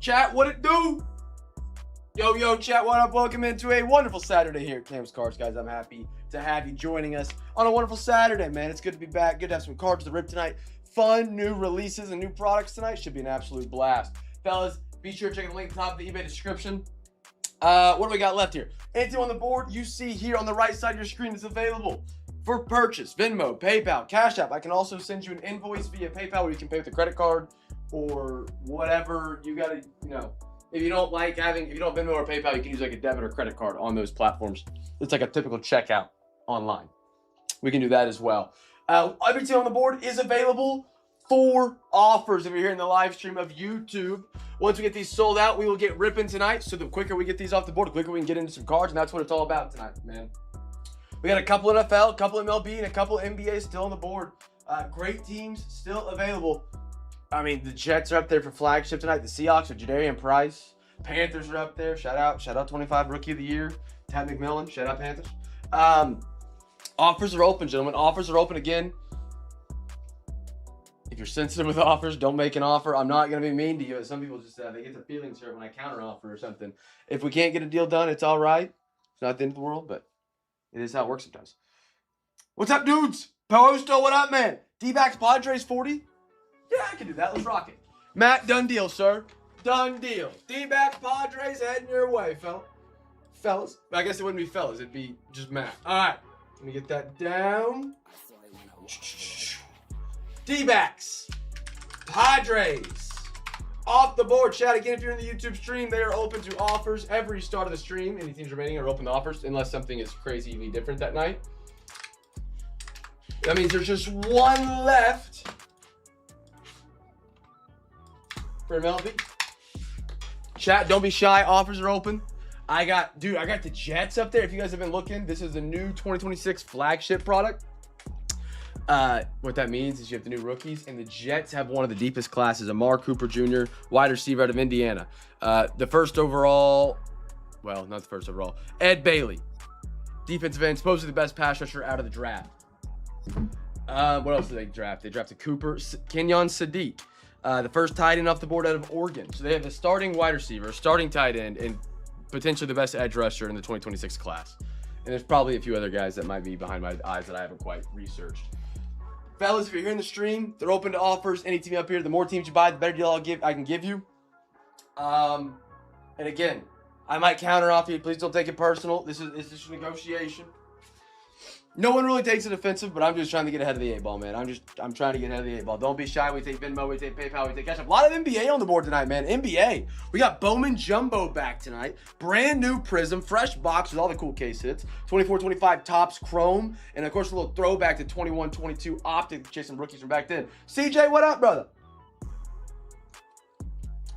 Chat, what it do? Yo, chat, what up? Welcome into a wonderful Saturday here at Cam's Cards, guys. I'm happy to have you joining us on a wonderful Saturday, man. It's good to be back. Good to have some cards to rip tonight. Fun new releases and new products tonight. Should be an absolute blast. Fellas, be sure to check the link top of the eBay description. What do we got left here? Anything on the board you see here on the right side of your screen is available for purchase. Venmo, PayPal, Cash App. I can also send you an invoice via PayPal where you can pay with a credit card or whatever you got to, if you don't Venmo or PayPal, you can use like a debit or credit card on those platforms. It's like a typical checkout online. We can do that as well. Everything on the board is available for offers if you're here in the live stream of YouTube. Once we get these sold out, we will get ripping tonight. So the quicker we get these off the board, the quicker we can get into some cards, and that's what it's all about tonight, man. We got a couple NFL, a couple MLB, and a couple NBA still on the board. Great teams still available. I mean, the Jets are up there for Flagship tonight. The Seahawks are Jadarian Price. Panthers are up there. Shout out 25 Rookie of the Year. Tad McMillan. Shout out Panthers. Offers are open, gentlemen. Offers are open again. If you're sensitive with offers, don't make an offer. I'm not going to be mean to you. Some people just they get their feelings hurt when I counter offer or something. If we can't get a deal done, it's all right. It's not the end of the world, but it is how it works sometimes. What's up, dudes? Posto, what up, man? D-backs Padres 40? Yeah, I can do that. Let's rock it. Matt, done deal, sir. Done deal. D-backs Padres heading your way, fellas. I guess it wouldn't be fellas. It'd be just Matt. All right. Let me get that down. D-backs Padres off the board. Chat again if you're in the YouTube stream. They are open to offers every start of the stream. Any teams remaining are open to offers unless something is crazily different that night. That means there's just one left for MLB. Chat, don't be shy. Offers are open. I got the Jets up there. If you guys have been looking, this is the new 2026 flagship product. What that means is you have the new rookies, and the Jets have one of the deepest classes. Amari Cooper Jr., wide receiver out of Indiana. The first overall, well, not the first overall. Ed Bailey, defensive end, supposedly the best pass rusher out of the draft. What else did they draft? They drafted Kenyon Sadiq, the first tight end off the board out of Oregon. So they have the starting wide receiver, starting tight end, and potentially the best edge rusher in the 2026 class. And there's probably a few other guys that might be behind my eyes that I haven't quite researched. Fellas, if you're here in the stream, they're open to offers. Any team up here, the more teams you buy, the better deal I can give you. And again, I might counter offer you. Please don't take it personal. This is just a negotiation. No one really takes it offensive, but I'm just trying to get ahead of the 8-ball, man. I'm trying to get ahead of the 8-ball. Don't be shy. We take Venmo, we take PayPal, we take Cash App. A lot of NBA on the board tonight, man. NBA. We got Bowman Jumbo back tonight. Brand new Prizm, fresh box with all the cool case hits. 24-25 Topps Chrome, and of course a little throwback to 21-22 Optic, chasing rookies from back then. CJ, what up, brother?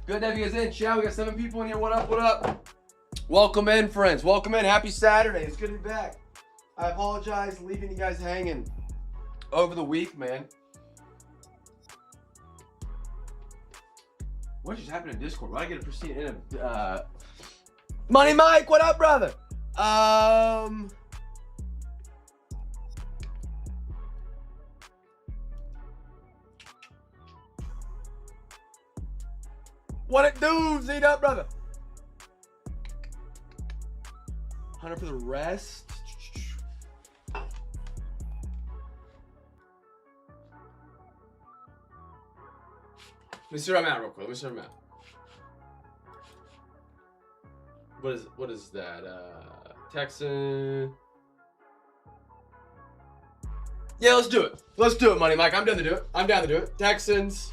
Good to have you guys in. Chat, we got 7 people in here. What up? What up? Welcome in, friends. Welcome in. Happy Saturday. It's good to be back. I apologize leaving you guys hanging over the week, man. What just happened in Discord? Why did I get a proceed in a Money Mike, what up, brother? What it do, Z'd up, brother? 100 for the rest. Let me see where I'm at real quick. What is that? Texan. Yeah, let's do it. Let's do it, Money Mike. I'm down to do it. Texans,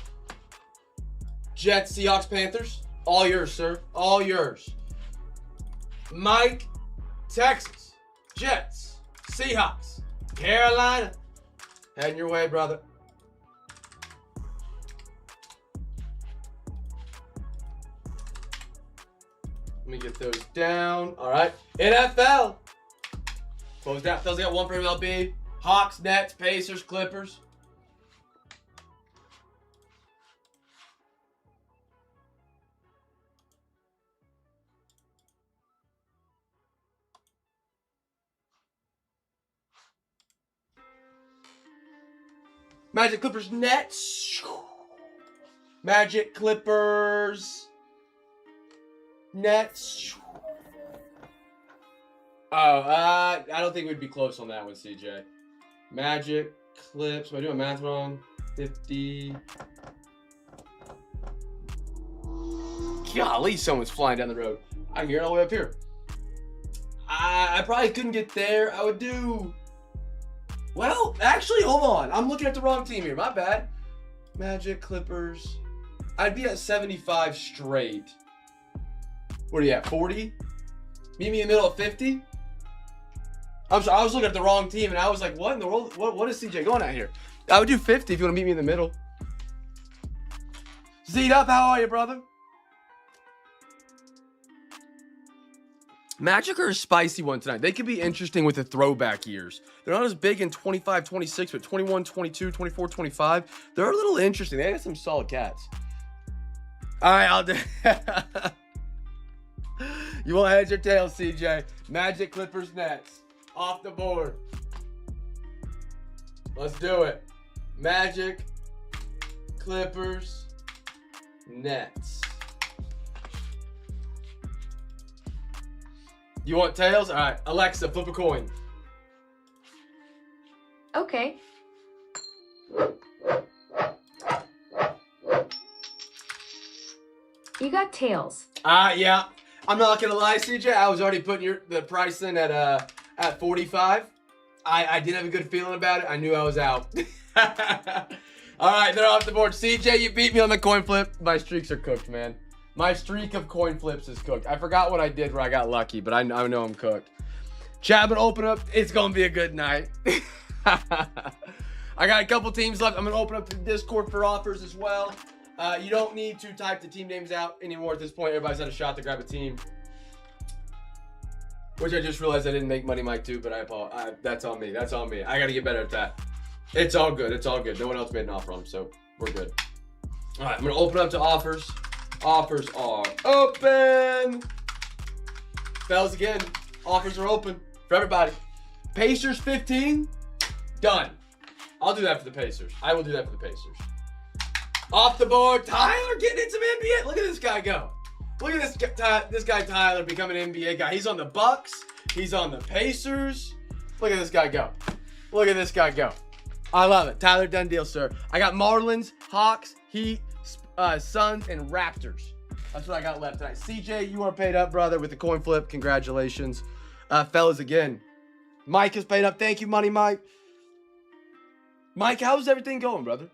Jets, Seahawks, Panthers. All yours, sir. All yours. Mike, Texas, Jets, Seahawks, Carolina. Heading your way, brother. Let me get those down. All right. NFL. Closed out. Fellas, got one for MLB. Hawks, Nets, Pacers, Clippers. Magic, Clippers, Nets. Magic, Clippers. Nets. Oh, I don't think we'd be close on that one, CJ. Magic, Clips. Am I doing math wrong? 50. Golly, someone's flying down the road. I can hear it all the way up here. I probably couldn't get there. I would do... Well, actually, hold on. I'm looking at the wrong team here. My bad. Magic, Clippers. I'd be at 75 straight. What are you at, 40? Meet me in the middle of 50? I'm sorry, I was looking at the wrong team, and I was like, what in the world? What is CJ going at here? I would do 50 if you want to meet me in the middle. Z'd up, how are you, brother? Magic are a spicy one tonight. They could be interesting with the throwback years. They're not as big in 25, 26, but 21, 22, 24, 25. They're a little interesting. They got some solid cats. All right, I'll do. You want heads or tails, CJ? Magic, Clippers, Nets. Off the board. Let's do it. Magic, Clippers, Nets. You want tails? All right. Alexa, flip a coin. Okay. You got tails. Yeah. I'm not gonna lie, CJ. I was already putting the price in at 45. I did have a good feeling about it. I knew I was out. All right, they're off the board. CJ, you beat me on the coin flip. My streaks are cooked, man. My streak of coin flips is cooked. I forgot what I did where I got lucky, but I know I'm cooked. Chapman, open up. It's gonna be a good night. I got a couple teams left. I'm gonna open up the Discord for offers as well. You don't need to type the team names out anymore at this point. Everybody's had a shot to grab a team. Which I just realized I didn't make Money Mike too, but I apologize. That's on me. That's on me. I got to get better at that. It's all good. It's all good. No one else made an offer on them, so we're good. All right, I'm going to open up to offers. Offers are open. Fellas, again, offers are open for everybody. Pacers 15. Done. I'll do that for the Pacers. I will do that for the Pacers. Off the board, Tyler getting in some NBA. Look at this guy go. Look at this guy Tyler becoming an NBA guy. He's on the Bucks. He's on the Pacers. Look at this guy go. Look at this guy go. I love it. Tyler, done deal, sir. I got Marlins, Hawks, Heat, Suns, and Raptors. That's what I got left tonight. CJ, you are paid up, brother, with the coin flip. Congratulations. Fellas, again. Mike is paid up. Thank you, Money Mike. Mike, how's everything going, brother?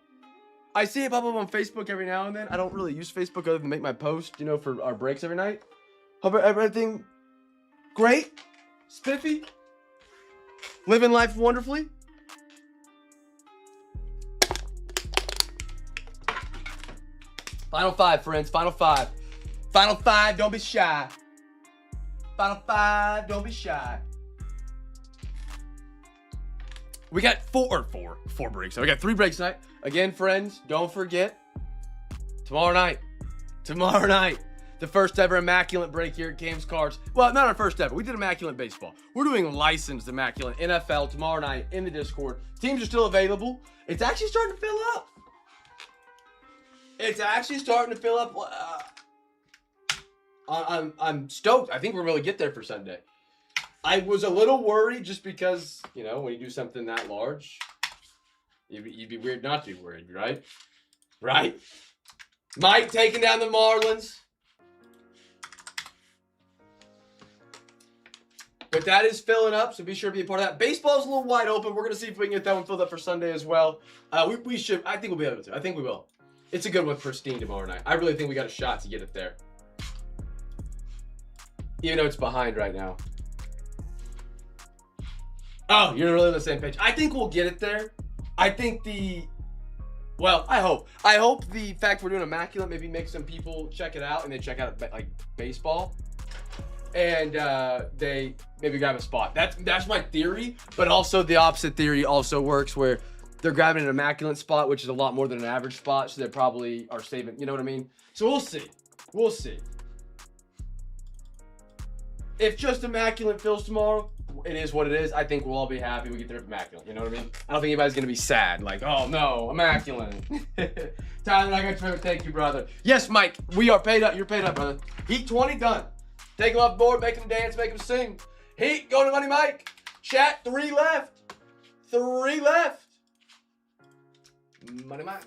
I see it pop up on Facebook every now and then. I don't really use Facebook other than make my post, you know, for our breaks every night. Hope everything great? Spiffy? Living life wonderfully? Final five, friends. Final five. Final five, don't be shy. Final five, don't be shy. We got four breaks. So we got 3 breaks tonight. Again, friends, don't forget, tomorrow night, the first ever Immaculate break here at Games Cards. Well, not our first ever. We did Immaculate Baseball. We're doing licensed Immaculate NFL tomorrow night in the Discord. Teams are still available. It's actually starting to fill up. I'm stoked. I think we're going to get there for Sunday. I was a little worried just because, you know, when you do something that large, you'd be weird not to be worried, right? Right? Mike taking down the Marlins. But that is filling up, so be sure to be a part of that. Baseball's a little wide open. We're going to see if we can get that one filled up for Sunday as well. We should. I think we'll be able to. I think we will. It's a good one for Steam tomorrow night. I really think we got a shot to get it there. Even though it's behind right now. Oh, you're really on the same page. I think we'll get it there. I think I hope the fact we're doing Immaculate maybe makes some people check it out and they check out like baseball. And they maybe grab a spot. That's my theory, but also the opposite theory also works where they're grabbing an Immaculate spot, which is a lot more than an average spot, so they probably are saving, you know what I mean? So we'll see. We'll see. If just Immaculate fills tomorrow, it is what it is. I think we'll all be happy we get there immaculate. You know what I mean? I don't think anybody's gonna be sad. Like, oh no, immaculate. Tyler, I got your thank you, brother. Yes, Mike, we are paid up. You're paid up, brother. Heat 20 done. Take him off the board, make him dance, make him sing. Heat, go to Money Mike. Chat, 3 left. 3 left. Money Mike.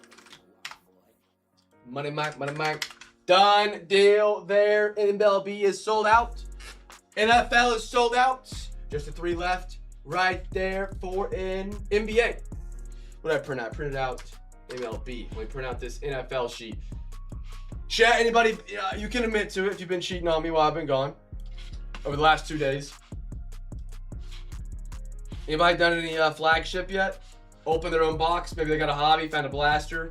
Money Mike, Money Mike. Done deal there. MLB is sold out. NFL is sold out. Just the 3 left right there for an NBA. What did I print out? I printed out MLB. Let me print out this NFL sheet. Chat, anybody, you can admit to it if you've been cheating on me while I've been gone over the last 2 days. Anybody done any flagship yet? Opened their own box. Maybe they got a hobby, found a blaster.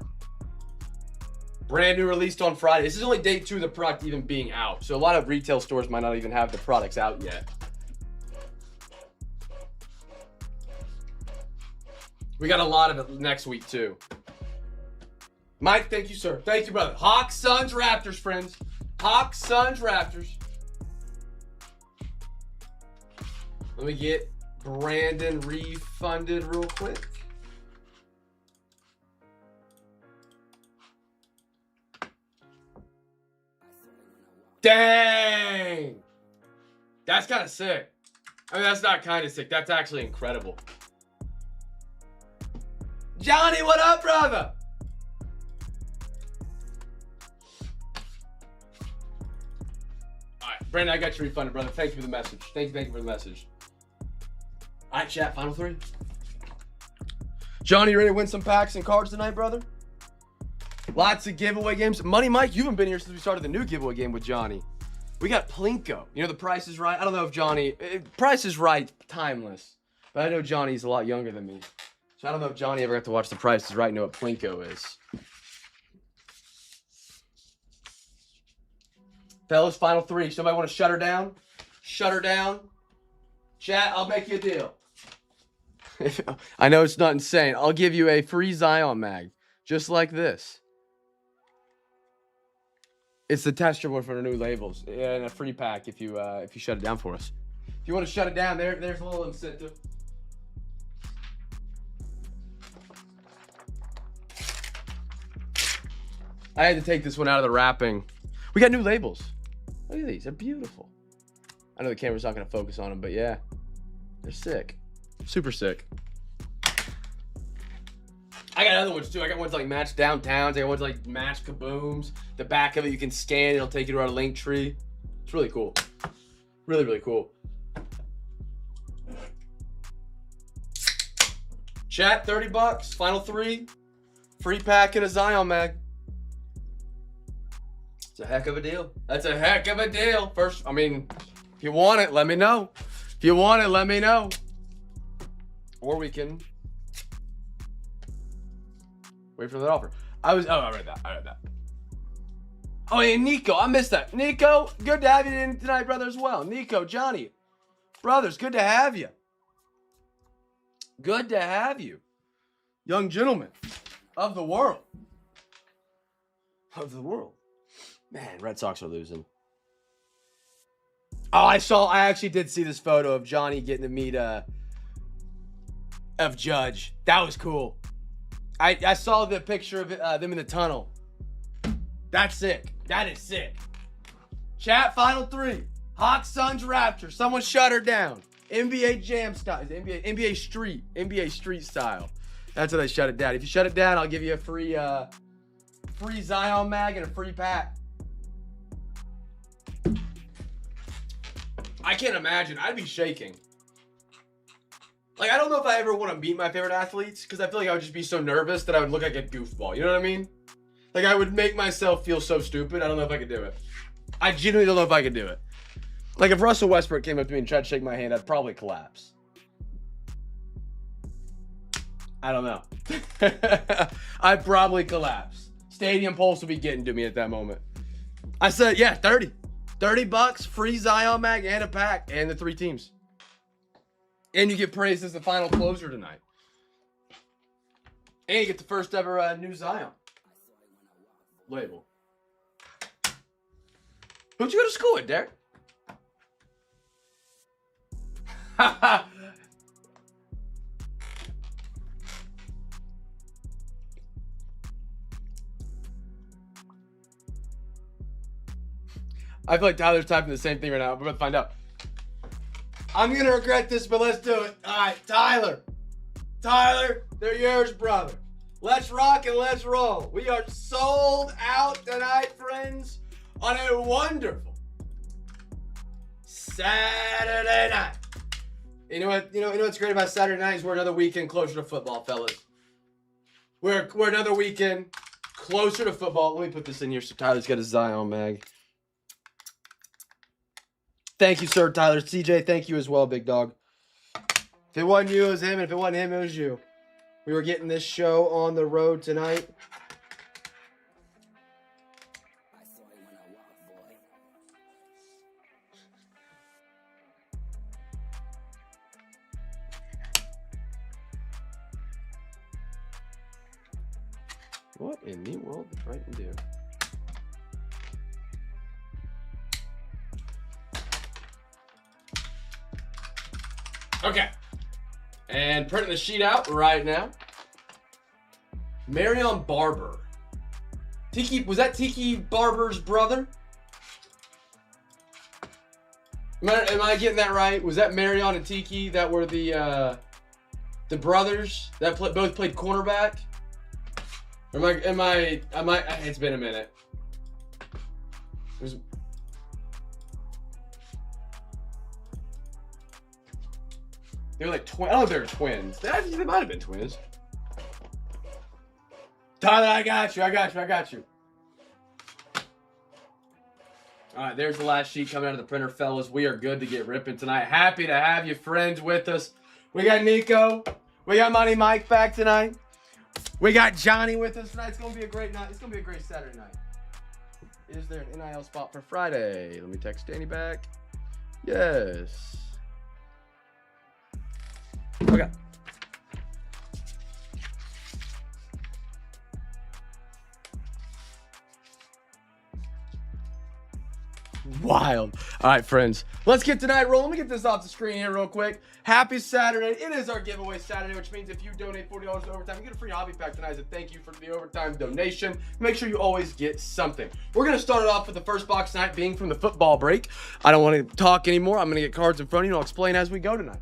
Brand new released on Friday. This is only day 2 of the product even being out. So a lot of retail stores might not even have the products out yet. We got a lot of it next week too. Mike, thank you, sir. Thank you, brother. Hawks, Suns, Raptors, friends. Hawks, Suns, Raptors. Let me get Brandon refunded real quick. Dang! That's kind of sick. I mean, that's not kind of sick. That's actually incredible. Johnny, what up, brother? All right, Brandon, I got you refunded, brother. Thank you for the message. Thank you for the message. All right, chat, final 3. Johnny, you ready to win some packs and cards tonight, brother? Lots of giveaway games. Money Mike, you haven't been here since we started the new giveaway game with Johnny. We got Plinko. You know, the Price is Right. I don't know if Johnny... Price is Right, timeless. But I know Johnny's a lot younger than me. So I don't know if Johnny ever got to watch The Price is Right and know what Plinko is. Fellas, final 3. Somebody want to shut her down? Shut her down. Chat, I'll make you a deal. I know it's not insane. I'll give you a free Zion mag. Just like this. It's the tester one for the new labels. And a free pack if you shut it down for us. If you want to shut it down, there's a little incentive. I had to take this one out of the wrapping. We got new labels. Look at these. They're beautiful. I know the camera's not going to focus on them, but yeah. They're sick. Super sick. I got other ones too. I got ones like Match Downtowns. I got ones like Match Kabooms. The back of it you can scan. It'll take you to our link tree. It's really cool. Really, really cool. Chat, 30 bucks. Final 3. Free pack and a Zion mag. It's a heck of a deal. That's a heck of a deal. First, I mean, if you want it, let me know. If you want it, let me know. Or we can wait for that offer. I read that. Oh, yeah, Nico, I missed that. Nico, good to have you in tonight, brother, as well. Nico, Johnny, brothers, good to have you. Good to have you. Young gentlemen of the world. Of the world. Man, Red Sox are losing. Oh, I actually did see this photo of Johnny getting to meet of Judge. That was cool. I saw the picture of them in the tunnel. That's sick. That is sick. Chat, final 3. Hawks, Suns, Raptors. Someone shut her down. NBA Jam style. NBA Street style. That's how they shut it down. If you shut it down, I'll give you a free Zion mag and a free pack. I can't imagine. I'd be shaking. Like, I don't know if I ever want to meet my favorite athletes because I feel like I would just be so nervous that I would look like a goofball. You know what I mean? Like, I would make myself feel so stupid. I don't know if I could do it. I genuinely don't know if I could do it. Like, if Russell Westbrook came up to me and tried to shake my hand, I'd probably collapse. I don't know. I'd probably collapse. Stadium Pulse would be getting to me at that moment. I said, yeah, 30. 30 bucks, free Zion mag and a pack, and the 3 teams. And you get praised as the final closer tonight. And you get the first ever new Zion label. Who'd you go to school with, Derek? I feel like Tyler's typing the same thing right now. We're about to find out. I'm going to regret this, but let's do it. All right, Tyler. Tyler, they're yours, brother. Let's rock and let's roll. We are sold out tonight, friends, on a wonderful Saturday night. You know what's great about Saturday night is we're another weekend closer to football, fellas. We're another weekend closer to football. Let me put this in here so Tyler's got a Zion mag. Thank you, sir, Tyler. CJ, thank you as well, big dog. If it wasn't you, it was him. And if it wasn't him, it was you. We were getting this show on the road tonight. What in the world did Brighton do? Okay. And printing the sheet out right now. Marion Barber. Was that Tiki Barber's brother? Am I getting that right? Was that Marion and Tiki that were the brothers that both played cornerback? Or am I? It's been a minute. They were like twins. I don't know if they were twins. They might have been twins. Tyler, I got you. All right, there's the last sheet coming out of the printer, fellas. We are good to get ripping tonight. Happy to have you friends with us. We got Nico. We got Money Mike back tonight. We got Johnny with us tonight. It's going to be a great night. It's going to be a great Saturday night. Is there an NIL spot for Friday? Let me text Danny back. Yes. Okay. Wild. All right, friends. Let's get tonight rolling. Let me get this off the screen here real quick. Happy Saturday. It is our giveaway Saturday, which means if you donate $40 to overtime, you get a free hobby pack tonight as a thank you for the overtime donation. Make sure you always get something. We're going to start it off with the first box tonight being from the football break. I don't want to talk anymore. I'm going to get cards in front of you, and I'll explain as we go tonight.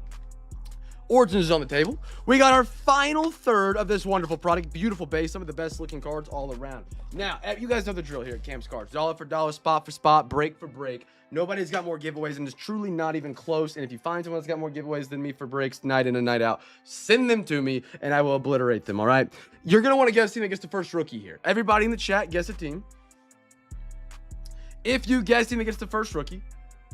Origins is on the table. We got our final third of this wonderful product. Beautiful base. Some of the best looking cards all around. Now, you guys know the drill here at Cam's Cards. Dollar for dollar, spot for spot, break for break. Nobody's got more giveaways, and it's truly not even close. And if you find someone that's got more giveaways than me for breaks night in and night out, send them to me, and I will obliterate them, all right? You're going to want to guess a team that gets the first rookie here. Everybody in the chat, guess a team. If you guess a team that gets the first rookie,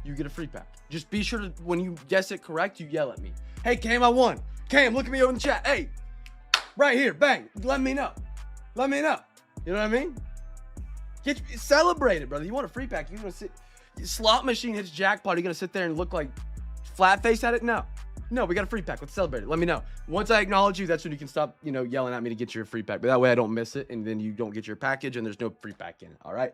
you get a free pack. Just be sure to, when you guess it correct, you yell at me. Hey, Cam, I won. Cam, look at me over in the chat. Hey, right here, bang. Let me know. Let me know. You know what I mean? Celebrate it, brother. You want a free pack. You're going to sit. Slot machine hits jackpot. Are you going to sit there and look like flat face at it? No. No, we got a free pack. Let's celebrate it. Let me know. Once I acknowledge you, that's when you can stop, yelling at me to get your free pack. But that way I don't miss it, and then you don't get your package, and there's no free pack in it. All right?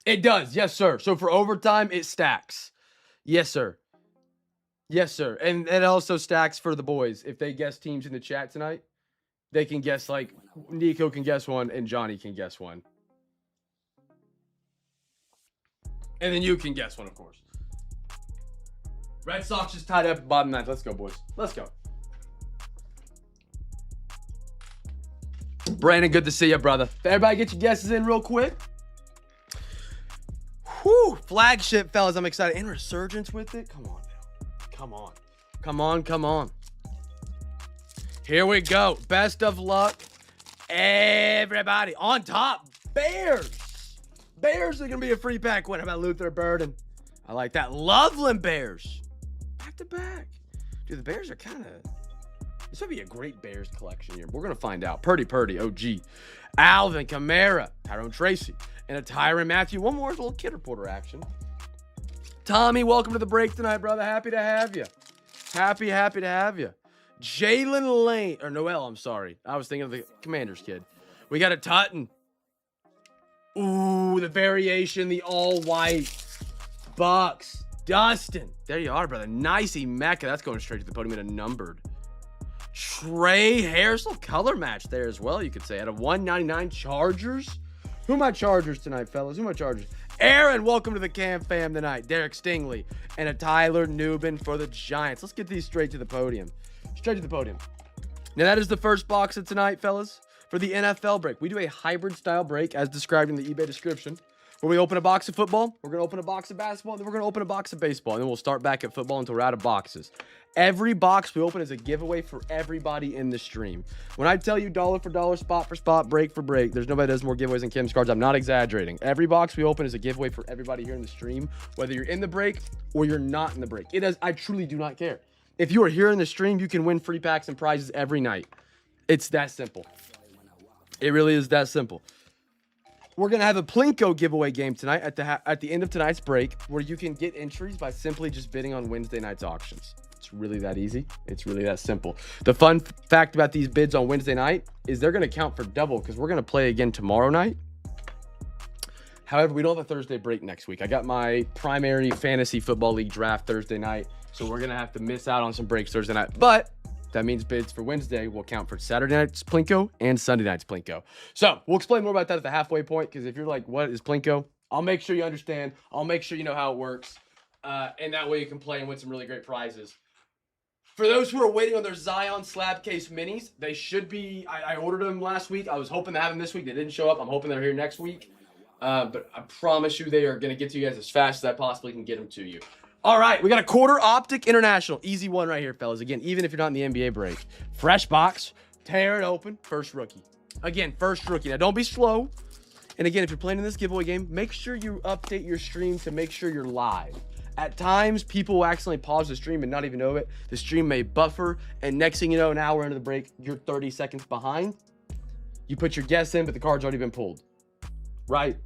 It does. Yes, sir. So for overtime, it stacks. Yes, sir. Yes, sir. And it also stacks for the boys. If they guess teams in the chat tonight, they can guess, like, Nico can guess one and Johnny can guess one. And then you can guess one, of course. Red Sox just tied up at bottom ninth. Let's go, boys. Let's go. Brandon, good to see you, brother. Everybody get your guesses in real quick. Whew, Flagship, fellas, I'm excited. And Resurgence with it. Come on, man. Come on. Come on, come on. Here we go. Best of luck, everybody. On top, Bears. Bears are going to be a free pack win. How about Luther Burden? I like that. Loveland Bears. Back to back. Dude, the Bears are kind of... This would be a great Bears collection here. We're going to find out. Purdy, OG. Alvin Kamara. Tyrone Tracy. And a Tyron Matthew. One more little kid reporter action. Tommy, welcome to the break tonight, brother. Happy to have you. Happy to have you. Jalen Lane. Or Noel, I'm sorry. I was thinking of the Commanders kid. We got a Tutton. Ooh, the variation. The all-white. Bucks. Dustin. There you are, brother. Nice Emeka. That's going straight to the podium in a numbered. Trey Harris. Little color match there as well, you could say. Out of 199 Chargers. Who are my Chargers tonight, fellas? Who are my Chargers? Aaron, welcome to the Cam Fam tonight. Derek Stingley and a Tyler Newbin for the Giants. Let's get these straight to the podium. Straight to the podium. Now, that is the first box of tonight, fellas. For the NFL break, we do a hybrid style break as described in the eBay description, where we open a box of football, we're going to open a box of basketball, and then we're going to open a box of baseball, and then we'll start back at football until we're out of boxes. Every box we open is a giveaway for everybody in the stream. When I tell you dollar for dollar, spot for spot, break for break, there's nobody that does more giveaways than Kim's Cards. I'm not exaggerating. Every box we open is a giveaway for everybody here in the stream, whether you're in the break or you're not in the break. I truly do not care. If you are here in the stream, you can win free packs and prizes every night. It's that simple. It really is that simple. We're going to have a Plinko giveaway game tonight at the end of tonight's break, where you can get entries by simply just bidding on Wednesday night's auctions. It's really that easy. It's really that simple. The fun fact about these bids on Wednesday night is they're going to count for double because we're going to play again tomorrow night. However, we don't have a Thursday break next week. I got my primary fantasy football league draft Thursday night, so we're going to have to miss out on some breaks Thursday night. But that means bids for Wednesday will count for Saturday night's Plinko and Sunday night's Plinko. So we'll explain more about that at the halfway point, because if you're like, what is Plinko? I'll make sure you understand. I'll make sure you know how it works. And that way you can play and win some really great prizes. For those who are waiting on their Zion slab case minis, they should be. I ordered them last week. I was hoping to have them this week. They didn't show up. I'm hoping they're here next week. But I promise you they are going to get to you guys as fast as I possibly can get them to you. All right, we got a quarter Optic International. Easy one right here, fellas. Again, even if you're not in the NBA break. Fresh box, tear it open, first rookie. Again, first rookie. Now, don't be slow. And again, if you're playing in this giveaway game, make sure you update your stream to make sure you're live. At times, people will accidentally pause the stream and not even know it. The stream may buffer, and next thing you know, an hour into the break, you're 30 seconds behind. You put your guess in, but the card's already been pulled. Right?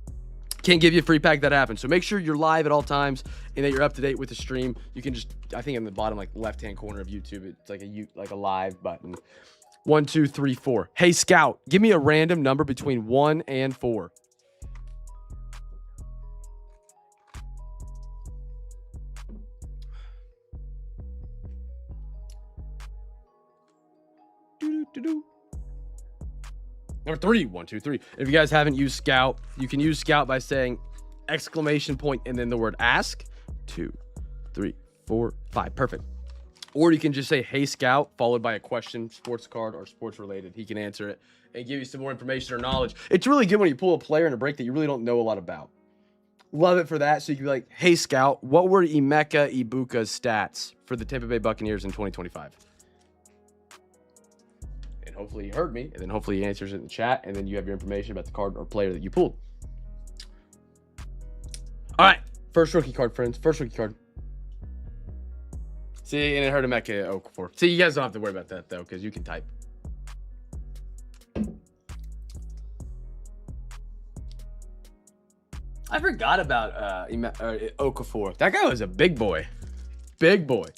Can't give you a free pack. That happens. So make sure you're live at all times and that you're up to date with the stream. You can just, I think in the bottom like left-hand corner of YouTube, it's like a live button. 1, 2, 3, 4. Hey Scout, give me a random number between 1 and 4. Number 3, 1, 2, 3. If you guys haven't used Scout, you can use Scout by saying exclamation point and then the word ask. 2, 3, 4, 5. Perfect. Or you can just say, hey Scout, followed by a question, sports card or sports related. He can answer it and give you some more information or knowledge. It's really good when you pull a player in a break that you really don't know a lot about. Love it for that. So you can be like, hey Scout, what were Emeka Ibuka's stats for the Tampa Bay Buccaneers in 2025? Hopefully he heard me, and then hopefully he answers it in the chat, and then you have your information about the card or player that you pulled. All right, first rookie card, friends. First rookie card. See, and it hurt Emeka Okafor. See, you guys don't have to worry about that, though, because you can type. I forgot about Okafor. That guy was a big boy. Big boy.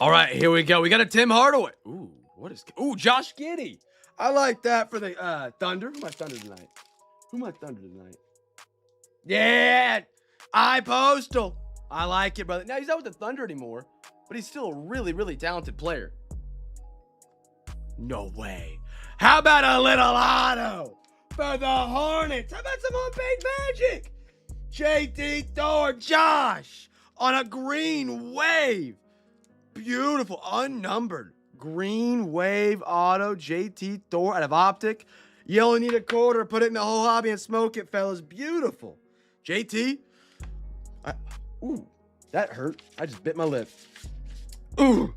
All right, here we go. We got a Tim Hardaway. Ooh, what is... Ooh, Josh Giddey. I like that for the Thunder. Who am I Thunder tonight? Yeah, Postal. I like it, brother. Now, he's not with the Thunder anymore, but he's still a really, really talented player. No way. How about a little auto for the Hornets? How about some on-page magic? JT Thor, Josh, on a green wave. Beautiful, unnumbered, green wave auto, JT Thor out of Optic. You only need a quarter, put it in the whole hobby and smoke it, fellas. Beautiful. JT. Ooh, that hurt. I just bit my lip. Ooh.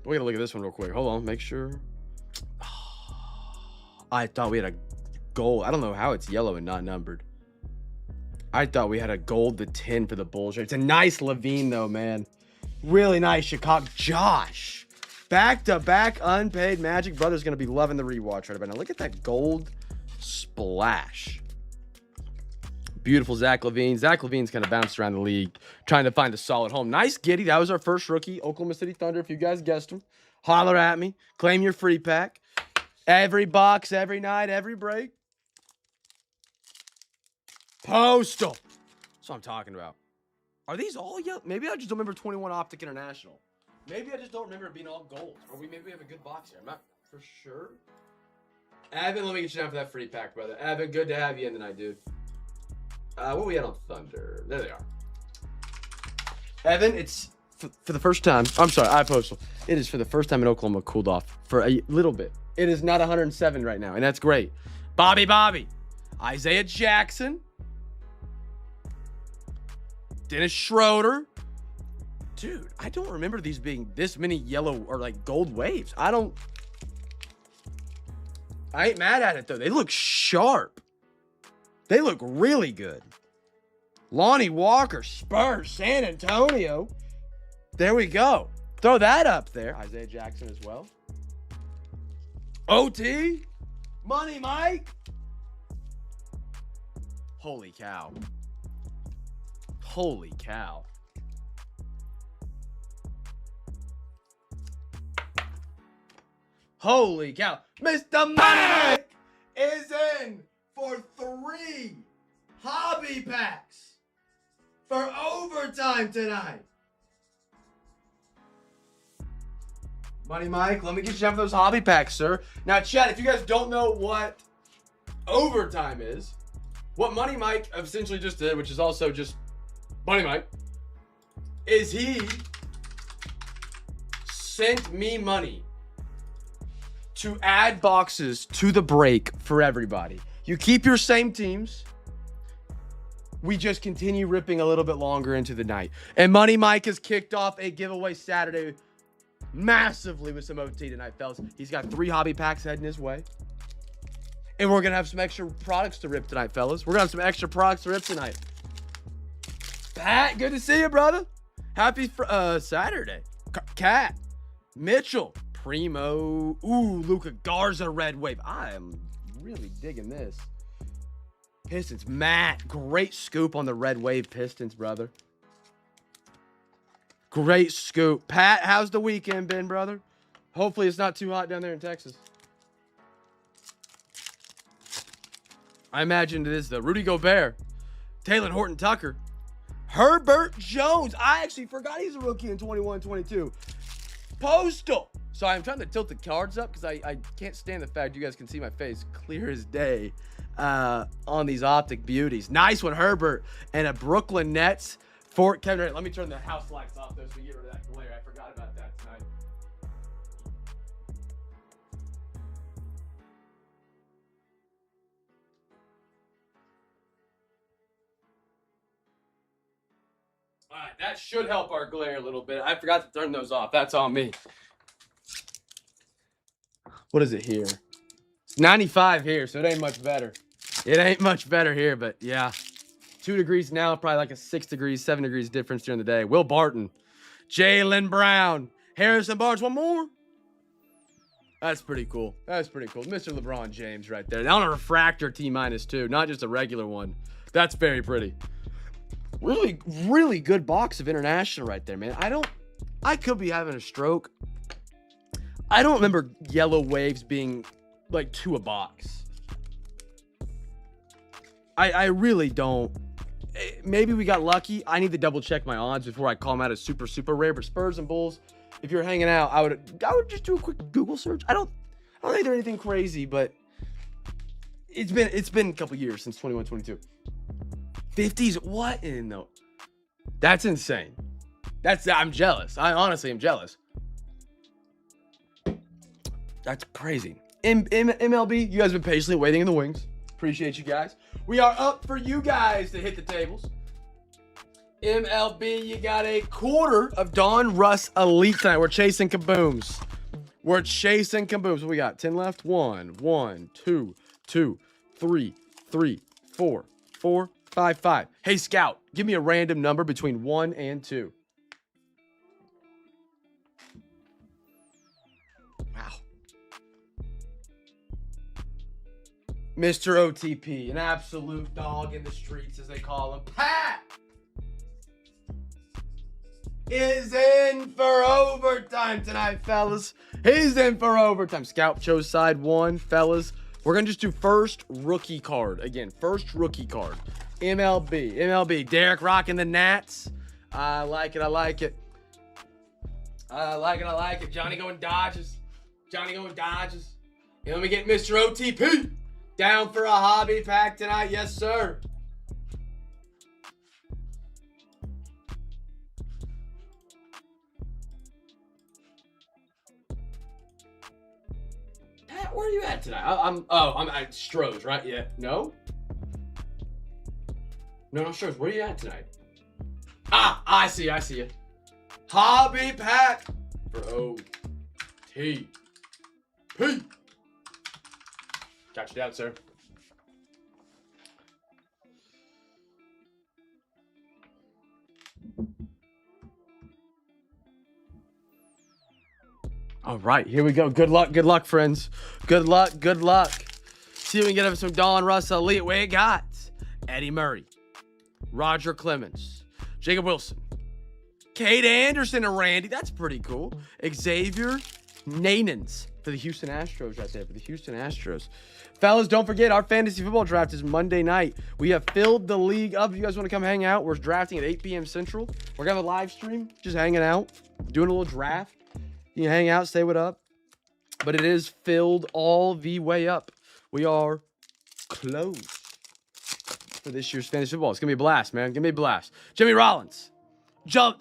We gotta look at this one real quick. Hold on, make sure. I thought we had a gold. I don't know how it's yellow and not numbered. I thought we had a gold to 10 for the Bulls. It's a nice Levine, though, man. Really nice Chicago. Josh. Back-to-back unpaid Magic. Brother's going to be loving the rewatch right about now. Look at that gold splash. Beautiful Zach LaVine. Zach LaVine's kind of bounced around the league trying to find a solid home. Nice Giddey. That was our first rookie. Oklahoma City Thunder. If you guys guessed him. Holler at me. Claim your free pack. Every box, every night, every break. Postal. what I'm talking about. Are these all yellow? Maybe I just don't remember 21 Optic International. Maybe I just don't remember it being all gold. Or maybe we have a good box here. I'm not for sure. Evan, let me get you down for that free pack, brother. Evan, good to have you in tonight, dude. What we had on Thunder? There they are. Evan, it's for the first time. I'm sorry, iPostal. It is for the first time in Oklahoma cooled off for a little bit. It is not 107 right now, and that's great. Bobby. Isaiah Jackson. Dennis Schroeder. Dude, I don't remember these being this many yellow or like gold waves. I ain't mad at it though. They look sharp. They look really good. Lonnie Walker, Spurs, San Antonio. There we go. Throw that up there. Isaiah Jackson as well. OT. Money Mike. Holy cow. Holy cow. Holy cow. Mr. Money is in for 3 hobby packs for overtime tonight. Money Mike, let me get you down for those hobby packs, sir. Now, chat, if you guys don't know what overtime is, what Money Mike essentially just did, which is also just Money Mike, is he sent me money to add boxes to the break for everybody. You keep your same teams. We just continue ripping a little bit longer into the night. And Money Mike has kicked off a giveaway Saturday massively with some OT tonight, fellas. He's got 3 hobby packs heading his way. And we're going to have some extra products to rip tonight, fellas. We're going to have some extra products to rip tonight. Pat, good to see you, brother. Happy Saturday. Cat, Mitchell, Primo. Ooh, Luka Garza, red wave. I am really digging this. Pistons, Matt. Great scoop on the red wave Pistons, brother. Great scoop. Pat, how's the weekend been, brother? Hopefully it's not too hot down there in Texas. I imagine it is the Rudy Gobert, Taylor Horton Tucker, Herbert Jones. I actually forgot he's a rookie in 21-22. Postal. So I'm trying to tilt the cards up because I can't stand the fact you guys can see my face clear as day on these optic beauties. Nice one, Herbert. And a Brooklyn Nets for Kevin Durant. Let me turn the house lights off though so we get rid of that glare. I forgot about that tonight. All right, that should help our glare a little bit. I forgot to turn those off. That's on me. What is it here? It's 95 here, so it ain't much better. It ain't much better here, but yeah. 2 degrees now, probably like a 6 degrees, 7 degrees difference during the day. Will Barton, Jaylen Brown, Harrison Barnes, one more. That's pretty cool. That's pretty cool. Mr. LeBron James right there. On a refractor T-2, not just a regular one. That's very pretty. Really, really good box of international right there, man. I could be having a stroke. I don't remember yellow waves being like 2 a box. I really don't. Maybe we got lucky. I need to double check my odds before I call them out as super, super rare. But Spurs and Bulls, if you're hanging out, I would just do a quick Google search. I don't think they're anything crazy, but it's been a couple years since 21-22. 50s, what in the? That's insane. I'm jealous. I honestly am jealous. That's crazy. MLB, you guys have been patiently waiting in the wings. Appreciate you guys. We are up for you guys to hit the tables. MLB, you got a quarter of Don Russ Elite tonight. We're chasing kabooms. We're chasing kabooms. What we got? 10 left. 1, 2, 3, 4, 5. Hey, Scout, give me a random number between 1 and 2. Wow. Mr. OTP, an absolute dog in the streets, as they call him. Pat is in for overtime tonight, fellas. He's in for overtime. Scout chose side 1, fellas. We're going to just do first rookie card. Again, first rookie card. MLB. Derek rocking the Nats. I like it. I like it. Johnny going Dodgers. And let me get Mr. OTP down for a hobby pack tonight. Yes, sir. Pat, where are you at tonight? I'm at Stroh's, right? Yeah. No, Stroh's. Where are you at tonight? I see you. Hobby pack for OTP. Got you down, sir. All right, here we go. Good luck, friends. Good luck. See if we can get up some Don Russell Elite. We got Eddie Murray, Roger Clemens, Jacob Wilson, Kate Anderson, and Randy. That's pretty cool. Xavier Nanens for the Houston Astros right there. Fellas, don't forget, our fantasy football draft is Monday night. We have filled the league up. If you guys want to come hang out, we're drafting at 8 p.m. Central. We're going to have a live stream, just hanging out, doing a little draft. You can hang out, say what up. But it is filled all the way up. We are closed for this year's fantasy football. It's going to be a blast, man. Give me a blast. Jimmy Rollins.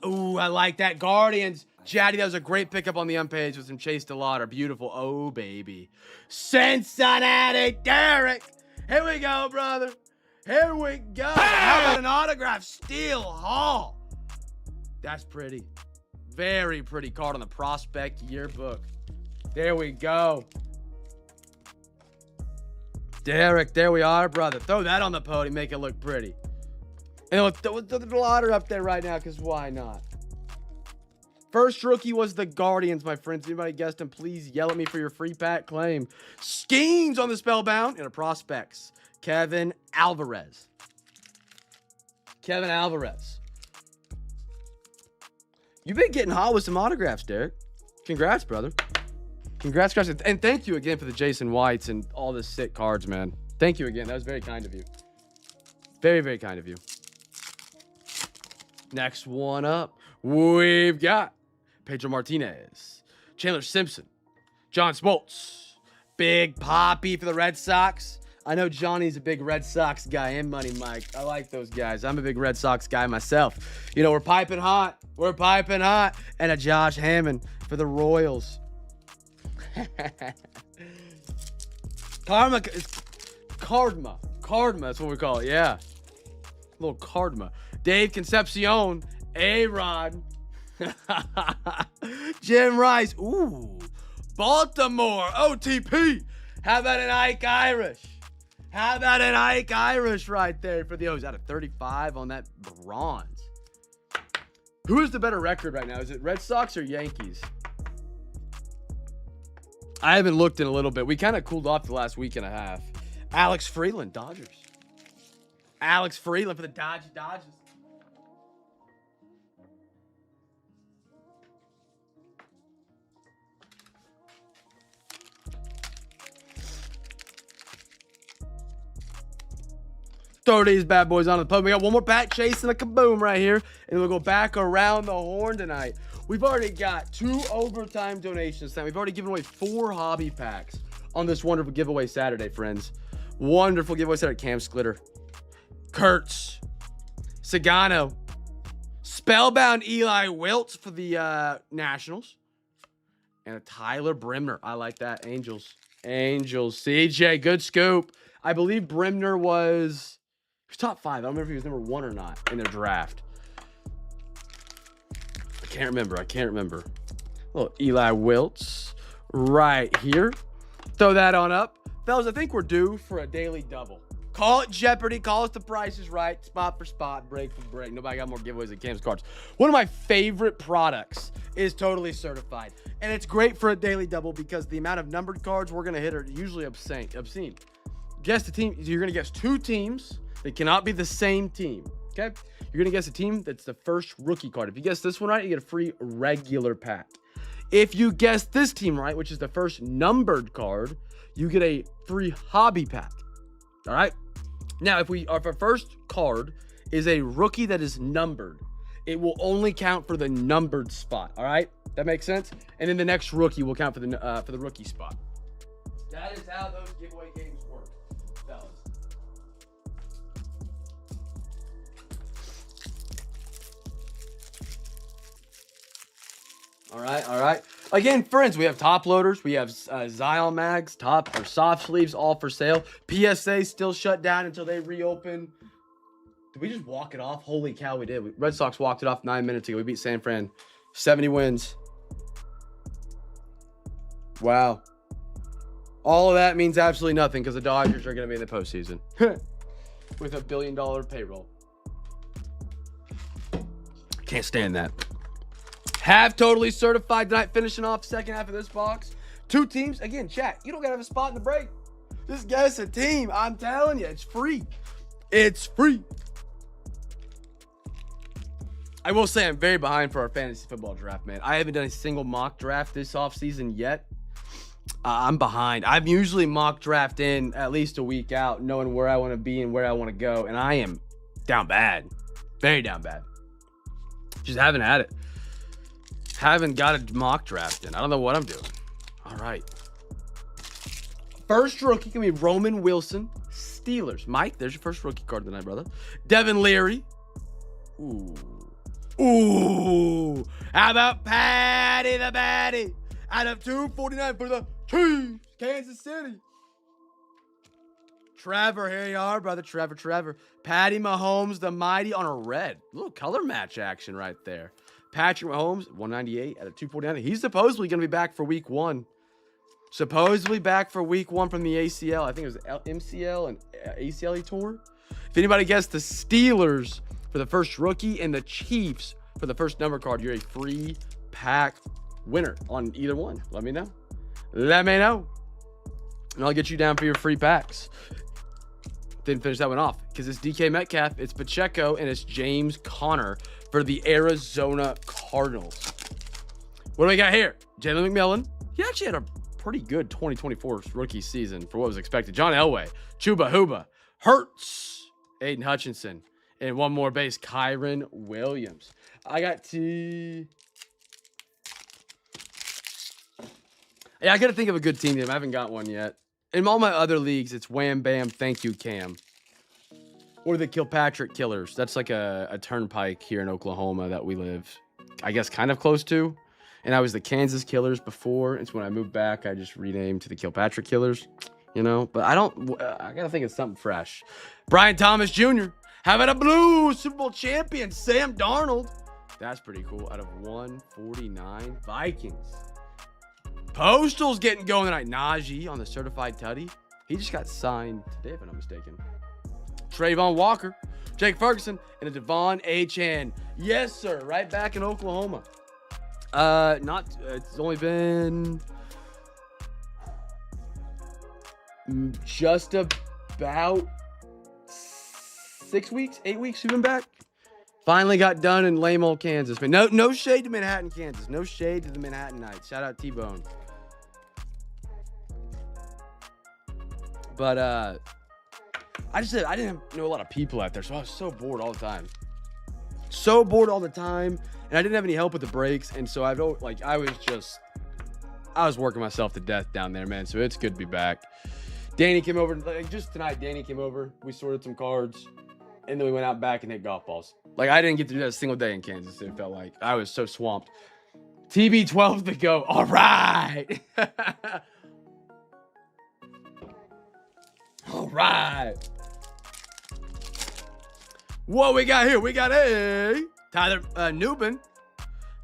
Ooh, I like that. Guardians. Jaddy, that was a great pickup on the unpage with some Chase DeLauder. Beautiful. Oh, baby. Cincinnati Derek. Here we go, brother. Here we go. How about an autograph? Steel Hall. That's pretty. Very pretty card on the prospect yearbook. There we go. Derek, there we are, brother. Throw that on the podium. Make it look pretty. And we'll throw the DeLauder up there right now, because why not? First rookie was the Guardians, my friends. Anybody guessed him, please yell at me for your free pack claim. Skeens on the Spellbound and a prospects. Kevin Alvarez. You've been getting hot with some autographs, Derek. Congrats, brother. Congrats. And thank you again for the Jason Whites and all the sick cards, man. Thank you again. That was very kind of you. Very, very kind of you. Next one up, we've got Pedro Martinez, Chandler Simpson, John Smoltz, Big Poppy for the Red Sox. I know Johnny's a big Red Sox guy, and Money Mike. I like those guys. I'm a big Red Sox guy myself. You know, we're piping hot. And a Josh Hammond for the Royals. Cardma, that's what we call it, yeah. A little Cardma. Dave Concepcion, A-Rod. Jim Rice, ooh. Baltimore, OTP. How about an Ike Irish? Right there for the O's. Out of 35 on that bronze. Who is the better record right now? Is it Red Sox or Yankees? I haven't looked in a little bit. We kind of cooled off the last week and a half. Alex Freeland, Dodgers. Alex Freeland for the Dodgers. Throw these bad boys on the podium. We got one more pack chasing a kaboom right here. And we'll go back around the horn tonight. We've already got 2 overtime donations tonight. We've already given away 4 hobby packs on this wonderful giveaway Saturday, friends. Wonderful giveaway Saturday. Cam Splitter, Kurtz, Sagano, Spellbound Eli Wiltz for the Nationals, and a Tyler Brimner. I like that. Angels. CJ, good scoop. I believe Brimner was top 5. I don't remember if he was number 1 or not in their draft. I can't remember. Little Eli Wiltz right here. Throw that on up. Fellas, I think we're due for a daily double. Call it Jeopardy. Call us The Price is Right. Spot for spot. Break for break. Nobody got more giveaways than Cam's cards. One of my favorite products is Totally Certified. And it's great for a daily double because the amount of numbered cards we're going to hit are usually obscene. Guess the team. You're going to guess 2 teams. They cannot be the same team. Okay? You're going to guess a team that's the first rookie card. If you guess this one right, you get a free regular pack. If you guess this team right, which is the first numbered card, you get a free hobby pack. All right? Now, if our first card is a rookie that is numbered, it will only count for the numbered spot. All right, that makes sense. And then the next rookie will count for the rookie spot. That is how those giveaway games work, fellas. All right. Again, friends, we have top loaders. We have Zion mags, top or soft sleeves, all for sale. PSA still shut down until they reopen. Did we just walk it off? Holy cow, we did. Red Sox walked it off 9 minutes ago. We beat San Fran. 70 wins. Wow. All of that means absolutely nothing because the Dodgers are going to be in the postseason with $1 billion payroll. Can't stand that. Have totally certified tonight, finishing off second half of this box. 2 teams. Again, chat, you don't got to have a spot in the break. Just guess a team. I'm telling you, it's free. It's free. I will say I'm very behind for our fantasy football draft, man. I haven't done a single mock draft this offseason yet. I'm behind. I'm usually mock draft in at least a week out, knowing where I want to be and where I want to go. And I am down bad. Very down bad. Just haven't had it. Haven't got a mock draft in. I don't know what I'm doing. All right. First rookie can be Roman Wilson, Steelers. Mike, there's your first rookie card tonight, brother. Devin Leary. Ooh. How about Patty the Batty? Out of 249 for the Chiefs, Kansas City. Trevor, here you are, brother. Trevor. Patty Mahomes, the mighty on a red. Little color match action right there. Patrick Mahomes, 198 out of 249. He's supposedly going to be back for week 1. Supposedly back for week 1 from the ACL. I think it was MCL and ACL he tore. If anybody guessed the Steelers for the first rookie and the Chiefs for the first number card, you're a free pack winner on either one. Let me know. And I'll get you down for your free packs. Didn't finish that one off because it's DK Metcalf, it's Pacheco, and it's James Conner for the Arizona Cardinals. What do we got here? Jalen McMillan. He actually had a pretty good 2024 rookie season for what was expected. John Elway, Chuba Huba, Hurts, Aiden Hutchinson, and one more base, Kyron Williams. I got to... Yeah, I got to think of a good team name. I haven't got one yet. In all my other leagues, it's Wham Bam, Thank You Cam. Or the Kilpatrick Killers. That's like a turnpike here in Oklahoma that we live, I guess, kind of close to. And I was the Kansas Killers before. It's when I moved back, I just renamed to the Kilpatrick Killers, you know. But I got to think of something fresh. Brian Thomas Jr. How about a blue Super Bowl champion, Sam Darnold? That's pretty cool. Out of 149 Vikings. Postal's getting going tonight. Najee on the certified tutty. He just got signed today, if I'm not mistaken. Trayvon Walker, Jake Ferguson, and a Devon Achane. Yes, sir. Right back in Oklahoma. It's only been just about 6 weeks, 8 weeks we've been back. Finally got done in lame old Kansas. Man, no shade to Manhattan, Kansas. No shade to the Manhattan Knights. Shout out T-Bone. But I didn't know a lot of people out there, so I was so bored all the time. And I didn't have any help with the breaks, and so I was working myself to death down there, man. So it's good to be back. Danny came over, just tonight. Danny came over. We sorted some cards, and then we went out back and hit golf balls. Like, I didn't get to do that a single day in Kansas. It felt like I was so swamped. TB12 to go. All right. All right. What we got here? We got a Tyler Newbin,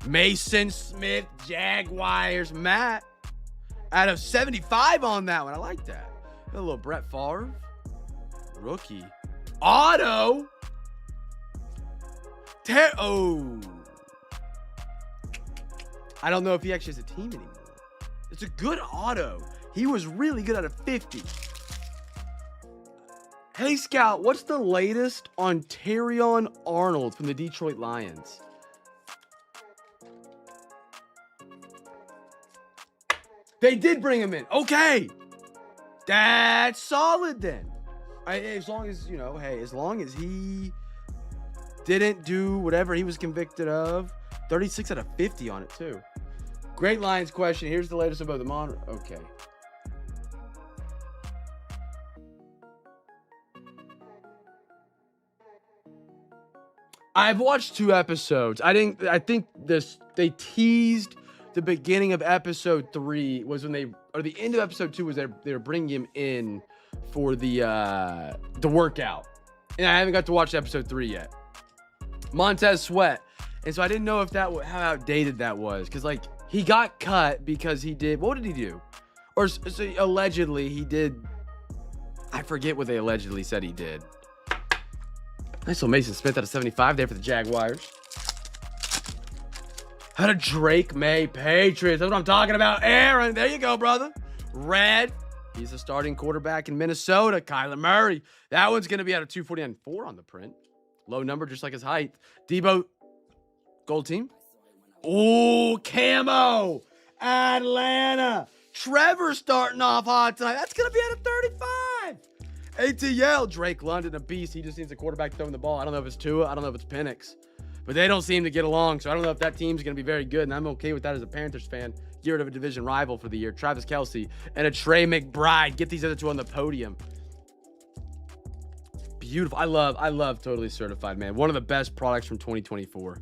Mason Smith, Jaguars, Matt. Out of 75 on that one. I like that. Got a little Brett Favre. Rookie. Auto. Oh. I don't know if he actually has a team anymore. It's a good auto. He was really good out of 50. Hey, Scout, what's the latest on Terrion Arnold from the Detroit Lions? They did bring him in. Okay. That's solid then. As long as, you know, hey, as long as he didn't do whatever he was convicted of. 36 out of 50 on it, too. Great Lions question. Here's the latest about the Mon. Okay. I've watched 2 episodes. I think they teased the beginning of episode 3 was when the end of episode 2 was they were bringing him in for the workout. And I haven't got to watch episode 3 yet. Montez Sweat. And so I didn't know if how outdated that was. Because, like, he got cut because he did... What did he do? Or so allegedly he did... I forget what they allegedly said he did. Nice little Mason Smith out of 75 there for the Jaguars. How to Drake May Patriots. That's what I'm talking about. Aaron, there you go, brother. Red. He's a starting quarterback in Minnesota. Kyler Murray. That one's going to be out of 249.4 on the print. Low number, just like his height. Debo. Gold team. Oh, camo. Atlanta. Trevor starting off hot tonight. That's going to be out of 35. ATL. Drake London, a beast. He just needs a quarterback throwing the ball. I don't know if it's Tua. I don't know if it's Penix. But they don't seem to get along, so I don't know if that team's going to be very good, and I'm okay with that as a Panthers fan. Get rid of a division rival for the year. Travis Kelce and a Trey McBride. Get these other 2 on the podium. Beautiful. I love Totally Certified, man. One of the best products from 2024.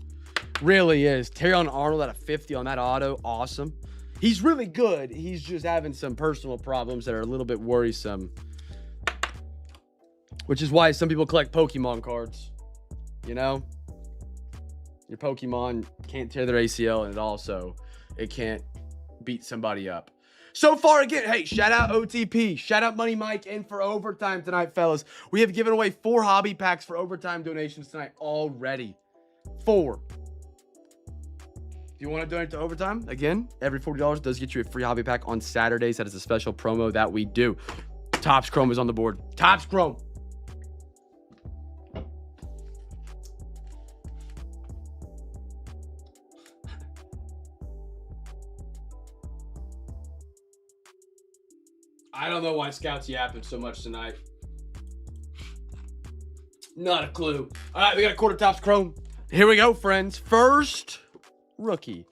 Really is. Terrion Arnold at a 50 on that auto. Awesome. He's really good. He's just having some personal problems that are a little bit worrisome. Which is why some people collect Pokemon cards. You know? Your Pokemon can't tear their ACL, and it can't beat somebody up. So far, again, hey, shout out OTP. Shout out Money Mike in for overtime tonight, fellas. We have given away 4 hobby packs for overtime donations tonight already. 4. If you want to donate to overtime, again, every $40 does get you a free hobby pack on Saturdays. That is a special promo that we do. Topps Chrome is on the board. Topps Chrome. I don't know why Scouts yapping so much tonight. Not a clue. All right, we got a quarter Topps Chrome. Here we go, friends. First rookie.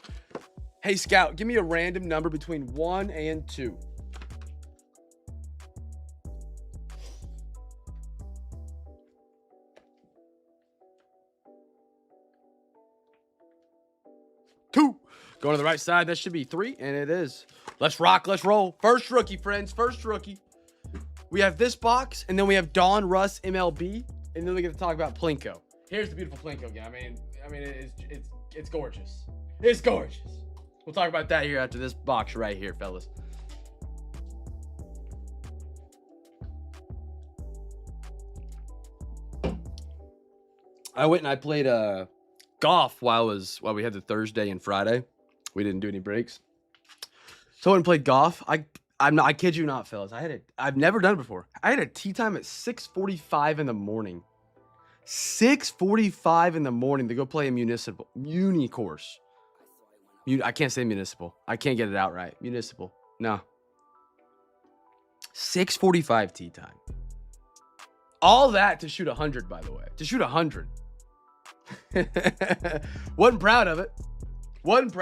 Hey, Scout, give me a random number between 1 and 2. Going to the right side, that should be 3, and it is. Let's rock, let's roll. First rookie, friends, first rookie. We have this box, and then we have Don Russ MLB, and then we get to talk about Plinko. Here's the beautiful Plinko game. I mean, it's gorgeous. It's gorgeous. We'll talk about that here after this box right here, fellas. I went and I played golf while we had the Thursday and Friday. We didn't do any breaks. So I went and played golf. I kid you not, fellas. I've never done it before. I had a tee time at 6:45 in the morning. 6:45 in the morning to go play a muni course. I can't say municipal. I can't get it out right. Municipal. No. 6:45 tee time. All that to shoot 100, by the way. To shoot 100. Wasn't proud of it. But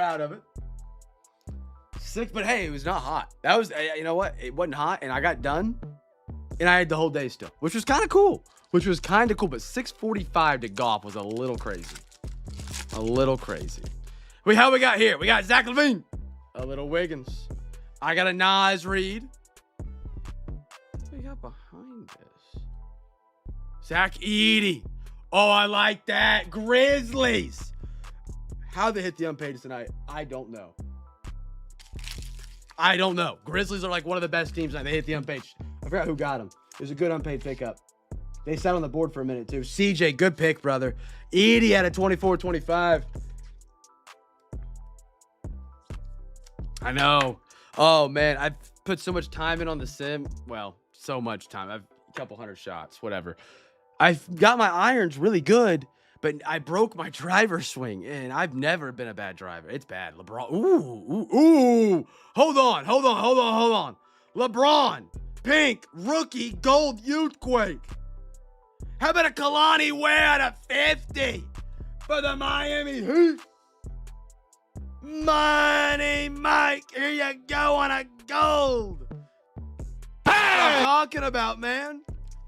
hey, it was not hot. That was, you know what? It wasn't hot, and I got done, and I had the whole day still, which was kind of cool. But 6:45 to golf was a little crazy. How we got here? We got Zach Levine, a little Wiggins. I got a Nas Reed. What we got behind this? Zach Edey. Oh, I like that. Grizzlies. How they hit the unpaid tonight, I don't know. Grizzlies are like one of the best teams tonight. They hit the unpaid. I forgot who got them. It was a good unpaid pickup. They sat on the board for a minute, too. CJ, good pick, brother. Edey had a 24-25. I know. Oh, man. I've put so much time in on the sim. Well, so much time. I've a couple hundred shots, whatever. I've got my irons really good, but I broke my driver swing, and I've never been a bad driver. It's bad. LeBron. Ooh. Hold on. LeBron. pink rookie gold Youthquake? How about a Kalani Ware to 50 for the Miami Heat? Money Mike, here you go on a gold. What I'm talking about, man.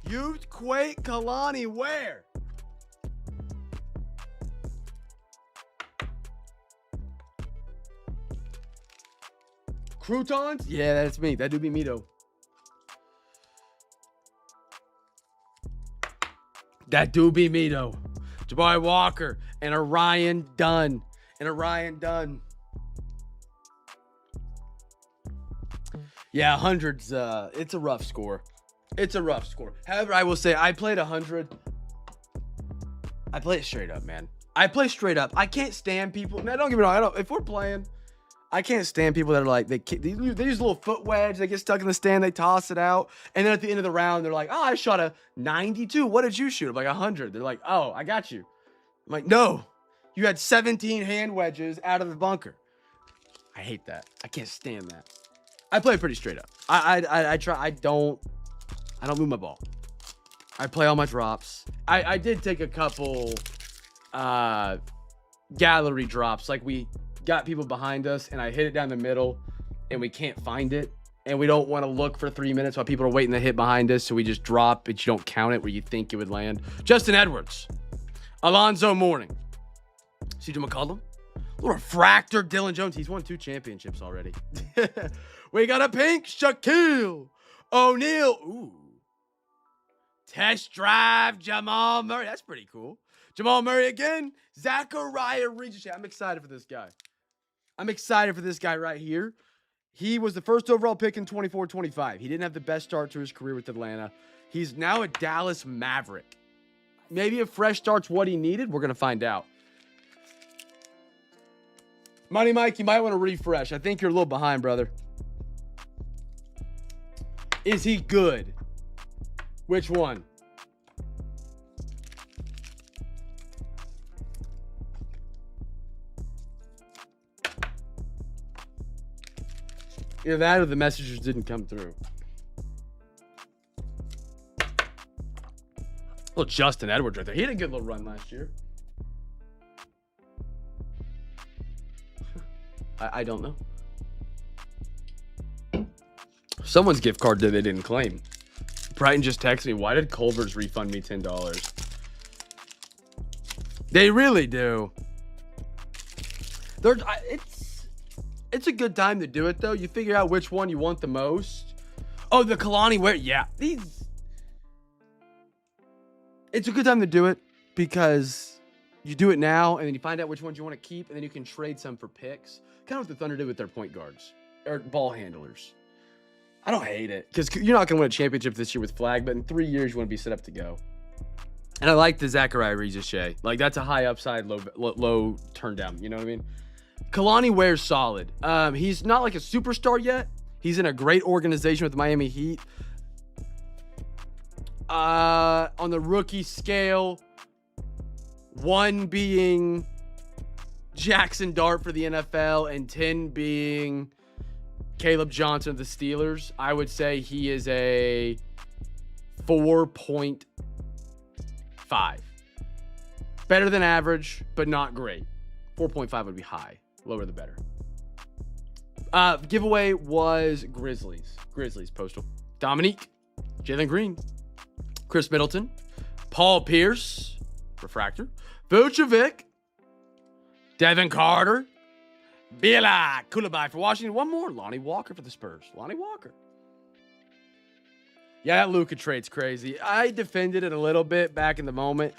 Youthquake Kalani Ware. Croutons? Yeah, that's me. That do be me, though. That do be me, though. Jabari Walker and a Ryan Dunn. Yeah, 100's, it's a rough score. However, I will say, I played 100. I play it straight up, man. I play straight up. I can't stand people. Now, don't get me wrong. If we're playing, I can't stand people that are like, they use a little foot wedge. They get stuck in the stand. They toss it out. And then at the end of the round, they're like, oh, I shot a 92. What did you shoot? I'm like, 100. They're like, oh, I got you. I'm like, no. You had 17 hand wedges out of the bunker. I hate that. I can't stand that. I play pretty straight up. I try. I don't move my ball. I play all my drops. I did take a couple gallery drops. Like, we got people behind us and I hit it down the middle and we can't find it. And we don't want to look for 3 minutes while people are waiting to hit behind us. So we just drop it. You don't count it where you think it would land. Justin Edwards. Alonzo Mourning. CJ McCollum. Little refractor. Dylan Jones. He's won 2 championships already. We got a pink Shaquille O'Neal. Ooh. Test drive Jamal Murray. That's pretty cool. Jamal Murray again. Zachariah Regis. I'm excited for this guy. I'm excited for this guy right here. He was the first overall pick in 24-25. He didn't have the best start to his career with Atlanta. He's now a Dallas Maverick. Maybe a fresh start's what he needed. We're going to find out. Money Mike, you might want to refresh. I think you're a little behind, brother. Is he good? Which one? Either that or the messages didn't come through. Little Justin Edwards right there. He had a good little run last year. I don't know. Someone's gift card that they didn't claim. Brighton just texted me, why did Culver's refund me $10? They really do. It's a good time to do it, though. You figure out which one you want the most. Oh, the Kalani Ware. Yeah. It's a good time to do it because you do it now, and then you find out which ones you want to keep, and then you can trade some for picks. Kind of what the Thunder did with their point guards or ball handlers. I don't hate it because you're not going to win a championship this year with Flag, but in 3 years you want to be set up to go. And I like the Zachariah Regis. Like, that's a high upside, low turn down. You know what I mean? Kalani Ware's solid. He's not like a superstar yet. He's in a great organization with the Miami Heat. On the rookie scale, 1 being Jackson Dart for the NFL and 10 being Caleb Johnson of the Steelers, I would say he is a 4.5. Better than average, but not great. 4.5 would be high. Lower the better. Giveaway was Grizzlies. Postal. Dominique. Jalen Green. Chris Middleton. Paul Pierce. Refractor. Vucevic. Devin Carter. Bila Kulabai for Washington. One more. Lonnie Walker for the Spurs. Lonnie Walker. Yeah, that Luka trade's crazy. I defended it a little bit back in the moment.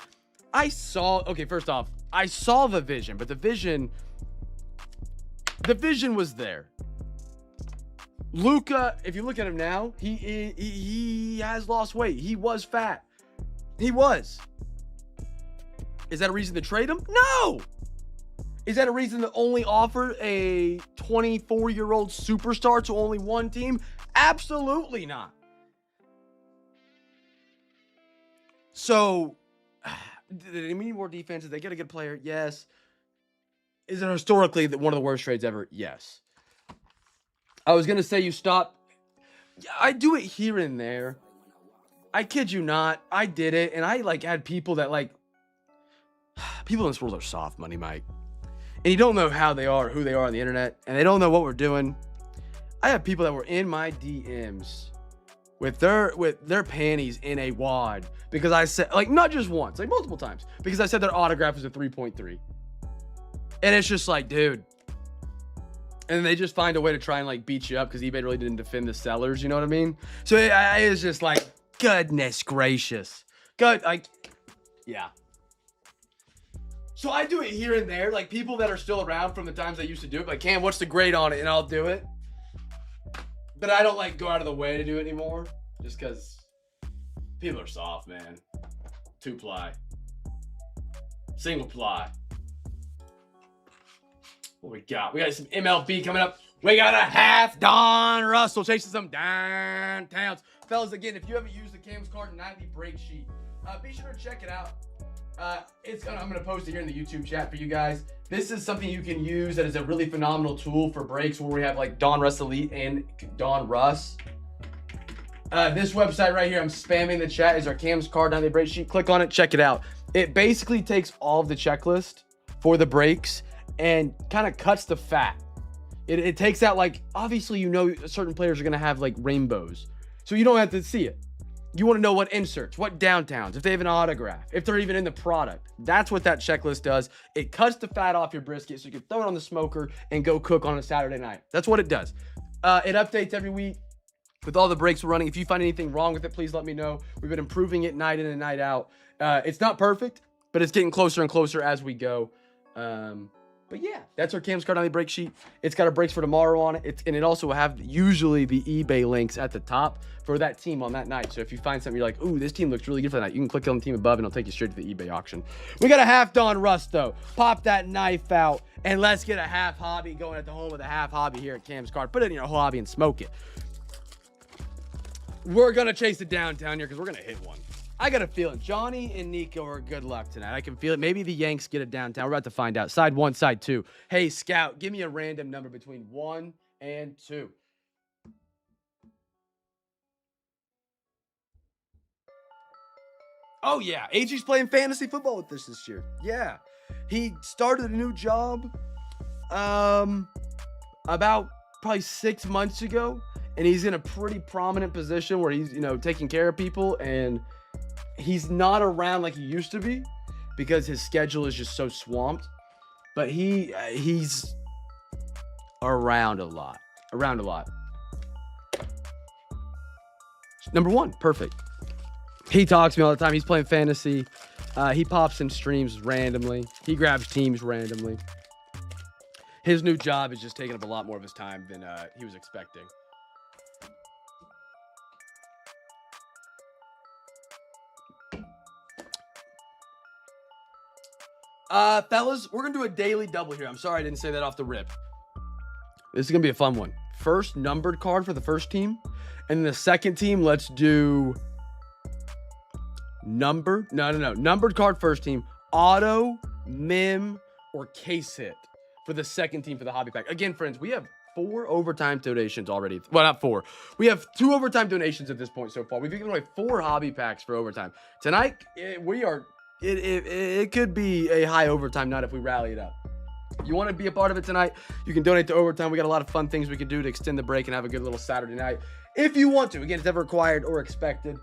First off, I saw the vision, but the vision was there. Luka, if you look at him now, he has lost weight. He was fat. He was. Is that a reason to trade him? No. Is that a reason to only offer a 24-year-old superstar to only one team? Absolutely not. So, do they need more defense? Did they get a good player? Yes. Is it historically one of the worst trades ever? Yes. I was going to say you stop. I do it here and there. I kid you not. I did it, and I like had people that like people in this world are soft money, Mike. And you don't know how they are, who they are on the internet, and they don't know what we're doing. I have people that were in my DMs with their panties in a wad because I said, like, not just once, like multiple times, because I said their autograph was a 3.3. And it's just like, dude. And they just find a way to try and like beat you up because eBay really didn't defend the sellers, you know what I mean? So it is just like, goodness gracious. Good, like, yeah. So I do it here and there, like people that are still around from the times I used to do it, like, Cam, what's the grade on it? And I'll do it. But I don't like go out of the way to do it anymore, just because people are soft, man. 2-ply, single ply. What we got? We got some MLB coming up. We got a half Don Russell chasing some downtowns. Fellas, again, if you haven't used the Cam's Card nightly break sheet, be sure to check it out. I'm gonna post it here in the YouTube chat for you guys. This is something you can use that is a really phenomenal tool for breaks where we have like Don Russ Elite and Don Russ. This website right here, I'm spamming the chat, is our Cam's Card nightly break sheet. Click on it, check it out. It basically takes all of the checklist for the breaks and kind of cuts the fat. It takes out, like, obviously you know certain players are gonna have like rainbows, so you don't have to see it. You want to know what inserts, what downtowns, if they have an autograph, if they're even in the product. That's what that checklist does. It cuts the fat off your brisket so you can throw it on the smoker and go cook on a Saturday night. That's what it does. It updates every week with all the breaks we're running. If you find anything wrong with it, please let me know. We've been improving it night in and night out. It's not perfect, but it's getting closer and closer as we go. But yeah, that's our Cam's Card nightly break sheet. It's got our breaks for tomorrow on it. And it also will have usually the eBay links at the top for that team on that night. So if you find something you're like, ooh, this team looks really good for that night, you can click on the team above and it'll take you straight to the eBay auction. We got a half Don Russ though. Pop that knife out and let's get a half hobby going at the home of the half hobby here at Cam's Card. Put it in your hobby and smoke it. We're gonna chase it downtown here because we're gonna hit one. I got a feeling Johnny and Nico are good luck tonight. I can feel it. Maybe the Yanks get it downtown. We're about to find out. Side 1, side 2. Hey, Scout, give me a random number between 1 and 2. Oh, yeah. AG's playing fantasy football with us this year. Yeah. He started a new job about probably 6 months ago. And he's in a pretty prominent position where he's, taking care of people. And he's not around like he used to be because his schedule is just so swamped. But he's around a lot. Number 1, perfect. He talks to me all the time. He's playing fantasy. He pops in streams randomly. He grabs teams randomly. His new job is just taking up a lot more of his time than he was expecting. Fellas, we're going to do a daily double here. I'm sorry I didn't say that off the rip. This is going to be a fun one. First numbered card for the first team. And then the second team, let's do numbered. No. Numbered card first team. Auto, mim, or case hit for the second team for the hobby pack. Again, friends, we have 4 overtime donations already. Well, not 4. We have 2 overtime donations at this point so far. We've given away 4 hobby packs for overtime. Tonight, it could be a high overtime night if we rally it up. If you want to be a part of it tonight, you can donate to overtime. We got a lot of fun things we can do to extend the break and have a good little Saturday night if you want to. Again, it's never required or expected.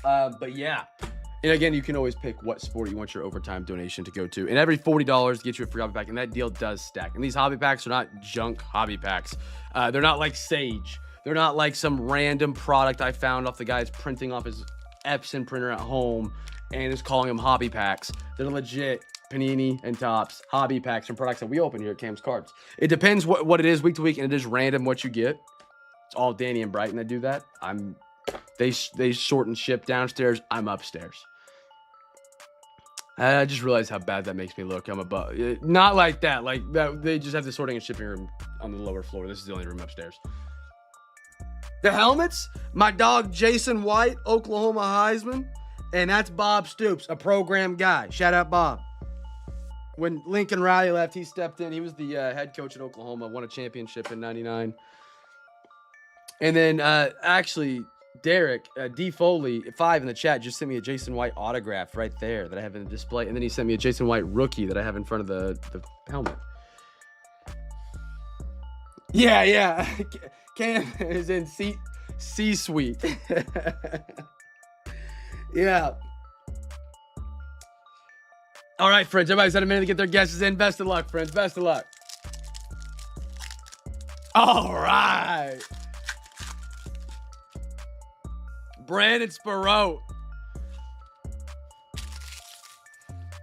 But yeah. And again, you can always pick what sport you want your overtime donation to go to. And every $40 gets you a free hobby pack. And that deal does stack. And these hobby packs are not junk hobby packs. They're not like Sage. They're not like some random product I found off the guy's printing off his Epson printer at home and is calling them hobby packs. They're legit Panini and Topps hobby packs from products that we open here at Cam's Cards. It depends what it is week to week, and it is random what you get. It's all Danny and Brighton that do that. They sort and ship downstairs. I'm upstairs. I just realized how bad that makes me look. I'm above. Not like that. Like that. They just have the sorting and shipping room on the lower floor. This is the only room upstairs. The helmets, my dog Jason White, Oklahoma Heisman. And that's Bob Stoops, a program guy. Shout out, Bob. When Lincoln Riley left, he stepped in. He was the head coach at Oklahoma, won a championship in '99. And then actually, Derek D Foley 5 in the chat just sent me a Jason White autograph right there that I have in the display, and then he sent me a Jason White rookie that I have in front of the helmet. Yeah. Cam is in C-suite. Yeah. All right, friends. Everybody's had a minute to get their guesses in. Best of luck, friends. Best of luck. All right. Brandon Sparrow.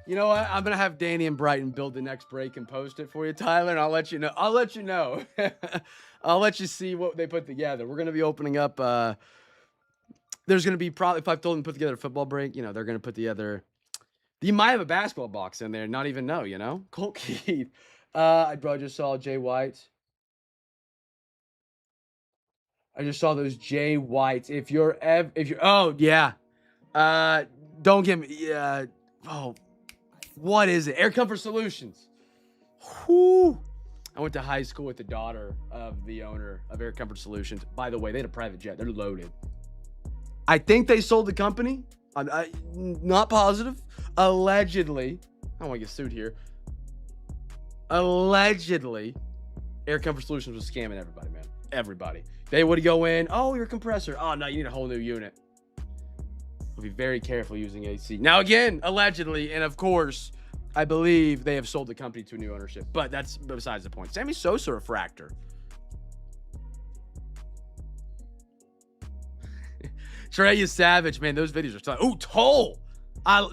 You know what? I'm gonna have Danny and Brighton build the next break and post it for you, Tyler, and I'll let you know. I'll let you know. I'll let you see what they put together. We're gonna be opening up. There's gonna be probably, if I've told them to put together a football break, you know, they're gonna put together. You might have a basketball box in there, and not even know. You know, Colt Keith. I just saw Jay White. I just saw those Jay Whites. If you're, oh yeah, don't give me, oh, what is it? Air Comfort Solutions. Whoo! I went to high school with the daughter of the owner of Air Comfort Solutions. By the way, they had a private jet. They're loaded. I think they sold the company. I'm not positive. Allegedly, I don't want to get sued here. Allegedly, Air Comfort Solutions was scamming everybody, man. Everybody. They would go in, oh, your compressor. Oh, no, you need a whole new unit. We'll be very careful using AC. Now, again, allegedly, and of course, I believe they have sold the company to a new ownership. But that's besides the point. Sammy Sosa refractor. Trey Savage, man, those videos are tough. Oh, Toll.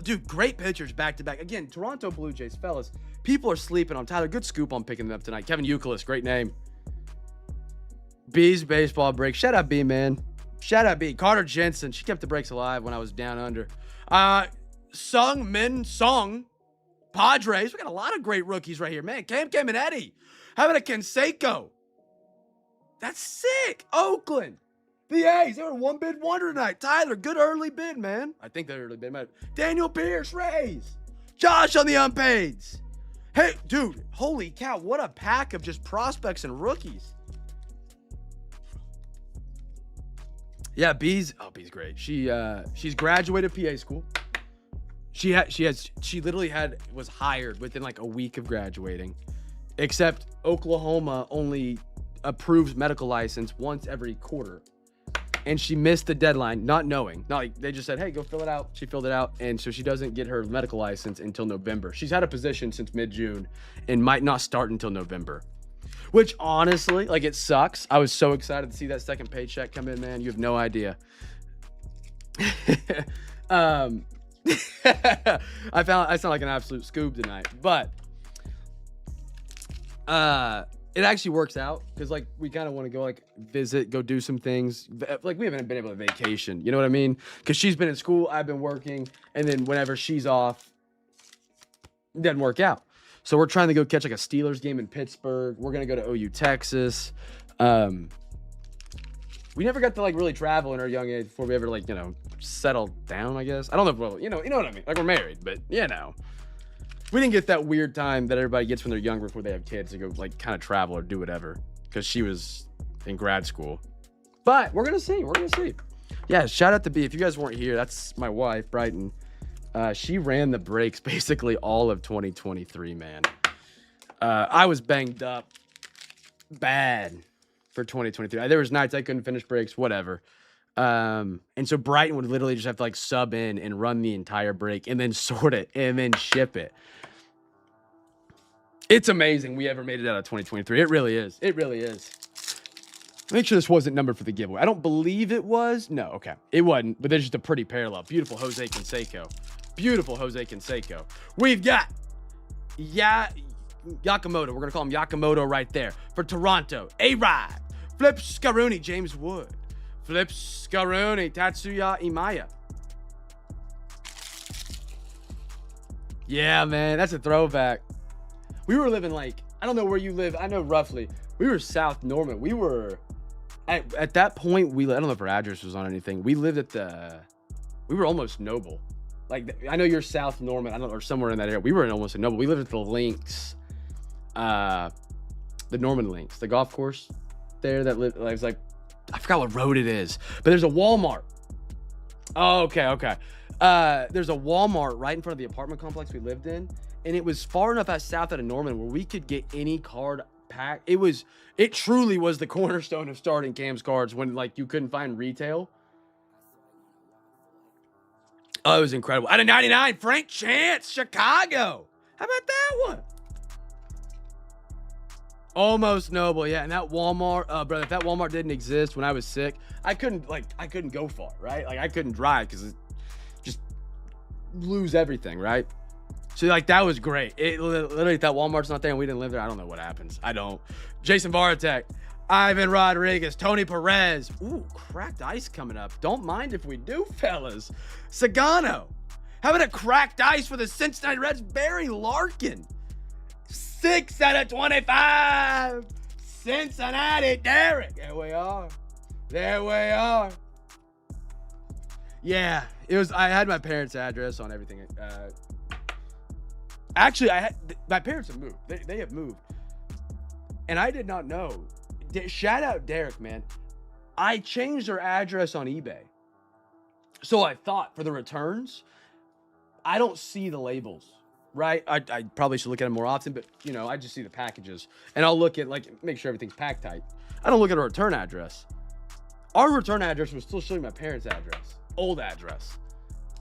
Dude, great pictures back to back. Again, Toronto Blue Jays, fellas. People are sleeping on Tyler. Good scoop on picking them up tonight. Kevin Euclid, great name. B's baseball break. Shout out B, man. Shout out B. Carter Jensen. She kept the breaks alive when I was down under. Sung Min Song. Padres. We got a lot of great rookies right here, man. Cam and Eddie. How about a Canseco? That's sick. Oakland. The A's. They were a one bid wonder tonight. Tyler, good early bid, man. I think they're early bid. Daniel Pierce, Rays. Josh on the unpaids. Hey, dude. Holy cow. What a pack of just prospects and rookies. Yeah, B's great. She's graduated PA school. She literally was hired within like a week of graduating. Except Oklahoma only approves medical license once every quarter. And she missed the deadline, not knowing. Not like they just said, hey, go fill it out. She filled it out, and so she doesn't get her medical license until November. She's had a position since mid-June and might not start until November. Which honestly, like, it sucks. I was so excited to see that second paycheck come in, man. You have no idea. I sound like an absolute scoob tonight, but it actually works out because, like, we kind of want to go, like, visit, go do some things. Like, we haven't been able to vacation, you know what I mean? Because she's been in school, I've been working, and then whenever she's off, it doesn't work out. So we're trying to go catch like a Steelers game in Pittsburgh. We're gonna go to OU, Texas. We never got to like really travel in our young age before we ever like, you know, settled down, I guess. I don't know if we'll, you know what I mean? Like, we're married, but you know. We didn't get that weird time that everybody gets when they're younger before they have kids to go like kind of travel or do whatever. Because she was in grad school. But we're gonna see. Yeah, shout out to B. If you guys weren't here, that's my wife, Brighton. She ran the breaks basically all of 2023, man. I was banged up bad for 2023. There was nights I couldn't finish breaks, whatever. And so Brighton would literally just have to like sub in and run the entire break and then sort it and then ship it. It's amazing we ever made it out of 2023. It really is. It really is. Make sure this wasn't numbered for the giveaway. I don't believe it was. No, okay. It wasn't, but there's just a pretty parallel. Beautiful Jose Canseco. Beautiful Jose Canseco. We've got Yakamoto. We're going to call him Yakamoto right there. For Toronto, A-Rod. Flip Scaruni, James Wood. Flip Scaruni, Tatsuya Imaya. Yeah, man, that's a throwback. We were living like, I don't know where you live. I know roughly. We were South Norman. We were, at that point, I don't know if our address was on anything. We lived we were almost Noble. Like, I know you're South Norman, I don't know, or somewhere in that area. We were in almost a Noble. We lived at the Links, the Norman Links, the golf course there that lived, it was like I forgot what road it is, but there's a Walmart. Oh, okay. There's a Walmart right in front of the apartment complex we lived in, and it was far enough south out of Norman where we could get any card pack. It truly was the cornerstone of starting Cam's Cards when like you couldn't find retail. Oh, it was incredible. Out of 99, Frank Chance, Chicago. How about that one? Almost Noble, yeah. And that Walmart, brother, if that Walmart didn't exist when I was sick, I couldn't go far, right? Like I couldn't drive because just lose everything, right? So like that was great. It literally, if that Walmart's not there and we didn't live there, I don't know what happens. I don't. Jason Varitek, Ivan Rodriguez, Tony Perez. Ooh, cracked ice coming up. Don't mind if we do, fellas. Sagano. How about a cracked ice for the Cincinnati Reds? Barry Larkin. 6 out of 25. Cincinnati Derek. There we are. Yeah, it was. I had my parents' address on everything. Actually, my parents have moved. They have moved, and I did not know. Shout out Derek, man. I changed their address on eBay, so I thought for the returns, I don't see the labels, right? I probably should look at them more often, but you know, I just see the packages, and I'll look at make sure everything's packed tight. I don't look at a return address. Our return address was still showing my parents' address, old address,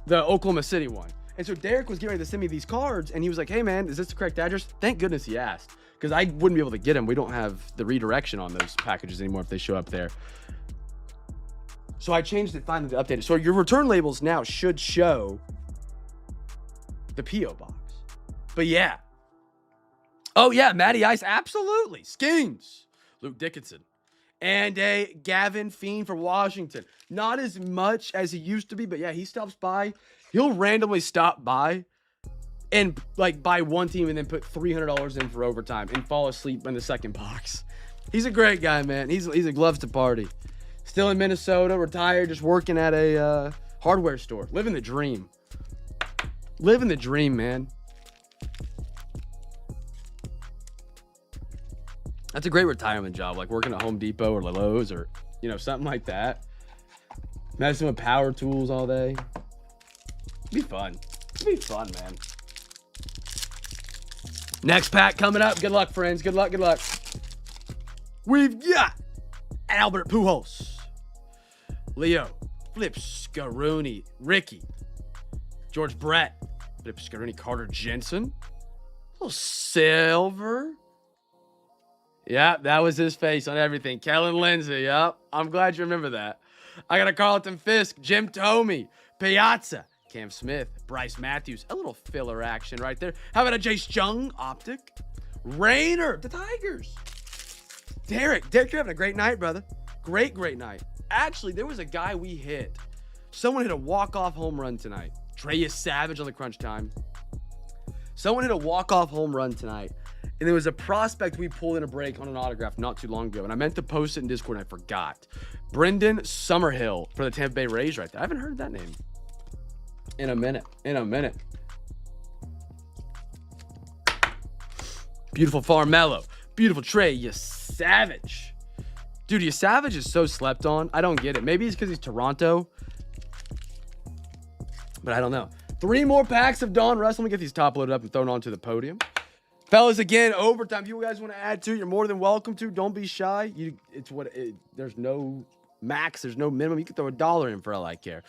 the Oklahoma City one. And so Derek was getting ready to send me these cards, and he was like, hey, man, is this the correct address? Thank goodness he asked, because I wouldn't be able to get them. We don't have the redirection on those packages anymore if they show up there. So I changed it finally to update it. So your return labels now should show the P.O. box. But yeah. Oh, yeah, Matty Ice, absolutely. Skeens. Luke Dickinson. And a Gavin Fiend for Washington. Not as much as he used to be, but yeah, he stops by. He'll randomly stop by and like buy one team and then put $300 in for overtime and fall asleep in the second box. He's a great guy, man. He's a loves to party. Still in Minnesota, retired, just working at a hardware store. Living the dream. Living the dream, man. That's a great retirement job, like working at Home Depot or Lowe's or, you know, something like that. Messing with power tools all day. It'd be fun. It'd be fun, man. Next pack coming up. Good luck, friends. Good luck. We've got Albert Pujols, Leo, Flip Scaroni, Ricky, George Brett, Flip Scaroni, Carter Jensen, little Silver. Yeah, that was his face on everything. Kellen Lindsay, yep. I'm glad you remember that. I got a Carlton Fisk, Jim Thome, Piazza, Cam Smith, Bryce Matthews. A little filler action right there. How about a Jace Jung, Optic? Rayner, the Tigers. Derek, you're having a great night, brother. Great night. Actually, there was a guy we hit. Someone hit a walk-off home run tonight. Treyus Savage on the crunch time. Someone hit a walk-off home run tonight. And there was a prospect we pulled in a break on an autograph not too long ago. And I meant to post it in Discord and I forgot. Brendan Summerhill for the Tampa Bay Rays right there. I haven't heard that name in a minute. Beautiful Farmello. Beautiful Trey Savage. Dude, Savage is so slept on. I don't get it. Maybe it's because he's Toronto. But I don't know. 3 more packs of Don Russ. Let me get these top loaded up and thrown onto the podium. Fellas, again, overtime. If you guys want to add to, you're more than welcome to. Don't be shy. There's no max. There's no minimum. You can throw $1 in for all I care.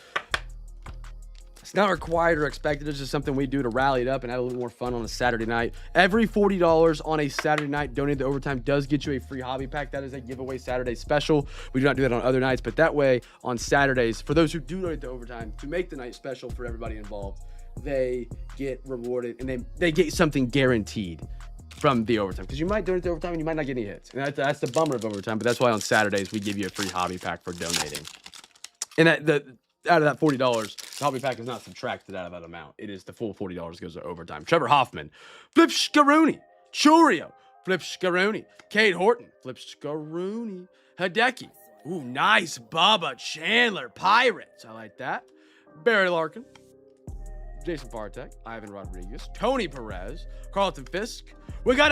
It's not required or expected. It's just something we do to rally it up and have a little more fun on a Saturday night. Every $40 on a Saturday night donated to overtime does get you a free hobby pack. That is a giveaway Saturday special. We do not do that on other nights, but that way on Saturdays, for those who do donate to overtime, to make the night special for everybody involved, they get rewarded and they get something guaranteed from the overtime, because you might donate to overtime and you might not get any hits, and that's the bummer of overtime. But that's why on Saturdays we give you a free hobby pack for donating. And out of that $40, the hobby pack is not subtracted out of that amount. It is the full $40 goes to overtime. Trevor Hoffman, Flip Scaroni, Churio, Flip Scaroni, Cade Horton, Flip Scaroni, Hideki. Ooh, nice Bubba Chandler, Pirates. I like that. Barry Larkin, Jason Bartek, Ivan Rodriguez, Tony Perez, Carlton Fisk. We got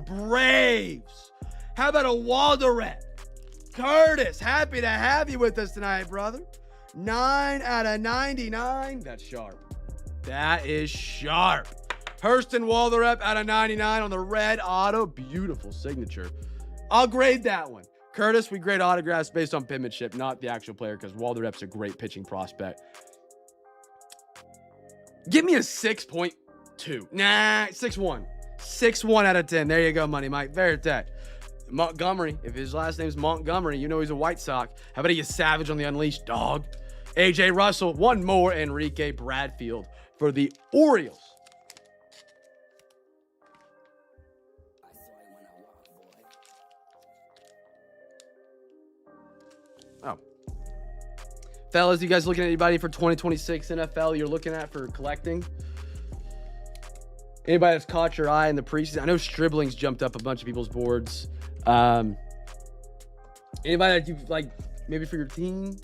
Braves. How about a Waldoret? Curtis, happy to have you with us tonight, brother. 9 out of 99. That's sharp. That is sharp. Hurston Walderep out of 99 on the red auto. Beautiful signature. I'll grade that one. Curtis, we grade autographs based on penmanship, not the actual player, because Walderep's a great pitching prospect. Give me a 6.2. Nah, 6.1. 6.1 out of 10. There you go, Money Mike. Veritek. Montgomery. If his last name's Montgomery, you know he's a White Sox. How about you savage on the Unleashed dog? AJ Russell. One more. Enrique Bradfield for the Orioles. Oh. Fellas, you guys looking at anybody for 2026 NFL you're looking at for collecting? Anybody that's caught your eye in the preseason? I know Stribling's jumped up a bunch of people's boards. Anybody that you like maybe for your team?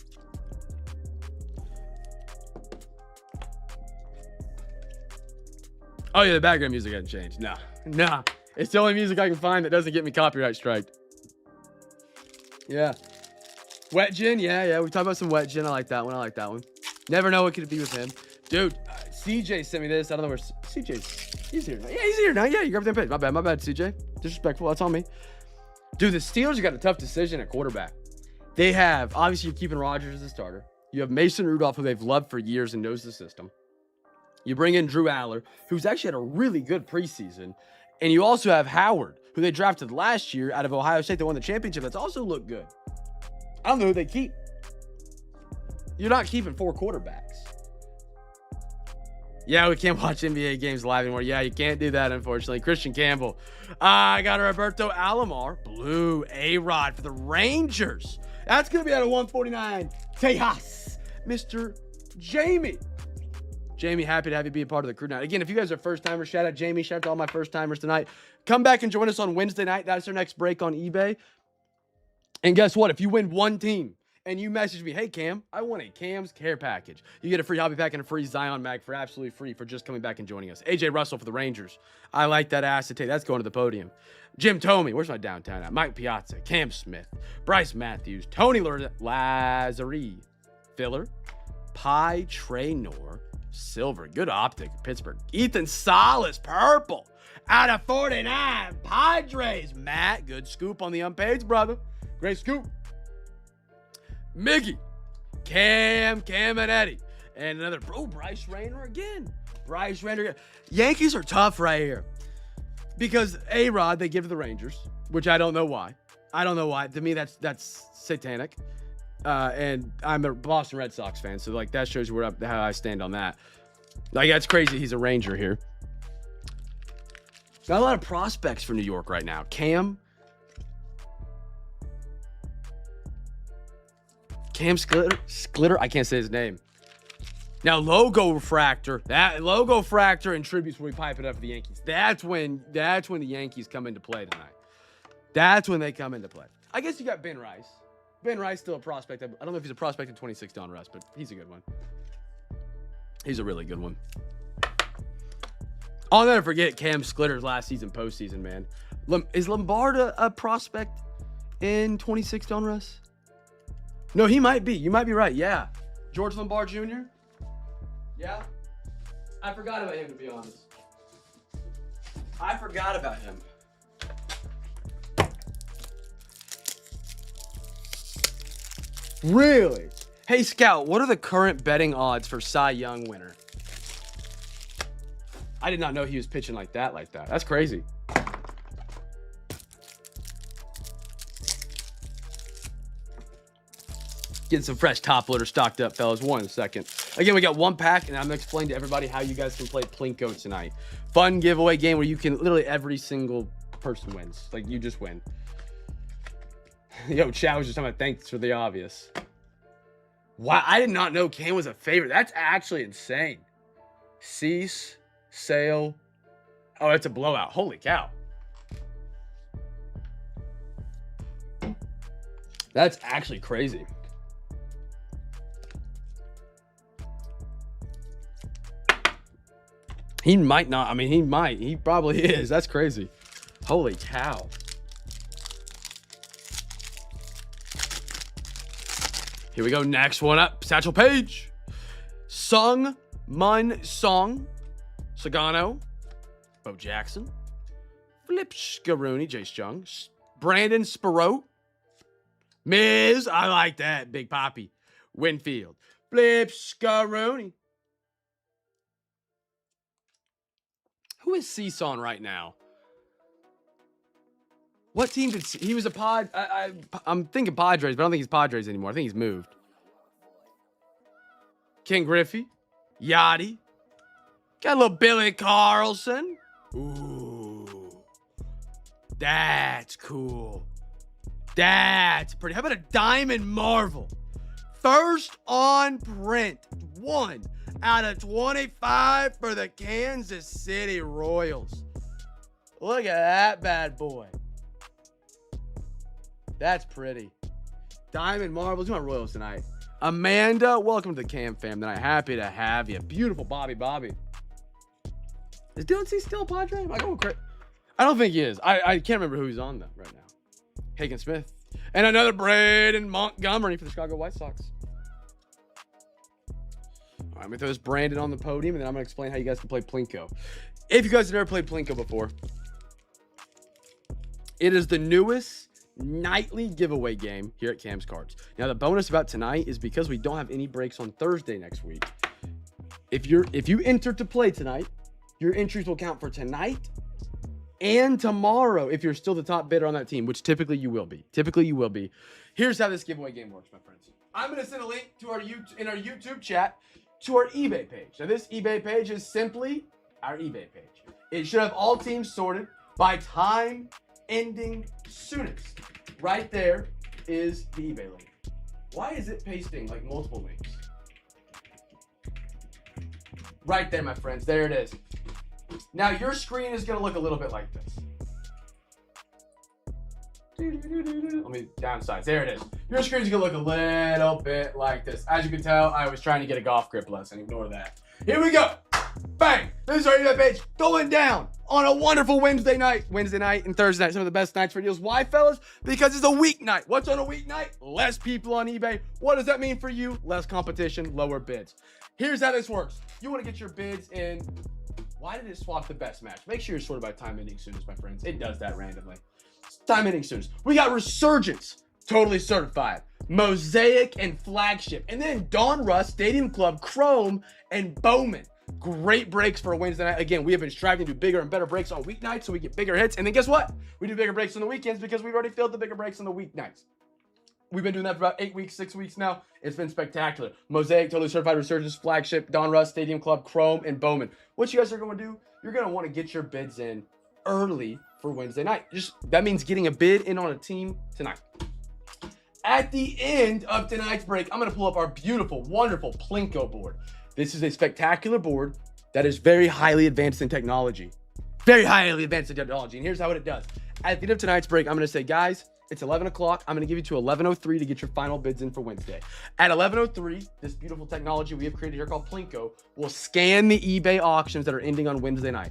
Oh yeah, the background music hasn't changed. Nah. It's the only music I can find that doesn't get me copyright striked. Yeah. Wet Gin, yeah. We talked about some Wet Gin. I like that one. Never know what could be with him. Dude, CJ sent me this. I don't know where CJ's. He's here now. Yeah, he's here now. Yeah, you grabbed that page. My bad, CJ. Disrespectful. That's on me. Dude, the Steelers have got a tough decision at quarterback. They have, obviously, you're keeping Rodgers as a starter. You have Mason Rudolph, who they've loved for years and knows the system. You bring in Drew Aller, who's actually had a really good preseason. And you also have Howard, who they drafted last year out of Ohio State that won the championship. That's also looked good. I don't know who they keep. You're not keeping 4 quarterbacks. Yeah, we can't watch NBA games live anymore. Yeah, you can't do that, unfortunately. Christian Campbell. I got a Roberto Alomar. Blue A-Rod for the Rangers. That's going to be out of 149. Tejas. Mr. Jamie. Jamie, happy to have you be a part of the crew now. Again, if you guys are first-timers, shout out Jamie. Shout out to all my first-timers tonight. Come back and join us on Wednesday night. That's our next break on eBay. And guess what? If you win one team and you message me, hey, Cam, I want a Cam's Care Package. You get a free hobby pack and a free Zion mag for absolutely free for just coming back and joining us. AJ Russell for the Rangers. I like that acetate. That's going to the podium. Jim Tomey. Where's my downtown at? Mike Piazza. Cam Smith. Bryce Matthews. Tony Lazari. Filler. Pi Traynor. Silver. Good optic. Pittsburgh. Ethan Salas. Purple. Out of 49. Padres. Matt. Good scoop on the unpaids, brother. Great scoop. Miggy. Cam and Eddie. And another, Bryce Rayner again. Yankees are tough right here. Because A-Rod, they give to the Rangers, which I don't know why. To me, that's satanic. And I'm a Boston Red Sox fan, so like that shows you how I stand on that. Like, that's crazy he's a Ranger here. Got a lot of prospects for New York right now. Cam Sklitter, I can't say his name. Now, Logo Fractor and Tributes when we pipe it up for the Yankees. That's when the Yankees come into play tonight. That's when they come into play. I guess you got Ben Rice. Ben Rice still a prospect. I don't know if he's a prospect in 26 Don Russ, but he's a good one. He's a really good one. I'll never forget Cam Sklitter's last season, postseason, man. Is Lombard a prospect in 26 Don Russ? No, he might be. You might be right. Yeah. George Lombard Jr.? Yeah. I forgot about him, to be honest. I forgot about him. Really? Hey, Scout, what are the current betting odds for Cy Young winner? I did not know he was pitching like that. That's crazy. Getting some fresh top loader stocked up, fellas. One second. Again, we got one pack, and I'm going to explain to everybody how you guys can play Plinko tonight. Fun giveaway game where you can literally every single person wins. Like, you just win. Yo, Chow was just talking about thanks for the obvious. Wow, I did not know Kane was a favorite. That's actually insane. Cease, Sale. Oh, it's a blowout. Holy cow. That's actually crazy. He might not. I mean, he might. He probably is. That's crazy. Holy cow. Here we go. Next one up. Satchel Paige. Sung Mun Song. Sagano. Bo Jackson. Flip Scaroni. Jace Jung. Brandon Sparrow. Miz. I like that. Big Poppy. Winfield. Flip Scaroni. Who is Seesaw right now? What team did he was a pod? I'm thinking Padres, but I don't think he's Padres anymore. I think he's moved. Ken Griffey, Yachty, got a little Billy Carlson. Ooh, that's cool. That's pretty. How about a Diamond Marvel? First on print, 1 out of 25 for the Kansas City Royals. Look at that bad boy. That's pretty. Diamond Marvels. You want Royals tonight. Amanda, welcome to the CamFam tonight. Happy to have you. Beautiful Bobby. Is Dylan C still a Padre? Am I going crazy? I don't think he is. I can't remember who he's on though right now. Hagen Smith. And another Braden Montgomery for the Chicago White Sox. All right, I'm going to throw this Brandon on the podium, and then I'm going to explain how you guys can play Plinko. If you guys have never played Plinko before, it is the newest nightly giveaway game here at Cam's Cards. Now, the bonus about tonight is because we don't have any breaks on Thursday next week. If you enter to play tonight, your entries will count for tonight and tomorrow if you're still the top bidder on that team, which typically you will be. Here's how this giveaway game works, my friends. I'm going to send a link to our YouTube chat to our eBay page. Now, this eBay page is simply our eBay page. It should have all teams sorted by time ending soonest. Right there is the eBay link. Why is it pasting like multiple links? Right there, my friends. There it is. Now, your screen is going to look a little bit like this. Let me downsize. There it is. Your screen is going to look a little bit like this. As you can tell, I was trying to get a golf grip lesson. Ignore that. Here we go. Bang. This is our eBay page going down on a wonderful Wednesday night and Thursday night. Some of the best nights for deals. Why, fellas? Because it's a weeknight. What's on a weeknight? Less people on eBay. What does that mean for you? Less competition, lower bids. Here's how this works. You want to get your bids in. Why did it swap the best match? Make sure you're sorted by time ending soonest, my friends. It does that randomly. Time ending soonest. We got Resurgence, totally certified. Mosaic and Flagship. And then Dawn Rust, Stadium Club, Chrome, and Bowman. Great breaks for a Wednesday night. Again, we have been striving to do bigger and better breaks on weeknights so we get bigger hits. And then guess what? We do bigger breaks on the weekends because we've already filled the bigger breaks on the weeknights. We've been doing that for about 8 weeks, 6 weeks now. It's been spectacular. Mosaic, totally certified, Resurgence, Flagship, Dawn Rust, Stadium Club, Chrome, and Bowman. What you guys are going to do, you're going to want to get your bids in early for Wednesday night. That means getting a bid in on a team tonight. At the end of tonight's break, I'm going to pull up our beautiful, wonderful Plinko board. This is a spectacular board that is very highly advanced in technology. Very highly advanced in technology. And here's how it does. At the end of tonight's break, I'm going to say, guys, it's 11 o'clock. I'm going to give you to 11:03 to get your final bids in for Wednesday. At 11:03, this beautiful technology we have created here called Plinko will scan the eBay auctions that are ending on Wednesday night.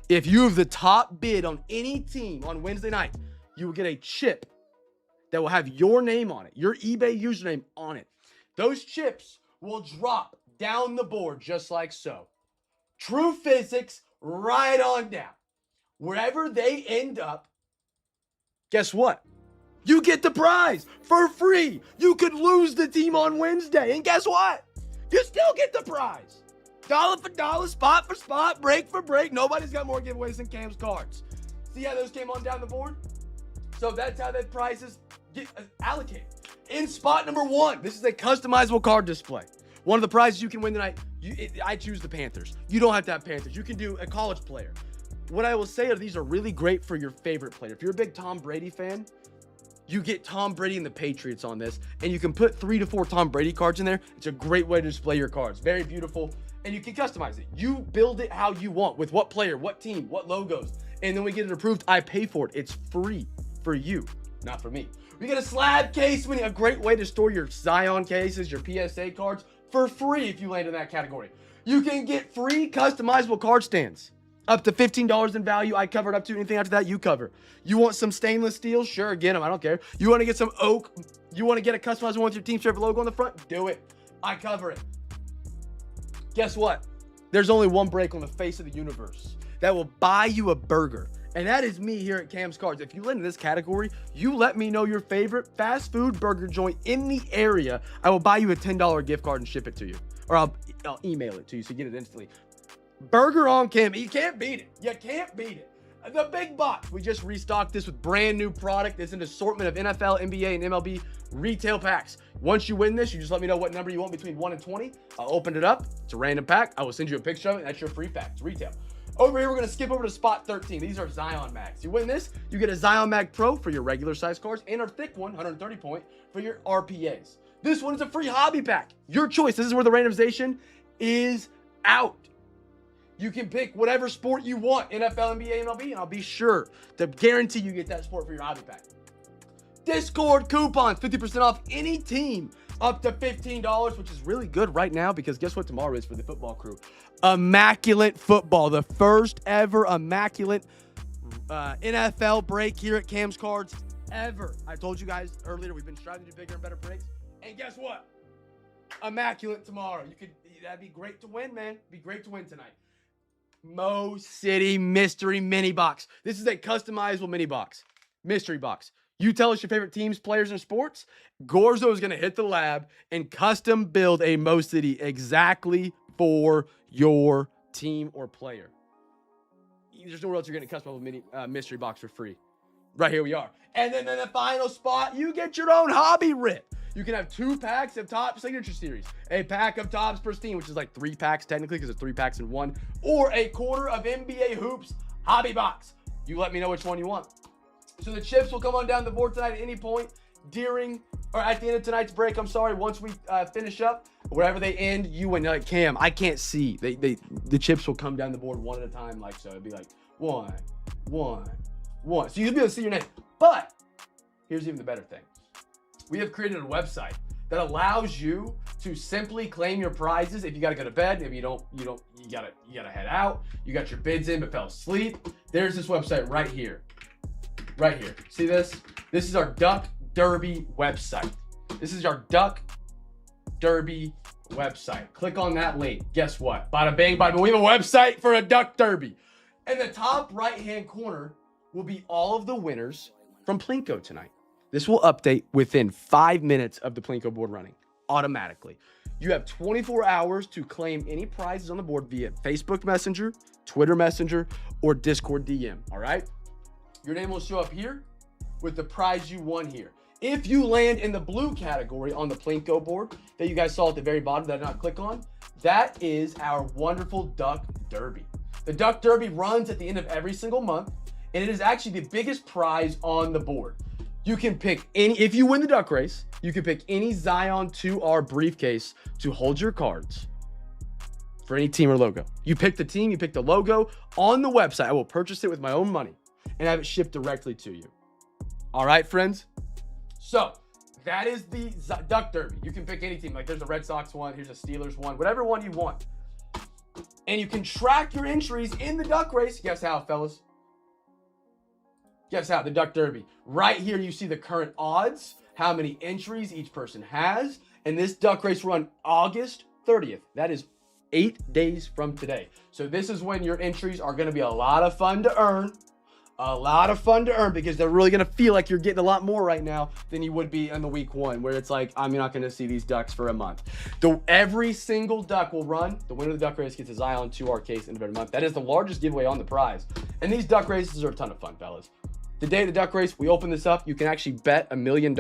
If you have the top bid on any team on Wednesday night, you will get a chip that will have your name on it, your eBay username on it. Those chips will drop down the board just like so. True physics, right on down. Wherever they end up, guess what? You get the prize for free. You could lose the team on Wednesday, and guess what? You still get the prize. Dollar for dollar, spot for spot, break for break. Nobody's got more giveaways than Cam's Cards. See how those came on down the board? So that's how that prizes get allocated. In spot number 1, this is a customizable card display. One of the prizes you can win tonight, I choose the Panthers. You don't have to have Panthers. You can do a college player. What I will say are these are really great for your favorite player. If you're a big Tom Brady fan, you get Tom Brady and the Patriots on this, and you can put 3 to 4 Tom Brady cards in there. It's a great way to display your cards. Very beautiful, and you can customize it. You build it how you want, with what player, what team, what logos, and then we get it approved. I pay for it. It's free for you, not for me. We get a slab case, a great way to store your Zion cases, your PSA cards, for free if you land in that category. You can get free customizable card stands. Up to $15 in value. I covered up to anything after that you cover. You want some stainless steel? Sure, get them. I don't care. You want to get some oak, You want to get a customized one with your team's favorite logo on the front? Do it. I cover it. Guess what? There's only one break on the face of the universe that will buy you a burger. And that is me here at Cam's Cards. If you land in this category, you let me know your favorite fast food burger joint in the area. I will buy you a $10 gift card and ship it to you. Or I'll email it to you so you get it instantly. Burger on Cam. You can't beat it. You can't beat it. The big box. We just restocked this with brand new product. It's an assortment of NFL, NBA, and MLB retail packs. Once you win this, you just let me know what number you want between 1 and 20. I'll open it up. It's a random pack. I will send you a picture of it. That's your free pack. It's retail. Over here, we're going to skip over to spot 13. These are Zion Mags. You win this, you get a Zion Mag Pro for your regular size cards and our thick one, 130 point, for your RPAs. This one is a free hobby pack. Your choice. This is where the randomization is out. You can pick whatever sport you want, NFL, NBA, MLB, and I'll be sure to guarantee you get that sport for your hobby pack. Discord coupons, 50% off any team, up to $15, which is really good right now because guess what tomorrow is for the football crew? Immaculate football, the first ever immaculate NFL break here at Cam's Cards ever. I told you guys earlier we've been striving to do bigger and better breaks, and guess what? Immaculate tomorrow. That'd be great to win, man. Be great to win tonight. Mo City Mystery Mini Box. This is a customizable mini box, mystery box. You tell us your favorite teams, players, and sports. Gorzo is going to hit the lab and custom build a Mo City exactly for your team or player. There's nowhere else you're getting a customizable mini mystery box for free. Right here we are. And then in the final spot, you get your own hobby rip. You can have 2 packs of Topps Signature Series, a pack of Topps Pristine, which is like 3 packs technically because it's 3 packs in one, or a quarter of NBA Hoops hobby box. You let me know which one you want. So the chips will come on down the board tonight at any point during or at the end of tonight's break. I'm sorry, once we finish up, wherever they end, you win. Like Cam, I can't see. The chips will come down the board one at a time, like so. It'd be like 1, 1, 1. So you'll be able to see your name. But here's even the better thing. We have created a website that allows you to simply claim your prizes. If you got to go to bed, maybe you gotta head out. You got your bids in but fell asleep. There's this website right here. Right here. See this? This is our Duck Derby website. This is our Duck Derby website. Click on that link. Guess what? Bada bang, bada boom. We have a website for a Duck Derby. In the top right-hand corner will be all of the winners from Plinko tonight. This will update within 5 minutes of the Plinko board running automatically. You have 24 hours to claim any prizes on the board via Facebook Messenger, Twitter Messenger, or Discord DM, all right? Your name will show up here with the prize you won here. If you land in the blue category on the Plinko board that you guys saw at the very bottom that I did not click on, that is our wonderful Duck Derby. The Duck Derby runs at the end of every single month, and it is actually the biggest prize on the board. You can pick any, if you win the duck race, you can pick any Zion 2R briefcase to hold your cards for any team or logo. You pick the team, you pick the logo on the website. I will purchase it with my own money and have it shipped directly to you. All right, friends? So that is the Duck Derby. You can pick any team. Like there's a Red Sox one, here's a Steelers one, whatever one you want. And you can track your entries in the duck race. Guess how, fellas? Guess how? The Duck Derby. Right here, you see the current odds, how many entries each person has, and this duck race run August 30th. That is 8 days from today. So this is when your entries are going to be a lot of fun to earn. A lot of fun to earn because they're really going to feel like you're getting a lot more right now than you would be in the week 1, where it's like, I'm not going to see these ducks for a month. Every single duck will run. The winner of the duck race gets a Zion 2R case in every month. That is the largest giveaway on the prize. And these duck races are a ton of fun, fellas. The day of the duck race, we open this up. You can actually bet $1 million.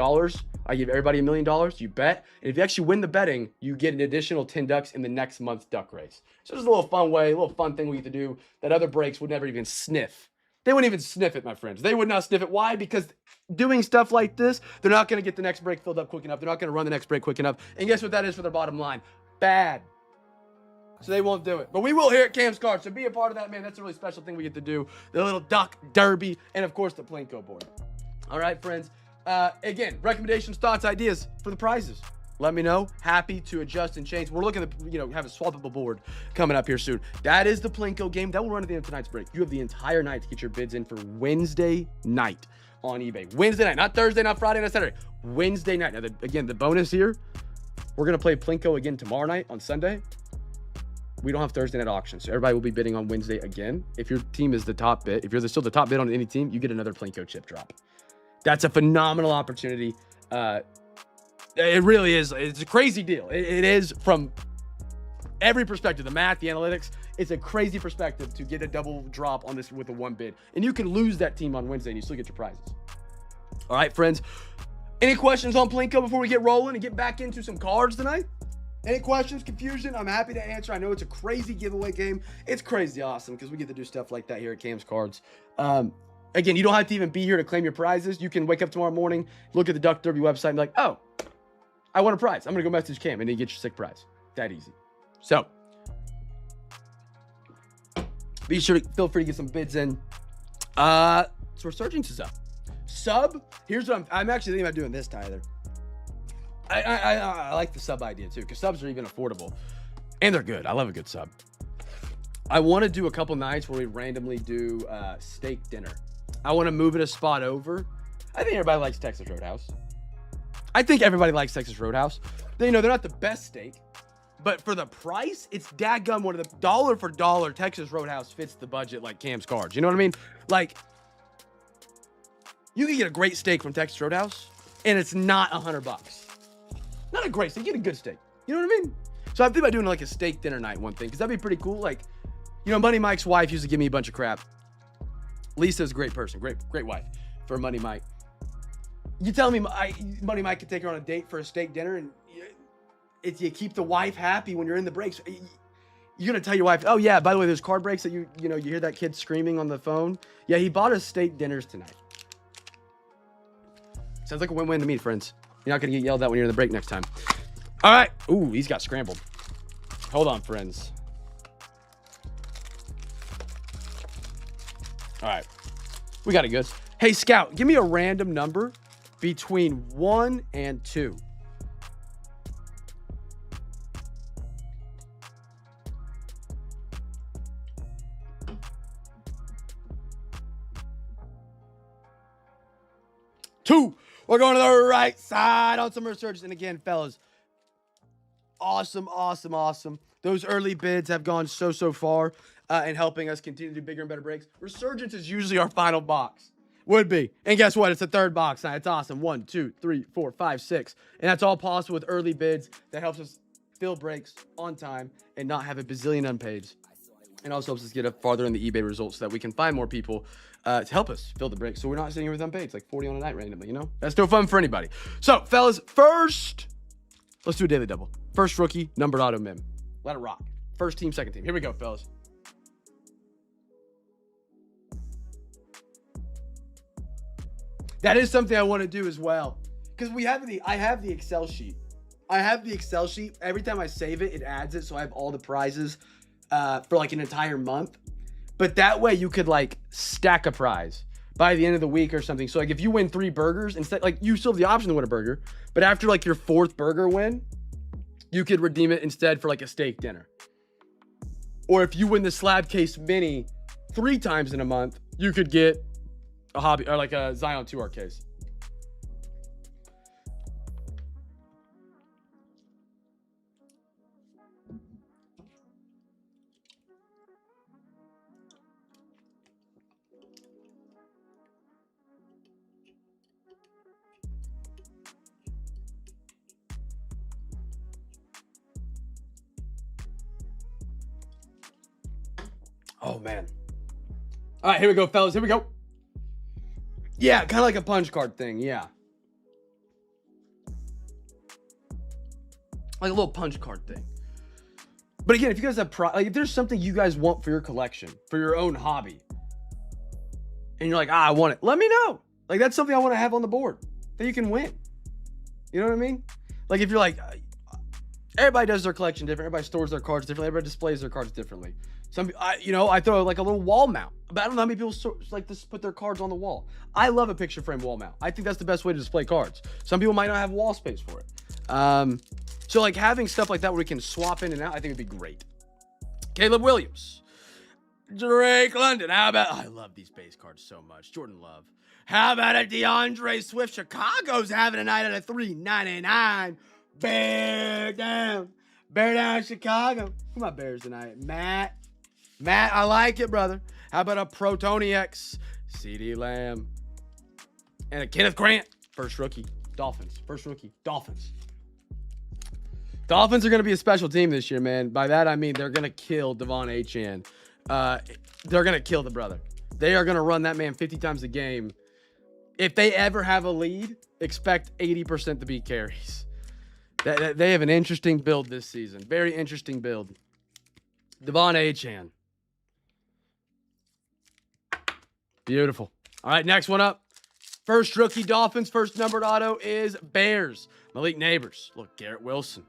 I give everybody $1 million. You bet. And if you actually win the betting, you get an additional 10 ducks in the next month's duck race. So it's a little fun way, a little fun thing we get to do that other breaks would never even sniff. They wouldn't even sniff it, my friends. They would not sniff it. Why? Because doing stuff like this, they're not going to get the next break filled up quick enough. They're not going to run the next break quick enough. And guess what that is for their bottom line? Bad. So they won't do it. But we will here at Cam's Cards. So be a part of that, man. That's a really special thing we get to do. The little Duck Derby and, of course, the Plinko board. All right, friends. Again, recommendations, thoughts, ideas for the prizes. Let me know. Happy to adjust and change. We're looking to, have a swappable board coming up here soon. That is the Plinko game. That will run at the end of tonight's break. You have the entire night to get your bids in for Wednesday night. on eBay. Wednesday night, not Thursday, not Friday, not Saturday. Wednesday night. Now, again, the bonus here, we're going to play Plinko again tomorrow night on Sunday. We don't have Thursday night auction, so everybody will be bidding on Wednesday again. If your team is the top bid, if you're still the top bid on any team, you get another Plinko chip drop. That's a phenomenal opportunity. It really is. It's a crazy deal. It is from every perspective, the math, the analytics. It's a crazy perspective to get a double drop on this with a one bid. And you can lose that team on Wednesday and you still get your prizes. All right, friends. Any questions on Plinko before we get rolling and get back into some cards tonight? Any questions, confusion? I'm happy to answer. I know it's a crazy giveaway game. It's crazy awesome because we get to do stuff like that here at Cam's Cards. Again, you don't have to even be here to claim your prizes. You can wake up tomorrow morning, look at the Duck Derby website and be like, oh, I want a prize. I'm going to go message Cam and then you get your sick prize. That easy. So be sure to feel free to get some bids in. So Resurgence is up. Sub, here's what I'm actually thinking about doing this, Tyler. I like the sub idea too, because subs are even affordable. And they're good. I love a good sub. I want to do a couple nights where we randomly do steak dinner. I want to move it a spot over. I think everybody likes Texas Roadhouse. I think everybody likes Texas Roadhouse. They're not the best steak, but for the price, it's dadgum one of the dollar for dollar. Texas Roadhouse fits the budget like Cam's Cards. You know what I mean? Like, you can get a great steak from Texas Roadhouse, and it's not $100. Not a great steak. You get a good steak. You know what I mean? So I'm thinking about doing like a steak dinner night one thing, because that'd be pretty cool. Like, Money Mike's wife used to give me a bunch of crap. Lisa's a great person. Great wife for Money Mike. You tell me Money Mike could take her on a date for a steak dinner, and you keep the wife happy when you're in the breaks. You're going to tell your wife, oh, yeah, by the way, there's card breaks that you hear that kid screaming on the phone. Yeah, he bought us steak dinners tonight. Sounds like a win-win to me, friends. You're not going to get yelled at when you're in the break next time. All right. Ooh, he's got scrambled. Hold on, friends. All right. We got it good. Hey, Scout, give me a random number between 1 and 2. Two. We're going to the right side on some Resurgence. And again, fellas, awesome. Those early bids have gone so far in helping us continue to do bigger and better breaks. Resurgence is usually our final box. Would be. And guess what? It's the third box now. It's awesome. 1, 2, 3, 4, 5, 6. And that's all possible with early bids. That helps us fill breaks on time and not have a bazillion unpaids. And also helps us get up farther in the eBay results so that we can find more people to help us fill the break. So we're not sitting here with unpaids, like 40 on a night randomly, That's no fun for anybody. So, fellas, first, let's do a daily double. First rookie, numbered auto mem. Let it rock. First team, second team. Here we go, fellas. That is something I want to do as well. Because I have the Excel sheet. Every time I save it, it adds it. So I have all the prizes for like an entire month. But that way you could like stack a prize by the end of the week or something. So like if you win 3 burgers, instead, like you still have the option to win a burger, but after like your 4th burger win, you could redeem it instead for like a steak dinner. Or if you win the Slab Case Mini 3 times in a month, you could get a hobby or like a Zion 2R case. Oh, man. All right, here we go, fellas. Here we go. Yeah, kind of like a punch card thing. Yeah. Like a little punch card thing. But again, if you guys have if there's something you guys want for your collection, for your own hobby, and you're like, I want it, let me know. Like, that's something I want to have on the board that you can win. You know what I mean? Like, if you're like, everybody does their collection different. Everybody stores their cards differently. Everybody displays their cards differently. I throw like a little wall mount, but I don't know how many people like to put their cards on the wall. I love a picture frame wall mount. I think that's the best way to display cards. Some people might not have wall space for it. So like having stuff like that where we can swap in and out, I think would be great. Caleb Williams. Drake London. How about, I love these base cards so much. Jordan Love. How about a DeAndre Swift? Chicago's having a night at a $3.99. Bear down. Bear down, Chicago. Who my Bears tonight? Matt, I like it, brother. How about a Protoni X? CD Lamb. And a Kenneth Grant. First rookie. Dolphins. First rookie. Dolphins. Dolphins are going to be a special team this year, man. By that, I mean they're going to kill Devon Achane. They're going to kill the brother. They are going to run that man 50 times a game. If they ever have a lead, expect 80% to be carries. They have an interesting build this season. Very interesting build. Devon Achane. Beautiful. All right, next one up. First rookie Dolphins. First numbered auto is Bears. Malik Neighbors. Look, Garrett Wilson.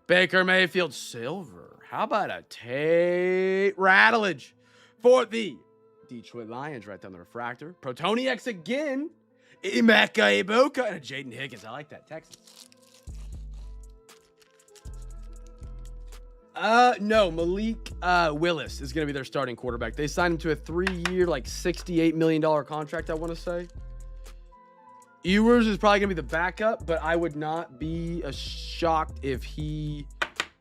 Baker Mayfield Silver. How about a Tate Rattledge for the Detroit Lions right down the refractor. Protoni X again. Emeka Ibuka and a Jaden Higgins. I like that. Texans. No, Malik Willis is going to be their starting quarterback. They signed him to a 3-year, like $68 million contract, I want to say. Ewers is probably going to be the backup, but I would not be shocked if he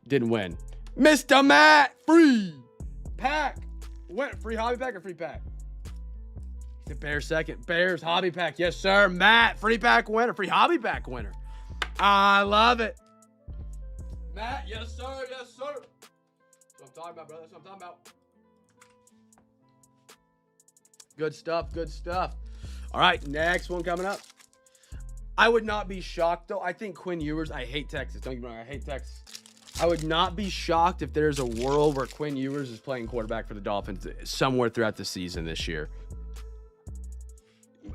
didn't win. Mr. Matt, free pack. Free hobby pack or free pack? The Bears second. Bears hobby pack. Yes, sir. Matt, free pack winner. Free hobby pack winner. I love it. Matt, yes, sir. Yes, sir. That's what I'm talking about, brother. That's what I'm talking about. Good stuff. Good stuff. All right, next one coming up. I would not be shocked, though. I think Quinn Ewers, I hate Texas. Don't get me wrong, I hate Texas. I would not be shocked if there's a world where Quinn Ewers is playing quarterback for the Dolphins somewhere throughout the season this year.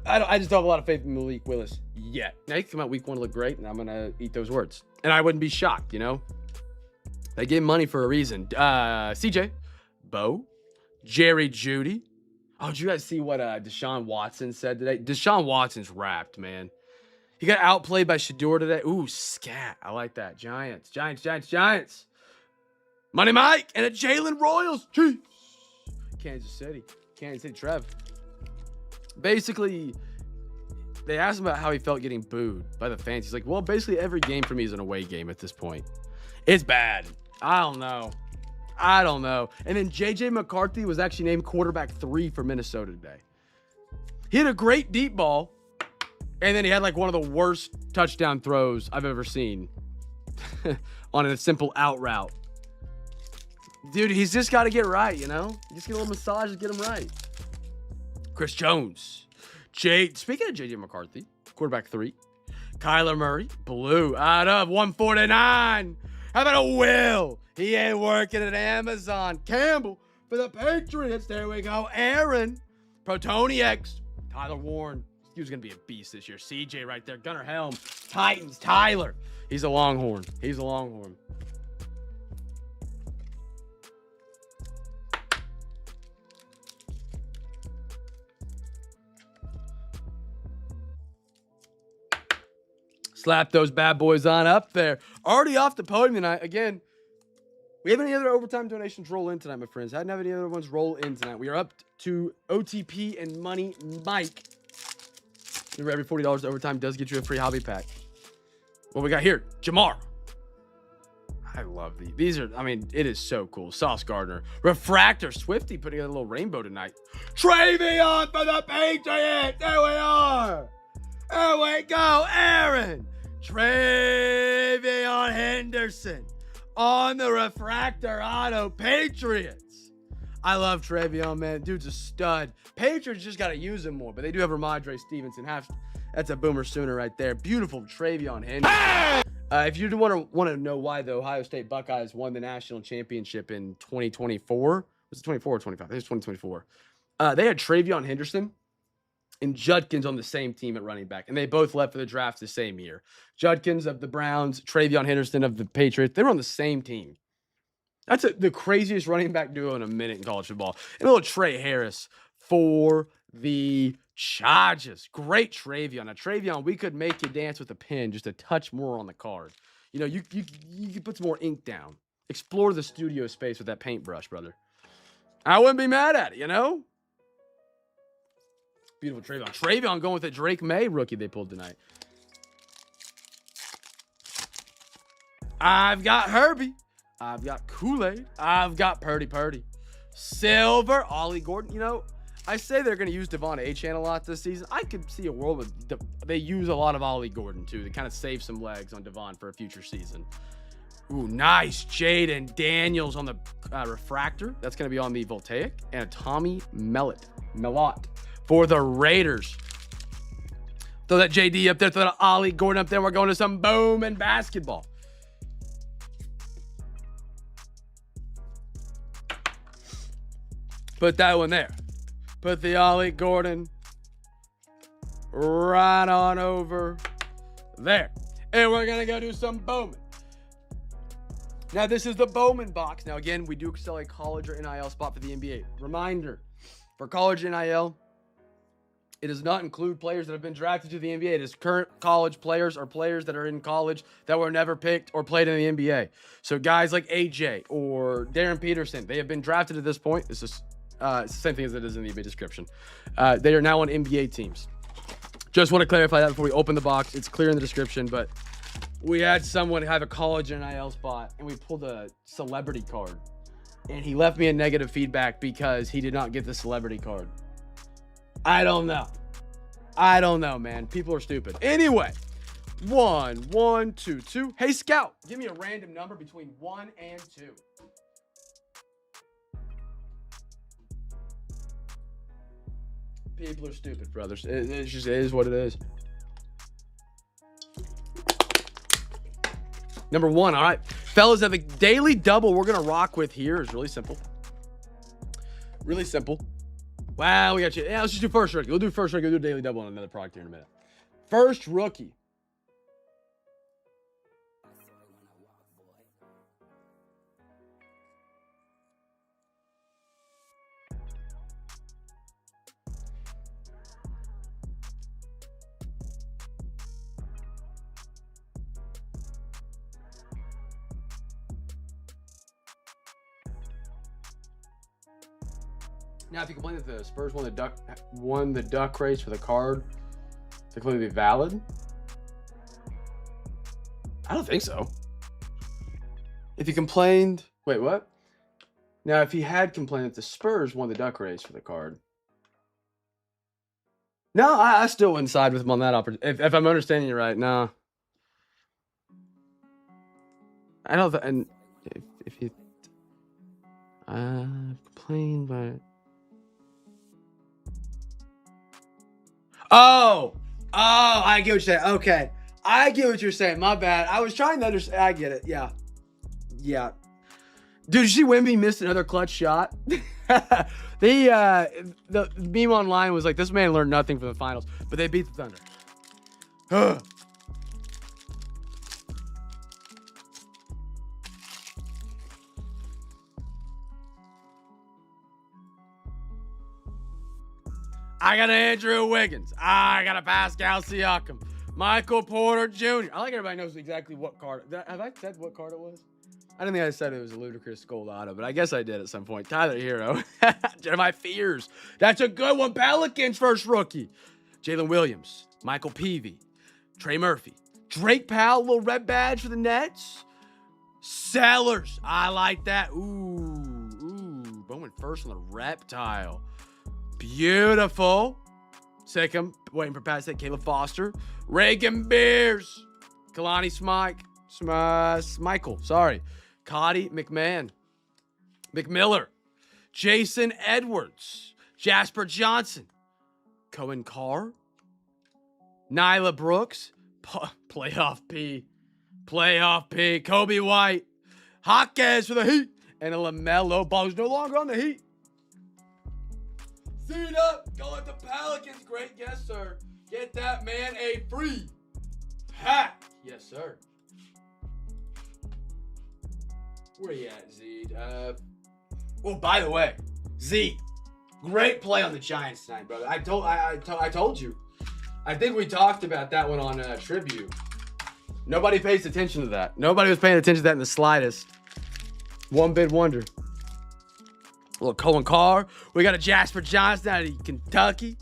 I just don't have a lot of faith in Malik Willis yet. Now, he can come out week 1 to look great, and I'm going to eat those words. And I wouldn't be shocked, you know? They gave him money for a reason. CJ, Bo, Jerry Jeudy. Oh, did you guys see what Deshaun Watson said today? Deshaun Watson's wrapped, man. He got outplayed by Shador today. Ooh, scat. I like that. Giants. Money Mike and a Jalen Royals. Chiefs. Kansas City Trev. Basically, they asked him about how he felt getting booed by the fans. He's like, well, basically every game for me is an away game at this point. It's bad. I don't know. And then J.J. McCarthy was actually named quarterback 3 for Minnesota today. He had a great deep ball. And then he had like one of the worst touchdown throws I've ever seen on a simple out route. Dude, he's just got to get right, you know? Just get a little massage to get him right. Chris Jones. Speaking of J.J. McCarthy, quarterback 3. Kyler Murray, blue out of 149. How about a Will? He ain't working at Amazon. Campbell for the Patriots. There we go. Aaron. Protoni X. Tyler Warren. He was going to be a beast this year. CJ right there. Gunnar Helm. Titans. Tyler. He's a Longhorn. Slap those bad boys on up there. Already off the podium tonight. Again, we have any other overtime donations roll in tonight, my friends? I didn't have any other ones roll in tonight. We are up to OTP and Money Mike. Remember, every $40 overtime does get you a free hobby pack. What we got here? Jamar. I love these. These are, I mean, it is so cool. Sauce Gardner. Refractor. Swifty putting in a little rainbow tonight. Travion for the Patriots. There we are. There we go. Aaron. Travion Henderson on the refractor auto. Patriots. I love Travion, man. Dude's a stud. Patriots just got to use him more, but they do have Ramondre Stevenson. That's a boomer sooner right there. Beautiful Travion Henderson. If you want to know why the Ohio State Buckeyes won the national championship in 2024, was it 24 or 25? I think it's 2024. They had Travion Henderson and Judkins on the same team at running back, and they both left for the draft the same year. Judkins of the Browns, Travion Henderson of the Patriots. They were on the same team. That's the craziest running back duo in a minute in college football. And a little Trey Harris for the Chargers. Great Travion. Now, Travion, we could make you dance with a pen just a touch more on the card. You know, you could put some more ink down. Explore the studio space with that paintbrush, brother. I wouldn't be mad at it, you know? Beautiful Travion. Travion going with the Drake May rookie they pulled tonight. I've got Herbie. I've got Kool-Aid. I've got Purdy. Silver, Ollie Gordon. You know, I say they're going to use Devon Achane a lot this season. I could see a world where they use a lot of Ollie Gordon, too, to kind of save some legs on Devon for a future season. Ooh, nice. Jaden Daniels on the refractor. That's going to be on the Voltaic. And a Tommy Mellott for the Raiders. Throw that JD up there. Throw that Ollie Gordon up there. We're going to some Bowman basketball. Put that one there. Put the Ollie Gordon right on over there. And we're going to go do some Bowman. Now, this is the Bowman box. Now, again, we do sell a college or NIL spot for the NBA. Reminder, for college NIL, it does not include players that have been drafted to the NBA. It is current college players or players that are in college that were never picked or played in the NBA. So guys like AJ or Darren Peterson, they have been drafted at this point. This is it's the same thing as it is in the eBay description. They are now on NBA teams. Just want to clarify that before we open the box. It's clear in the description, but we had someone have a college NIL spot, and we pulled a celebrity card. And he left me a negative feedback because he did not get the celebrity card. I don't know, man. People are stupid. Anyway, 1, 1, 2, 2. Hey, Scout, give me a random number between 1 and 2. People are stupid, brothers. It just is what it is. Number 1, all right. Fellas, have a daily double we're going to rock with here is really simple. Really simple. Wow, we got you. Yeah, let's just do first rookie. We'll do first rookie. We'll do a daily double on another product here in a minute. First rookie. Now, if you complain that the Spurs won the duck race for the card, it's completely valid. I don't think so. If you complained, wait, what? Now, if he had complained that the Spurs won the duck race for the card, no, I still wouldn't side with him on that opportunity. If I'm understanding you right, no. I don't. And if he complained, but. Oh, I get what you're saying. Okay. I get what you're saying. My bad. I was trying to understand. I get it. Yeah. Dude, did you see Wemby missed another clutch shot? The meme online was like, this man learned nothing from the finals, but they beat the Thunder. I got an Andrew Wiggins. I got a Pascal Siakam. Michael Porter Jr. I like everybody knows exactly what card. Have I said what card it was? I didn't think I said it was a ludicrous gold auto, but I guess I did at some point. Tyler Hero. Jeremiah Fears. That's a good one. Pelicans first rookie. Jalen Williams. Michael Peavy. Trey Murphy. Drake Powell, little red badge for the Nets. Sellers. I like that. Ooh. Bowman first on the reptile. Beautiful. Second, waiting for Pat to say Caleb Foster. Reagan Beers. Kalani Michael. Sorry. Cody McMahon. McMiller. Jason Edwards. Jasper Johnson. Cohen Carr. Nyla Brooks. Playoff P. Kobe White. Hawkes for the Heat. And a LaMelo Ball who's no longer on the Heat. Seat up. Going to Pelicans. Great guess, sir. Get that man a free pack. Yes, sir. Where you at, Z? Well, by the way, Z, great play on the Giants tonight, brother. I told you. I think we talked about that one on Tribute. Nobody pays attention to that. Nobody was paying attention to that in the slightest. One bid wonder. A little Colin Carr. We got a Jasper Johnson out of Kentucky.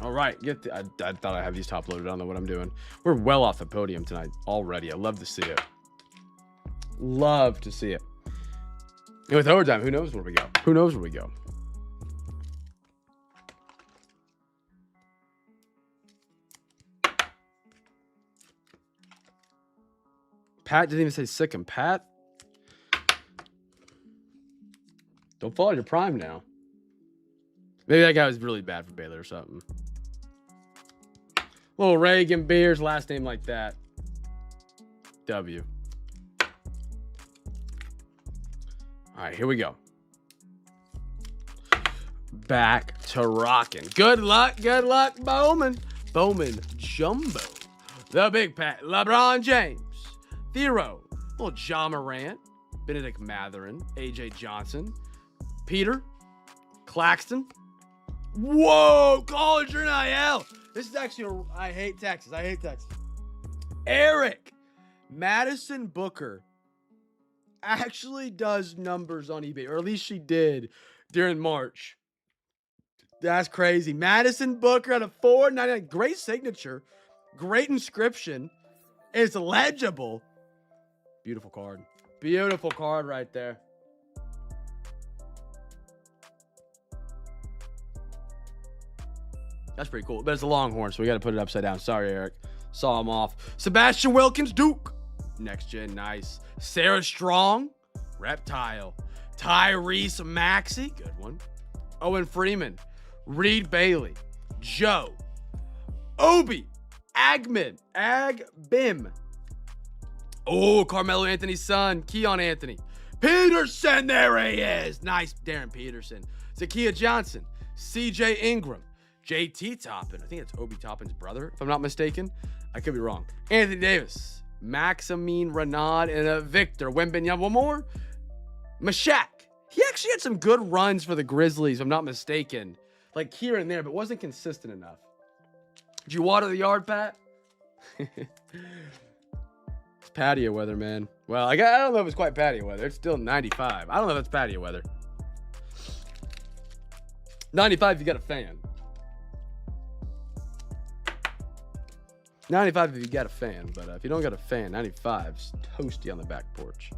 All right, I thought I had these top loaded. I don't know what I'm doing. We're well off the podium tonight already. I love to see it. Love to see it. And with overtime, who knows where we go? Who knows where we go? Pat didn't even say sick him. Pat, don't fall in your prime now. Maybe that guy was really bad for Baylor or something. Little Reagan Beers, last name like that. W. All right, here we go. Back to rocking. Good luck, Bowman. Bowman Jumbo. The Big Pat. LeBron James. Thero. Little Ja Morant. Benedict Mathurin. AJ Johnson. Peter. Claxton. Whoa, college or NIL. This is actually, I hate Texas. Eric. Madison Booker actually does numbers on eBay, or at least she did during March. That's crazy. Madison Booker at a $4.99. Great signature. Great inscription. It's legible. Beautiful card. Beautiful card right there. That's pretty cool. But it's a Longhorn, so we got to put it upside down. Sorry, Eric. Saw him off. Sebastian Wilkins, Duke. Next gen, nice. Sarah Strong, Reptile. Tyrese Maxey, good one. Owen Freeman. Reed Bailey. Joe. Obi. Agbim. Oh, Carmelo Anthony's son. Keon Anthony. Peterson, there he is. Nice, Darren Peterson. Zakiya Johnson. CJ Ingram. JT Toppin. I think it's Obi Toppin's brother, if I'm not mistaken. I could be wrong. Anthony Davis. Maximine Renaud and Victor Wembanyama. One more. Mashak. He actually had some good runs for the Grizzlies, if I'm not mistaken. Like here and there, but wasn't consistent enough. Did you water the yard, Pat? It's patio weather, man. Well, I don't know if it's quite patio weather. It's still 95. I don't know if it's patio weather. 95 if you got a fan. 95 if you got a fan, but if you don't got a fan, 95's toasty on the back porch.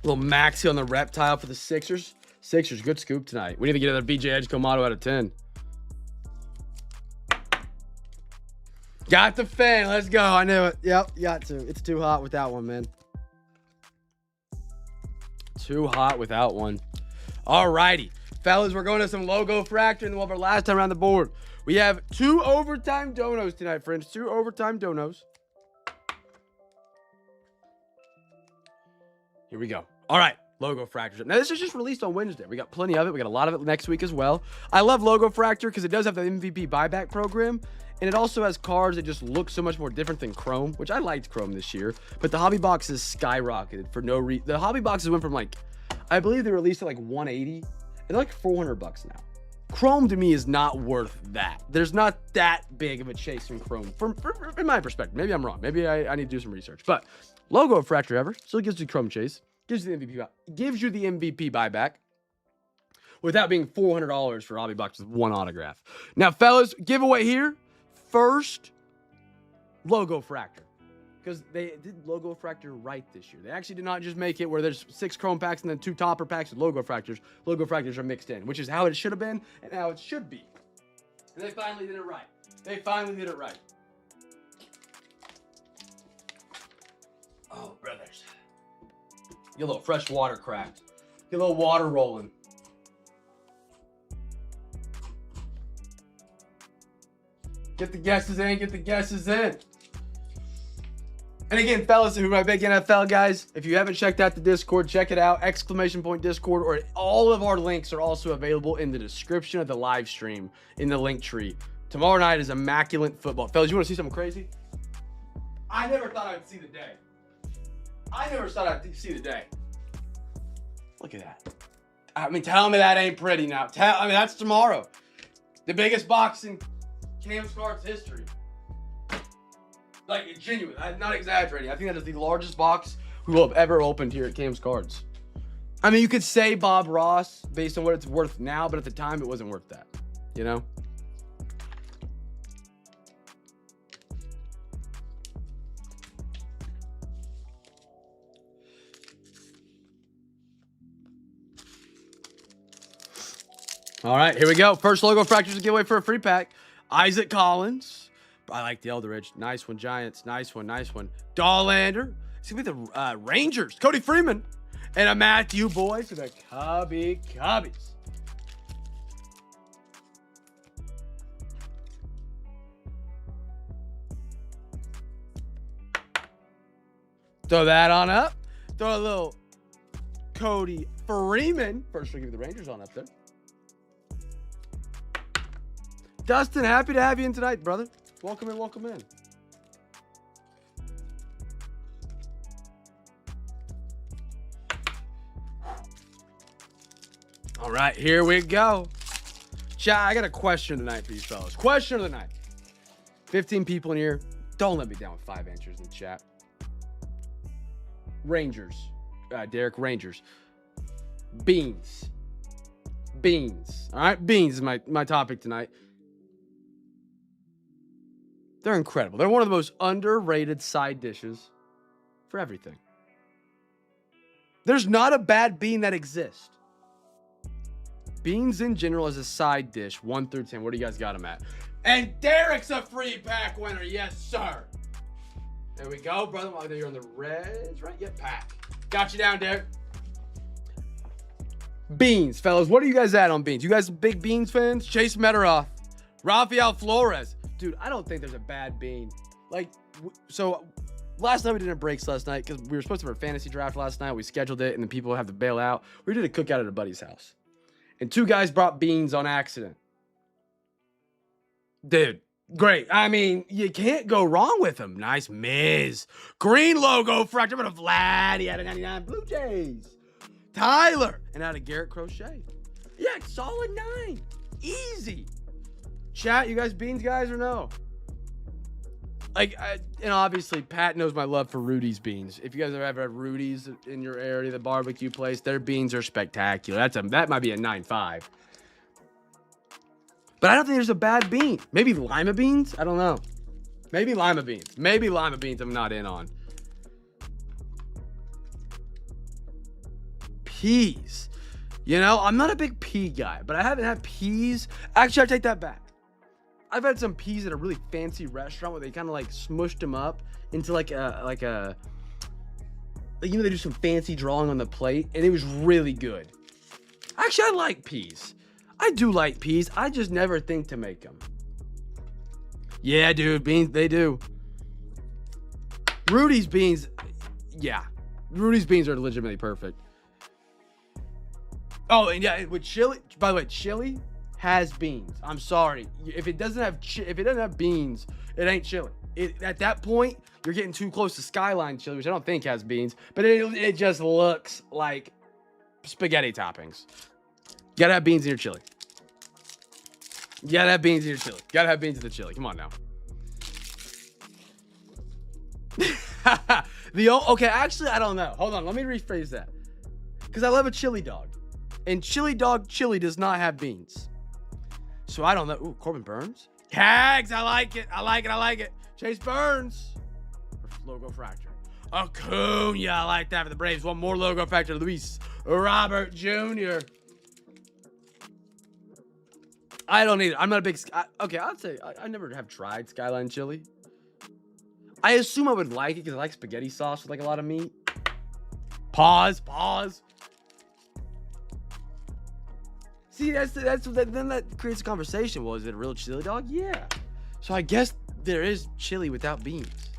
Little Maxey on the Reptile for the Sixers. Sixers, good scoop tonight. We need to get another BJ Edgecombe auto out of 10. Got the fan. Let's go. I knew it. Yep, got to. It's too hot without one, man. Too hot without one. All righty. Fellas, we're going to some logo fractor, and then we'll have our last time around the board. We have 2 overtime donos tonight, friends. 2 overtime donos. Here we go. All right. Logo Fractor. Now, this is just released on Wednesday. We got plenty of it. We got a lot of it next week as well. I love Logo Fractor because it does have the MVP buyback program. And it also has cards that just look so much more different than Chrome, which I liked Chrome this year. But the hobby boxes skyrocketed for no reason. The hobby boxes went from like, I believe they released at like 180. And they're like $400 now. Chrome to me is not worth that. There's not that big of a chase in Chrome in my perspective. Maybe I'm wrong. Maybe I need to do some research. But Logo Fractor ever still gives you Chrome chase. Gives you the MVP buyback without being $400 for hobby box with 1 autograph. Now, fellas, giveaway here. First, Logo Fractor. Because they did Logo Fractor right this year. They actually did not just make it where there's 6 Chrome packs and then 2 topper packs with Logo Fractors. Logo Fractors are mixed in, which is how it should have been and how it should be. And they finally did it right. Oh, brothers. Get a little fresh water cracked. Get a little water rolling. Get the guesses in. And again, fellas, who are my big NFL guys, if you haven't checked out the Discord, check it out. ! Discord, or all of our links are also available in the description of the live stream in the link tree. Tomorrow night is immaculate football. Fellas, you want to see something crazy? I never thought I'd see the day. I never thought I'd see the day. Look at that. I mean, tell me that ain't pretty now. I mean, that's tomorrow. The biggest box in Cam's Cards history. Like, genuine. I'm not exaggerating. I think that is the largest box we will have ever opened here at Cam's Cards. I mean, you could say Bob Ross based on what it's worth now, but at the time, it wasn't worth that. You know? All right, here we go. First logo fractures to giveaway for a free pack. Isaac Collins. I like the Eldridge. Nice one, Giants. Nice one, nice one. Dollander. It's going to be the Rangers. Cody Freeman. And a Matthew Boyd for the Cubbies. Throw that on up. Throw a little Cody Freeman. First, we'll give the Rangers on up there. Dustin, happy to have you in tonight, brother. Welcome in, welcome in. All right, here we go. Chat, I got a question tonight for you fellas. Question of the night. 15 people in here. Don't let me down with 5 answers in the chat. Rangers. Derek, Rangers. Beans. Beans. All right, beans is my topic tonight. They're incredible. They're one of the most underrated side dishes for everything. There's not a bad bean that exists. Beans in general as a side dish, 1 through 10. Where do you guys got them at? And Derek's a free pack winner. Yes, sir. There we go, brother. Oh, you're on the reds, right? Yep, pack. Got you down, Derek. Beans, fellas. What are you guys at on beans? You guys big beans fans? Chase Metaroth. Rafael Flores. Dude, I don't think there's a bad bean. Like, so last night we did breaks last night because we were supposed to have a fantasy draft last night. We scheduled it and then people have to bail out. We did a cookout at a buddy's house. And 2 guys brought beans on accident. Dude, great. I mean, you can't go wrong with them. Nice Miz. Green logo fracture with a Vlad. He had a 99 Blue Jays. Tyler. And out of Garrett Crochet. Yeah, solid 9. Easy. Chat, you guys beans guys or no? Like, and obviously Pat knows my love for Rudy's beans. If you guys have ever had Rudy's in your area, the barbecue place, their beans are spectacular. That might be a 9.5. But I don't think there's a bad bean. Maybe lima beans? I don't know. Maybe lima beans. Maybe lima beans I'm not in on. Peas. You know, I'm not a big pea guy, but I haven't had peas. Actually, I take that back. I've had some peas at a really fancy restaurant where they kind of like smushed them up into like a you know, they do some fancy drawing on the plate and it was really good. Actually, I like peas. I do like peas. I just never think to make them. Yeah, dude, beans, they do. Rudy's beans, yeah. Rudy's beans are legitimately perfect. Oh, and yeah, with chili, by the way, chili has beans. I'm sorry. If it doesn't have beans, it ain't chili. At that point, you're getting too close to Skyline chili, which I don't think has beans, but it just looks like spaghetti toppings. You gotta have beans in your chili. You gotta have beans in your chili. You gotta have beans in the chili. Come on now. Okay, actually, I don't know. Hold on, let me rephrase that. Because I love a chili dog. And chili dog chili does not have beans. So I don't know. Ooh, Corbin Burns. Cags, I like it. I like it. I like it. Chase Burns. Logo fracture. Acuna, I like that for the Braves. One more logo fracture. Luis Robert Jr. I don't need it. I'm not a big... Okay, I'll say I never have tried Skyline chili. I assume I would like it because I like spaghetti sauce with like a lot of meat. Pause. See, then that creates a conversation. Well, is it a real chili dog? Yeah. So I guess there is chili without beans.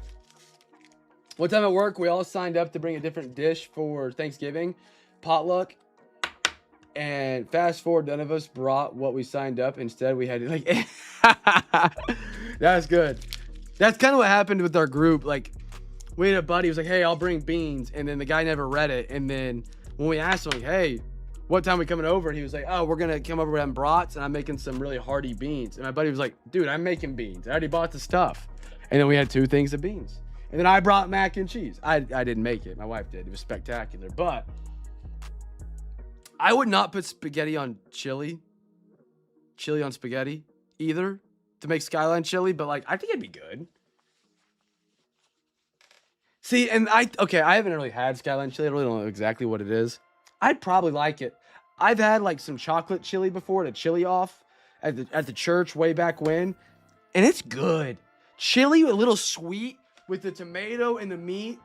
One time at work, we all signed up to bring a different dish for Thanksgiving, potluck. And fast forward, none of us brought what we signed up. Instead, we had like, that's good. That's kind of what happened with our group. Like, we had a buddy who was like, hey, I'll bring beans. And then the guy never read it. And then when we asked him, like, hey, what time are we coming over? And he was like, oh, we're going to come over with them brats, and I'm making some really hearty beans. And my buddy was like, dude, I'm making beans. I already bought the stuff. And then we had 2 things of beans. And then I brought mac and cheese. I didn't make it. My wife did. It was spectacular. But I would not put spaghetti on chili. Chili on spaghetti either to make Skyline chili. But, like, I think it'd be good. See, and I haven't really had Skyline chili. I really don't know exactly what it is. I'd probably like it. I've had, like, some chocolate chili before to chili off at the church way back when. And it's good. Chili, a little sweet. With the tomato and the meat,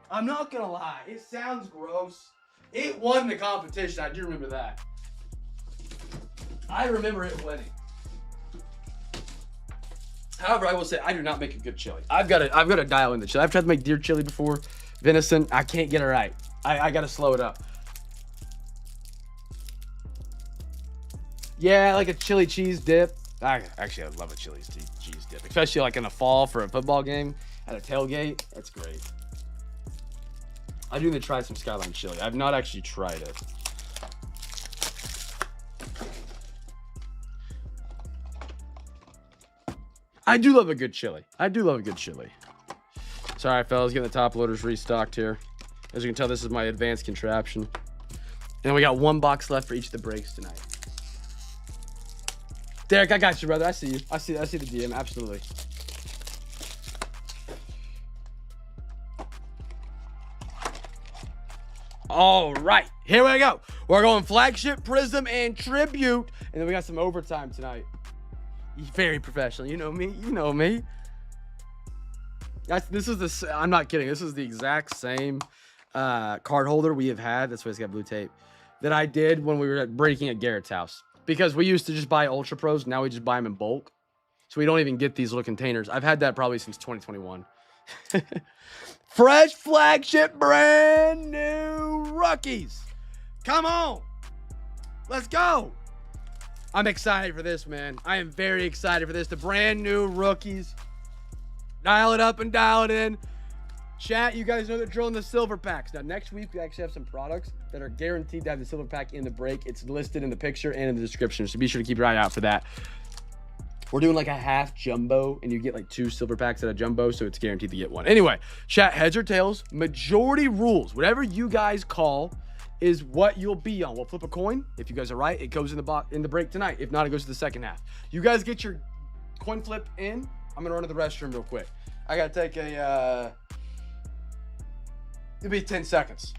I'm not gonna lie, it sounds gross. It won the competition, I do remember that. I remember it winning. However, I will say, I do not make a good chili. I've got to dial in the chili. I've tried to make deer chili before, venison, I can't get it right. I gotta slow it up. Yeah, like a chili cheese dip. I love a chili cheese dip, especially like in the fall for a football game. At a tailgate, that's great. I do need to try some Skyline chili. I've not actually tried it. I do love a good chili. Sorry, fellas, getting the top loaders restocked here. As you can tell, this is my advanced contraption. And we got 1 box left for each of the breaks tonight. Derek, I got you, brother. I see you. I see the DM, absolutely. All right, here we go. We're going Flagship, Prizm, and Tribute. And then we got some overtime tonight. Very professional. You know me. I'm not kidding. This is the exact same card holder we have had. That's why it's got blue tape. That I did when we were breaking at Garrett's house. Because we used to just buy Ultra Pros. Now we just buy them in bulk. So we don't even get these little containers. I've had that probably since 2021. Fresh Flagship, brand new rookies. Come on. Let's go. I'm excited for this, man. I am very excited for this. The brand new rookies. Dial it up and dial it in. Chat, you guys know they're drilling the silver packs. Now, next week, we actually have some products that are guaranteed to have the silver pack in the break. It's listed in the picture and in the description, so be sure to keep your eye out for that. We're doing like a half jumbo, and you get like 2 silver packs at a jumbo, so it's guaranteed to get 1. Anyway, chat, heads or tails, majority rules. Whatever you guys call is what you'll be on. We'll flip a coin. If you guys are right, it goes in the break tonight. If not, it goes to the second half. You guys get your coin flip in. I'm gonna run to the restroom real quick. I gotta take it'll be 10 seconds.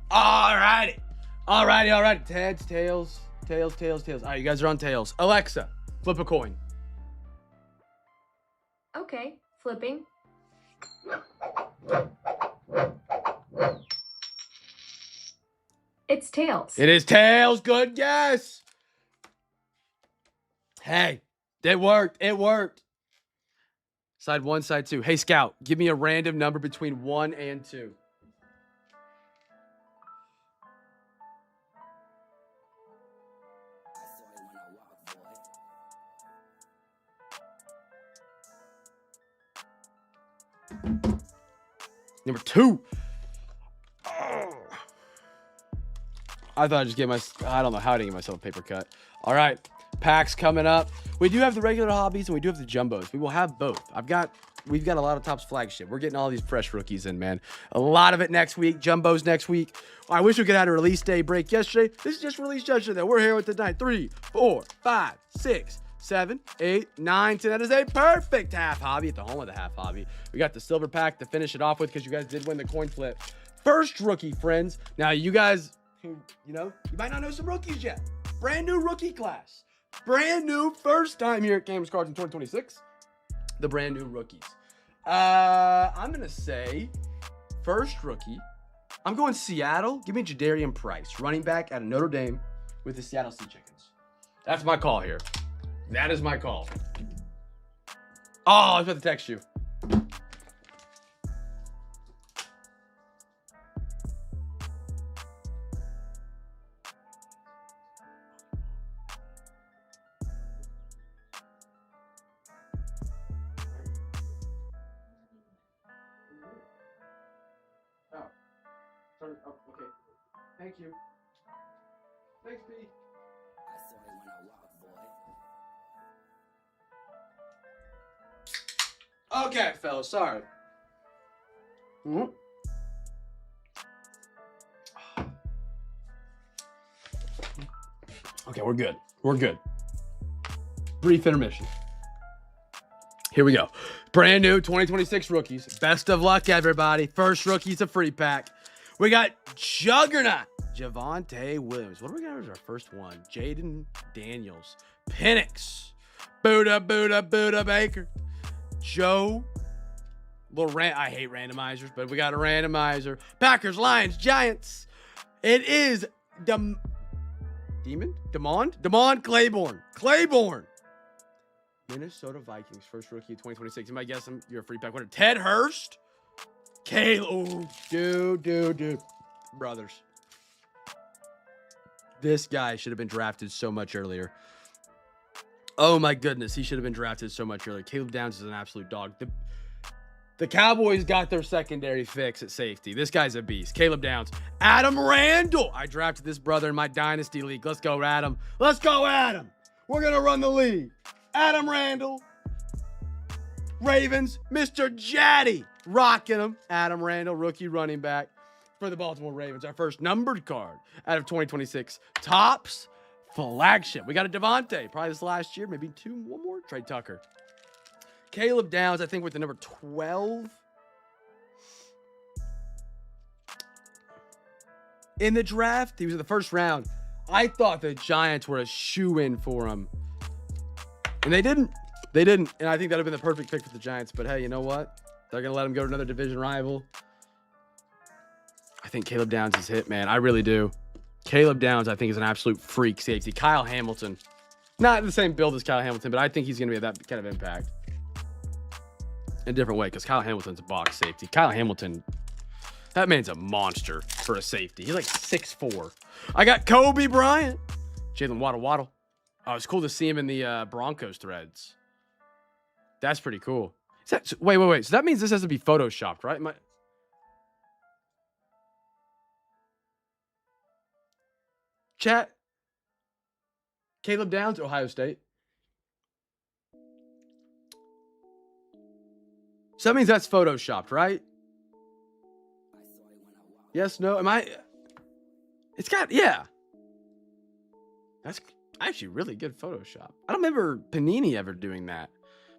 Alrighty. Heads, tails. All right, you guys are on tails. Alexa, flip a coin. Okay, flipping. It's tails. It is tails. Good guess. Hey, it worked. Side 1, side 2. Hey, Scout, give me a random number between 1 and 2. Number 2. Oh. I thought I'd just get I don't know how to get myself a paper cut. All right, packs coming up. We do have the regular hobbies and we do have the jumbos. We will have both. We've got a lot of Topps Flagship. We're getting all these fresh rookies in, man. A lot of it next week. Jumbos next week. I wish we could have had a release day break yesterday. This is just released yesterday. We're here with the 9, 3, 4, 5, 6, 7, 8, 9, 10. That is a perfect half hobby at the home of the half hobby. We got the silver pack to finish it off with because you guys did win the coin flip. First rookie, friends. Now, you guys who, you might not know some rookies yet. Brand new rookie class. Brand new first time here at Games Cards in 2026. The brand new rookies. I'm going to say first rookie. I'm going Seattle. Give me Jadarian Price, running back out of Notre Dame with the Seattle Sea Chickens. That's my call here. That is my call. Oh, I was about to text you. Oh, okay. Thank you. Thanks, B. I saw it when I walked, boy. Okay, fellas, sorry. Okay, we're good. We're good. Brief intermission. Here we go. Brand new 2026 rookies. Best of luck, everybody. First rookie's a free pack. We got Juggernaut, Javonte Williams. What do we got as our first one? Jaden Daniels, Penix, Buda Baker, Joe Laurent. I hate randomizers, but we got a randomizer. Packers, Lions, Giants. It is Demond Claiborne. Minnesota Vikings, first rookie of 2026. You might guess him. You're a free pack winner. Ted Hurst. Caleb. Dude. Brothers. This guy should have been drafted so much earlier. Oh my goodness. He should have been drafted so much earlier. Caleb Downs is an absolute dog. The Cowboys got their secondary fix at safety. This guy's a beast. Caleb Downs. Adam Randall. I drafted this brother in my dynasty league. Let's go, Adam. Let's go, Adam. We're going to run the league. Adam Randall. Ravens. Mr. Jaddy. Rocking him. Adam Randall, rookie running back for the Baltimore Ravens. Our first numbered card out of 2026. Topps Flagship. We got a Devontae. Probably this last year. Maybe one more. Trey Tucker. Caleb Downs, I think, with the number 12. In the draft, he was in the first round. I thought the Giants were a shoo-in for him. And they didn't. They didn't. And I think that would have been the perfect pick for the Giants. But hey, you know what? They're going to let him go to another division rival. I think Caleb Downs is hit, man. I really do. Caleb Downs, I think, is an absolute freak safety. Kyle Hamilton. Not the same build as Kyle Hamilton, but I think he's going to be that kind of impact. In a different way, because Kyle Hamilton's a box safety. Kyle Hamilton, that man's a monster for a safety. He's like 6'4". I got Kobe Bryant. Jalen Waddle. Oh, it's cool to see him in the Broncos threads. That's pretty cool. Wait. So that means this has to be photoshopped, right? Chat. Caleb Downs, Ohio State. So that means that's photoshopped, right? Yes, no. Am I? It's got, yeah. That's actually really good Photoshop. I don't remember Panini ever doing that.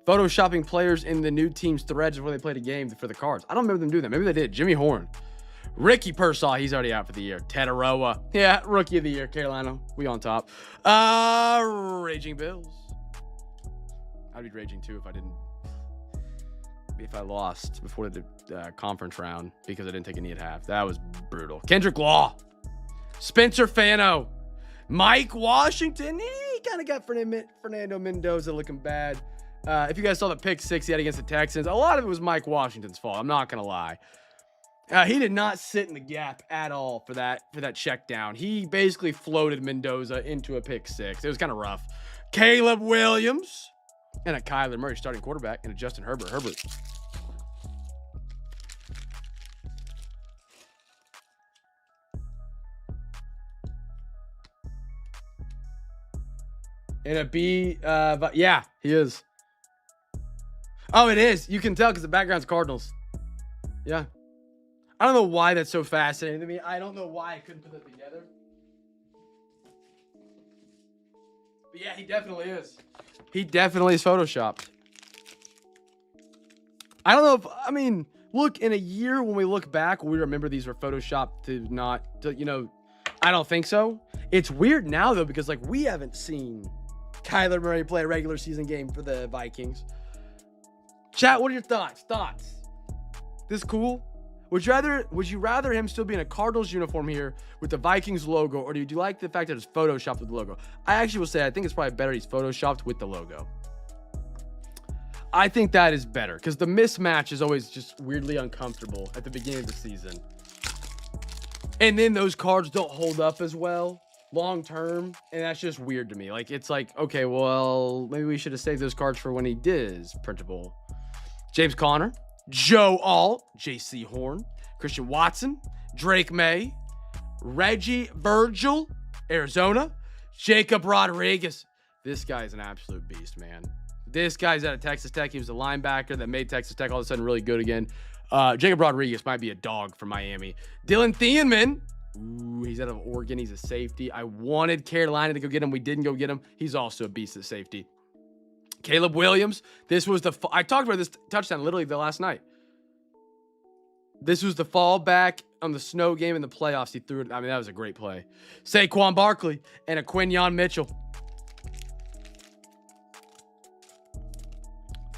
Photoshopping players in the new team's threads before they played a game for the cards. I don't remember them doing that. Maybe they did. Jimmy Horn. Ricky Pearsall, he's already out for the year. Tataroa. Yeah, rookie of the year. Carolina, we on top. Raging Bills. I'd be raging too if I lost before the conference round because I didn't take a knee at half. That was brutal. Kendrick Law. Spencer Fano. Mike Washington. He kind of got Fernando Mendoza looking bad. If you guys saw the pick six he had against the Texans, a lot of it was Mike Washington's fault. I'm not going to lie. He did not sit in the gap at all for that check down. He basically floated Mendoza into a pick six. It was kind of rough. Caleb Williams. And a Kyler Murray starting quarterback and a Justin Herbert. And a B, yeah, he is. Oh, it is. You can tell because the background's Cardinals. Yeah. I don't know why that's so fascinating to me. I don't know why I couldn't put that together. But yeah, he definitely is. He definitely is photoshopped. I don't know if, I mean, look, in a year when we look back, we remember these were photoshopped to not, to, you know, I don't think so. It's weird now, though, because, like, we haven't seen Kyler Murray play a regular season game for the Vikings. Chat, what are your thoughts? This cool? Would you rather him still be in a Cardinals uniform here with the Vikings logo, or do you like the fact that it's photoshopped with the logo? I actually will say I think it's probably better he's photoshopped with the logo. I think that is better because the mismatch is always just weirdly uncomfortable at the beginning of the season. And then those cards don't hold up as well long term, and that's just weird to me. Like, it's like, okay, well, maybe we should have saved those cards for when he is printable. James Conner, Joe Alt, J.C. Horn, Christian Watson, Drake May, Reggie Virgil, Arizona, Jacob Rodriguez. This guy's an absolute beast, man. This guy's out of Texas Tech. He was a linebacker that made Texas Tech all of a sudden really good again. Jacob Rodriguez might be a dog from Miami. Dylan Thieneman. Ooh, he's out of Oregon. He's a safety. I wanted Carolina to go get him. We didn't go get him. He's also a beast at safety. Caleb Williams. This was I talked about this touchdown literally the last night. This was the fallback on the snow game in the playoffs. He threw it. I mean, that was a great play. Saquon Barkley and a Quinyon Mitchell.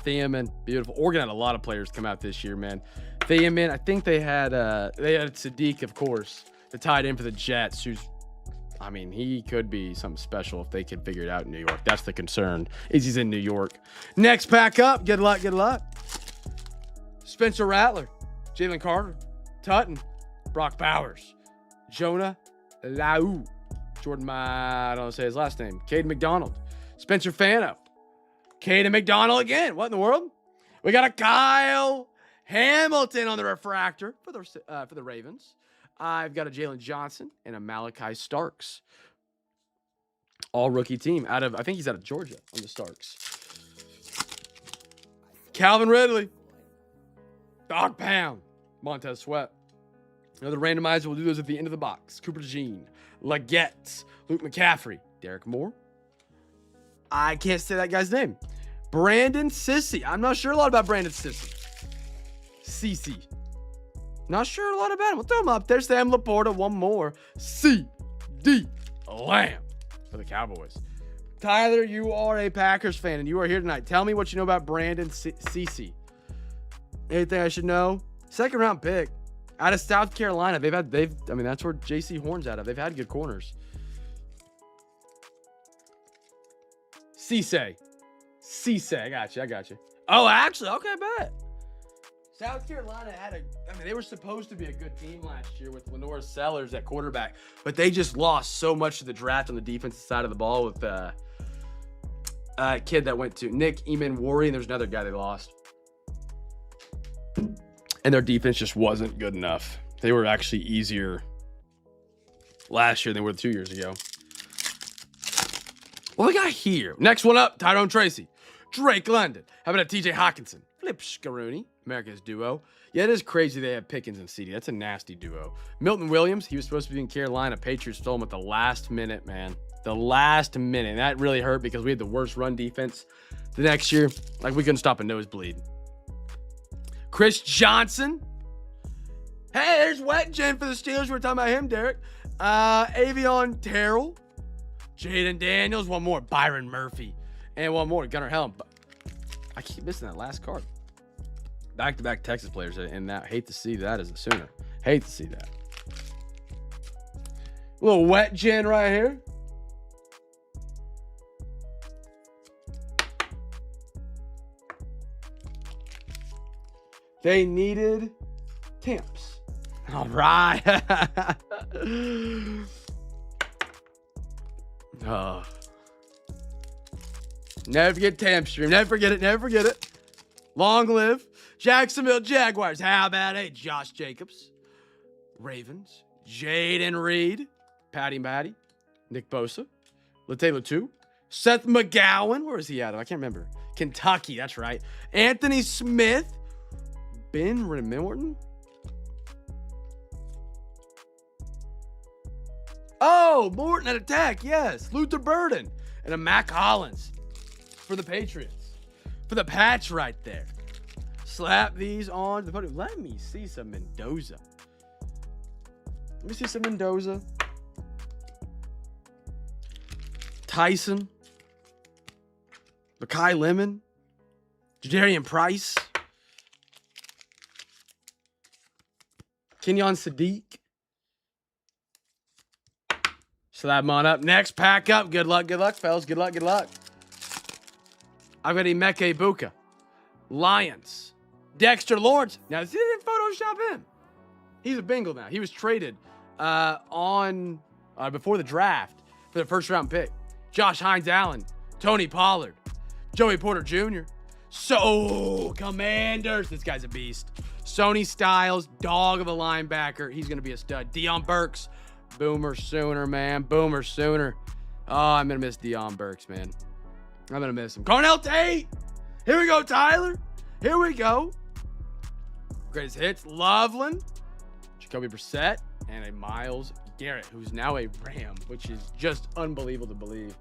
Thiemann, beautiful. Oregon had a lot of players come out this year, man. Thiemann, I think they had Sadiq, of course, the tight end for the Jets, who's, I mean, he could be something special if they could figure it out in New York. That's the concern, is he's in New York. Next pack up. Good luck, good luck. Spencer Rattler, Jalen Carter, Tutton, Brock Bowers, Jonah Lau, Jordan, I don't say his last name, Caden McDonald, Spencer Fano, Caden McDonald again. What in the world? We got a Kyle Hamilton on the refractor for the Ravens. I've got a Jalen Johnson and a Malachi Starks. All rookie team out of, I think he's out of Georgia on the Starks. Calvin Ridley. Dog Pound. Montez Sweat. Another randomizer. We'll do those at the end of the box. Cooper Jean. Leggett. Luke McCaffrey. Derek Moore. I can't say that guy's name. Brandon Sissy. I'm not sure a lot about Brandon Sissy. Cece. Not sure a lot about him. We'll throw him up there. Sam Laporta. One more. C.D. Lamb for the Cowboys. Tyler, you are a Packers fan, and you are here tonight. Tell me what you know about Brandon Cece. Anything I should know? Second round pick out of South Carolina. I mean, that's where J.C. Horn's out of. They've had good corners. Cisse. I got you. Oh, actually, okay, bet. South Carolina they were supposed to be a good team last year with Lenore Sellers at quarterback, but they just lost so much to the draft on the defensive side of the ball with a kid that went to Nick Eamon-Worry, and there's another guy they lost. And their defense just wasn't good enough. They were actually easier last year than they were 2 years ago. What we got here? Next one up, Tyrone Tracy. Drake London. How about a TJ Hawkinson? Flip Scaroni. America's duo. Yeah, it is crazy they have Pickens and CD. That's a nasty duo. Milton Williams. He was supposed to be in Carolina. Patriots stole him at the last minute, man. The last minute. And that really hurt because we had the worst run defense the next year. Like, we couldn't stop a nosebleed. Chris Johnson. Hey, there's Wet Gen for the Steelers. We were talking about him, Derek. Avion Terrell. Jaden Daniels. One more. Byron Murphy. And one more. Gunnar Helm. I keep missing that last card. Back-to-back Texas players. And that, hate to see that as a Sooner. Hate to see that. A little Wet Gen right here. They needed temps. All right. Oh. Never forget Tam Stream. Never forget it. Long live Jacksonville Jaguars. How about a Josh Jacobs? Ravens. Jaden Reed. Patty, Nick Bosa. LaTaylor 2. Seth McGowan. Where is he at? I can't remember. Kentucky. That's right. Anthony Smith. Ben Morton. Oh, Morton at attack. Yes. Luther Burden. And a Mac Hollins for the Patriots. For the patch right there. Slap these on the podium. Let me see some Mendoza. Tyson. Makai Lemon. Jadarian Price. Kenyon Sadiq. Slap them on up. Next, pack up. Good luck, fellas. Good luck. I've got Emeka Ibuka. Lions. Dexter Lawrence. Now, they didn't Photoshop him. He's a Bengal now. He was traded before the draft for the first-round pick. Josh Hines-Allen. Tony Pollard. Joey Porter Jr. So, Commanders. This guy's a beast. Sony Styles, dog of a linebacker. He's going to be a stud. Deion Burks. Boomer Sooner, man. Boomer Sooner. Oh, I'm going to miss Deion Burks, man. I'm going to miss him. Cornell Tate. Here we go, Tyler. Here we go. Greatest hits. Loveland. Jacoby Brissett. And a Myles Garrett, who's now a Ram, which is just unbelievable to believe.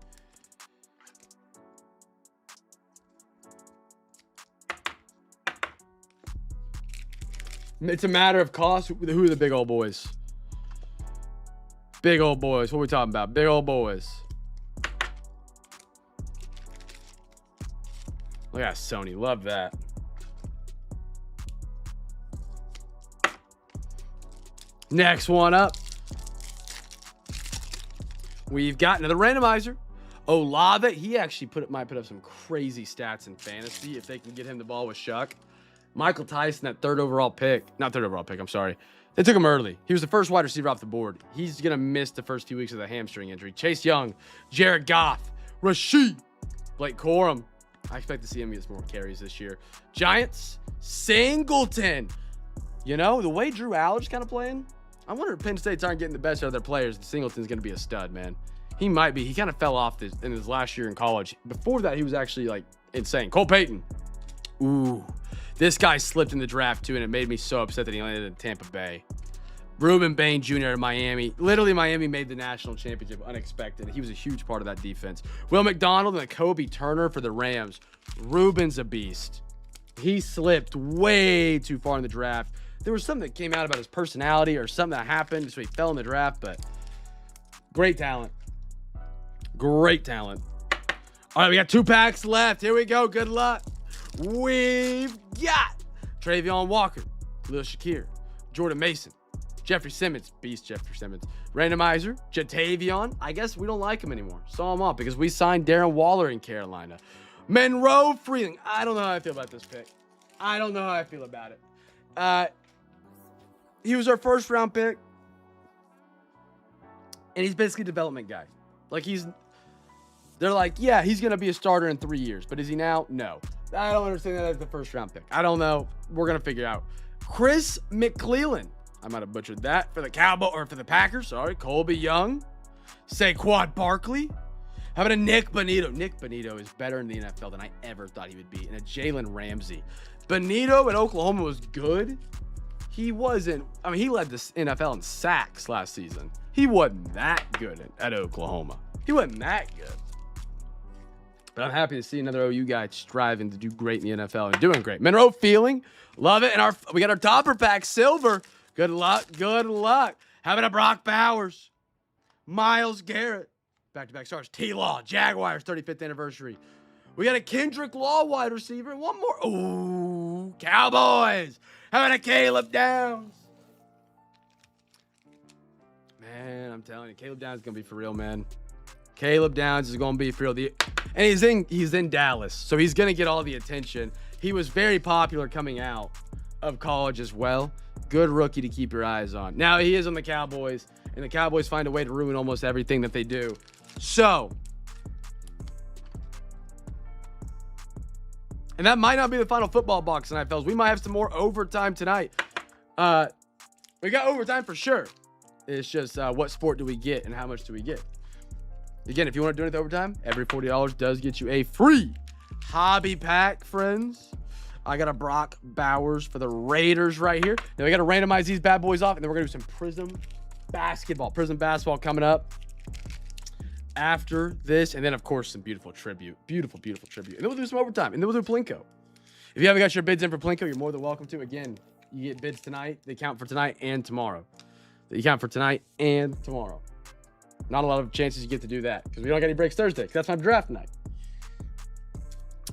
It's a matter of cost. Who are the big old boys? Big old boys. What are we talking about? Big old boys. Look at Sony. Love that. Next one up. We've got another randomizer. Olave. He actually might put up some crazy stats in fantasy if they can get him the ball with Shuck. Michael Tyson, that third overall pick. Not third overall pick, I'm sorry. They took him early. He was the first wide receiver off the board. He's going to miss the first 2 weeks of the hamstring injury. Chase Young, Jared Goff, Rashid, Blake Corum. I expect to see him get some more carries this year. Giants, Singleton. You know, the way Drew Aller's kind of playing, I wonder if Penn State's aren't getting the best out of their players. Singleton's going to be a stud, man. He might be. He kind of fell off in his last year in college. Before that, he was actually, like, insane. Cole Payton. Ooh. This guy slipped in the draft, too, and it made me so upset that he landed in Tampa Bay. Reuben Bain Jr. in Miami. Literally, Miami made the national championship unexpected. He was a huge part of that defense. Will McDonald and Kobe Turner for the Rams. Reuben's a beast. He slipped way too far in the draft. There was something that came out about his personality or something that happened, so he fell in the draft, but great talent. Great talent. All right, we got 2 packs left. Here we go. Good luck. We've got Travion Walker, Lil Shakir, Jordan Mason, Jeffrey Simmons, beast Jeffrey Simmons, randomizer, Jatavion. I guess we don't like him anymore. Saw him off because we signed Darren Waller in Carolina. Monroe Freeling. I don't know how I feel about this pick. I don't know how I feel about it. He was our first round pick, and he's basically a development guy. Like they're like, yeah, he's going to be a starter in 3 years, but is he now? No. I don't understand that as the first round pick. I don't know. We're going to figure out. Chris McClellan. I might have butchered that. For the Packers. Sorry. Colby Young. Saquon Barkley. How about a Nick Bonito? Nick Bonito is better in the NFL than I ever thought he would be. And a Jalen Ramsey. Bonito at Oklahoma was good. He wasn't. I mean, he led the NFL in sacks last season. He wasn't that good at Oklahoma. He wasn't that good. But I'm happy to see another OU guy striving to do great in the NFL and doing great. Monroe Feeling, love it. And we got our topper pack, silver. Good luck, good luck. How about a Brock Bowers? Myles Garrett, back-to-back stars. T-Law, Jaguars, 35th anniversary. We got a Kendrick Law wide receiver. And one more. Ooh, Cowboys. How about a Caleb Downs? Man, I'm telling you, Caleb Downs is going to be for real, man. Caleb Downs is going to be for real. And he's in Dallas, so he's going to get all the attention. He was very popular coming out of college as well. Good rookie to keep your eyes on. Now, he is on the Cowboys, and the Cowboys find a way to ruin almost everything that they do. So, and that might not be the final football box tonight, fellas. We might have some more overtime tonight. We got overtime for sure. It's just what sport do we get and how much do we get? Again, if you want to do it with overtime, every $40 does get you a free hobby pack, friends. I got a Brock Bowers for the Raiders right here. Now we got to randomize these bad boys off, and then we're going to do some Prizm basketball coming up after this. And then, of course, some beautiful tribute. Beautiful tribute. And then we'll do some overtime, and then we'll do Plinko. If you haven't got your bids in for Plinko, you're more than welcome to. Again, you get bids tonight. They count for tonight and tomorrow. Not a lot of chances you get to do that because we don't get any breaks Thursday because that's my draft night.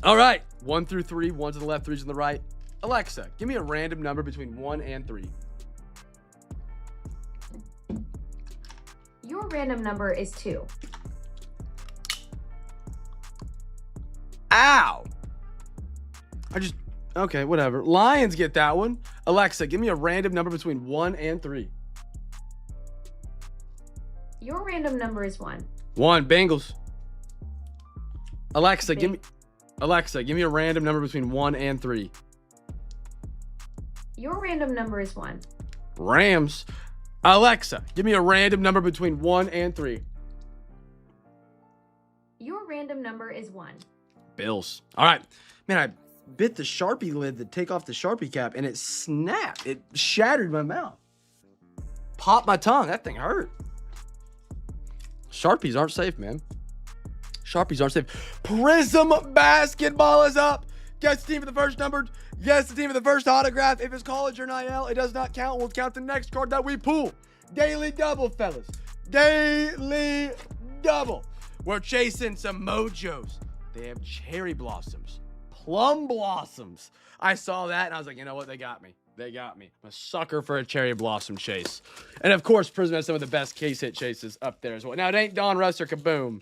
All right. 1 through 3. 1 to the left, 3 to the right. Alexa, give me a random number between 1 and 3. Your random number is 2. Ow. Okay, whatever. Lions get that one. Alexa, give me a random number between 1 and 3. Your random number is 1. 1, Bengals. Alexa, give me a random number between 1 and 3. Your random number is 1. Rams. Alexa, give me a random number between 1 and 3. Your random number is 1. Bills. All right. Man, I bit the Sharpie lid to take off the Sharpie cap, and it snapped. It shattered my mouth. Popped my tongue. That thing hurt. Sharpies aren't safe, man. Sharpies aren't safe. Prizm basketball is up. Guess the team for the first numbered. Guess the team for the first autograph. If it's college or NIL, it does not count. We'll count the next card that we pull. Daily double, fellas. Daily double. We're chasing some mojos. They have cherry blossoms. Plum blossoms. I saw that and I was like, you know what? They got me. I'm a sucker for a cherry blossom chase. And of course, Prizm has some of the best case hit chases up there as well. Now, it ain't Don Russ or Kaboom,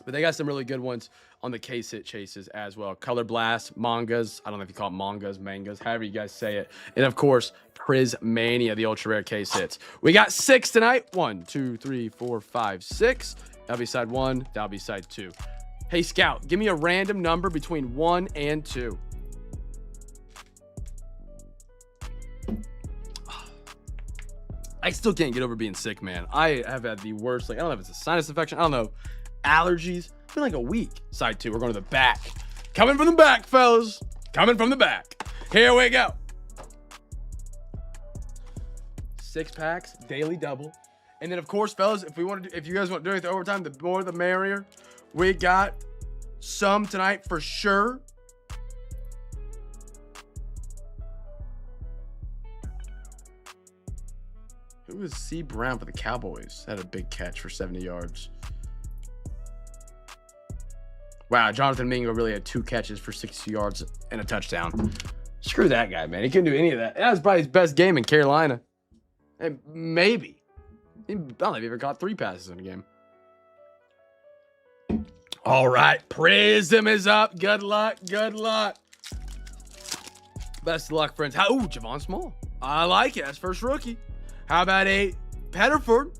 but they got some really good ones on the case hit chases as well. Color Blast, mangas. I don't know if you call it mangas, however you guys say it. And of course, Prizmania, the ultra rare case hits. We got 6 tonight. 1, 2, 3, 4, 5, 6. That'll be side 1. That'll be side 2. Hey, Scout, give me a random number between 1 and 2. I still can't get over being sick, man. I have had the worst, I don't know if it's a sinus infection. I don't know. Allergies. It's been like a week. Side 2. We're going to the back. Coming from the back, fellas. Coming from the back. Here we go. 6 packs, daily double. And then, of course, fellas, if you guys want to do it overtime, the more the merrier. We got some tonight for sure. Who was C. Brown for the Cowboys? Had a big catch for 70 yards. Wow, Jonathan Mingo really had 2 catches for 60 yards and a touchdown. Screw that guy, man. He couldn't do any of that. That was probably his best game in Carolina. And maybe. I don't know if he ever caught 3 passes in a game. All right, Prizm is up. Good luck. Best of luck, friends. Ooh, Javon Small. I like it. That's first rookie. How about a Petterford?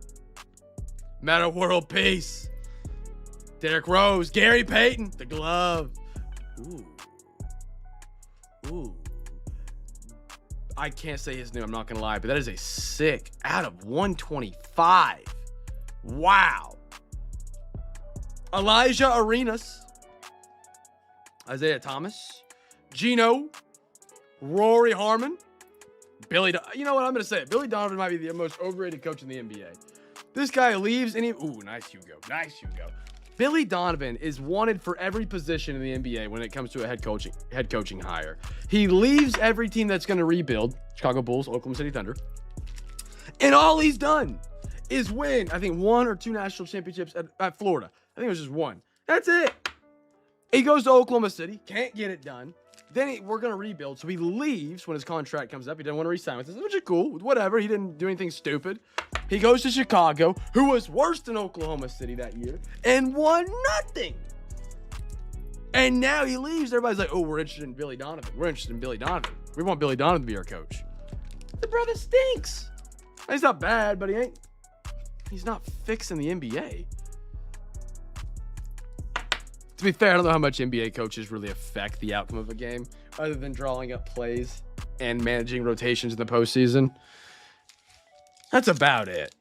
Meta World Peace. Derrick Rose. Gary Payton. The glove. Ooh. I can't say his name. I'm not going to lie. But that is a sick out of 125. Wow. Elijah Arenas. Isaiah Thomas. Gino. Rory Harmon. You know what? I'm going to say it. Billy Donovan might be the most overrated coach in the NBA. This guy leaves and ooh, nice Hugo. Billy Donovan is wanted for every position in the NBA when it comes to a head coaching hire. He leaves every team that's going to rebuild, Chicago Bulls, Oklahoma City Thunder, and all he's done is win, I think, 1 or 2 national championships at Florida. I think it was just 1. That's it. He goes to Oklahoma City, can't get it done. Then we're going to rebuild. So he leaves when his contract comes up. He didn't want to re-sign with us, which is cool. Whatever. He didn't do anything stupid. He goes to Chicago, who was worse than Oklahoma City that year, and won nothing. And now he leaves. Everybody's like, oh, we're interested in Billy Donovan. We want Billy Donovan to be our coach. The brother stinks. He's not bad, but he's not fixing the NBA. To be fair, I don't know how much NBA coaches really affect the outcome of a game other than drawing up plays and managing rotations in the postseason. That's about it.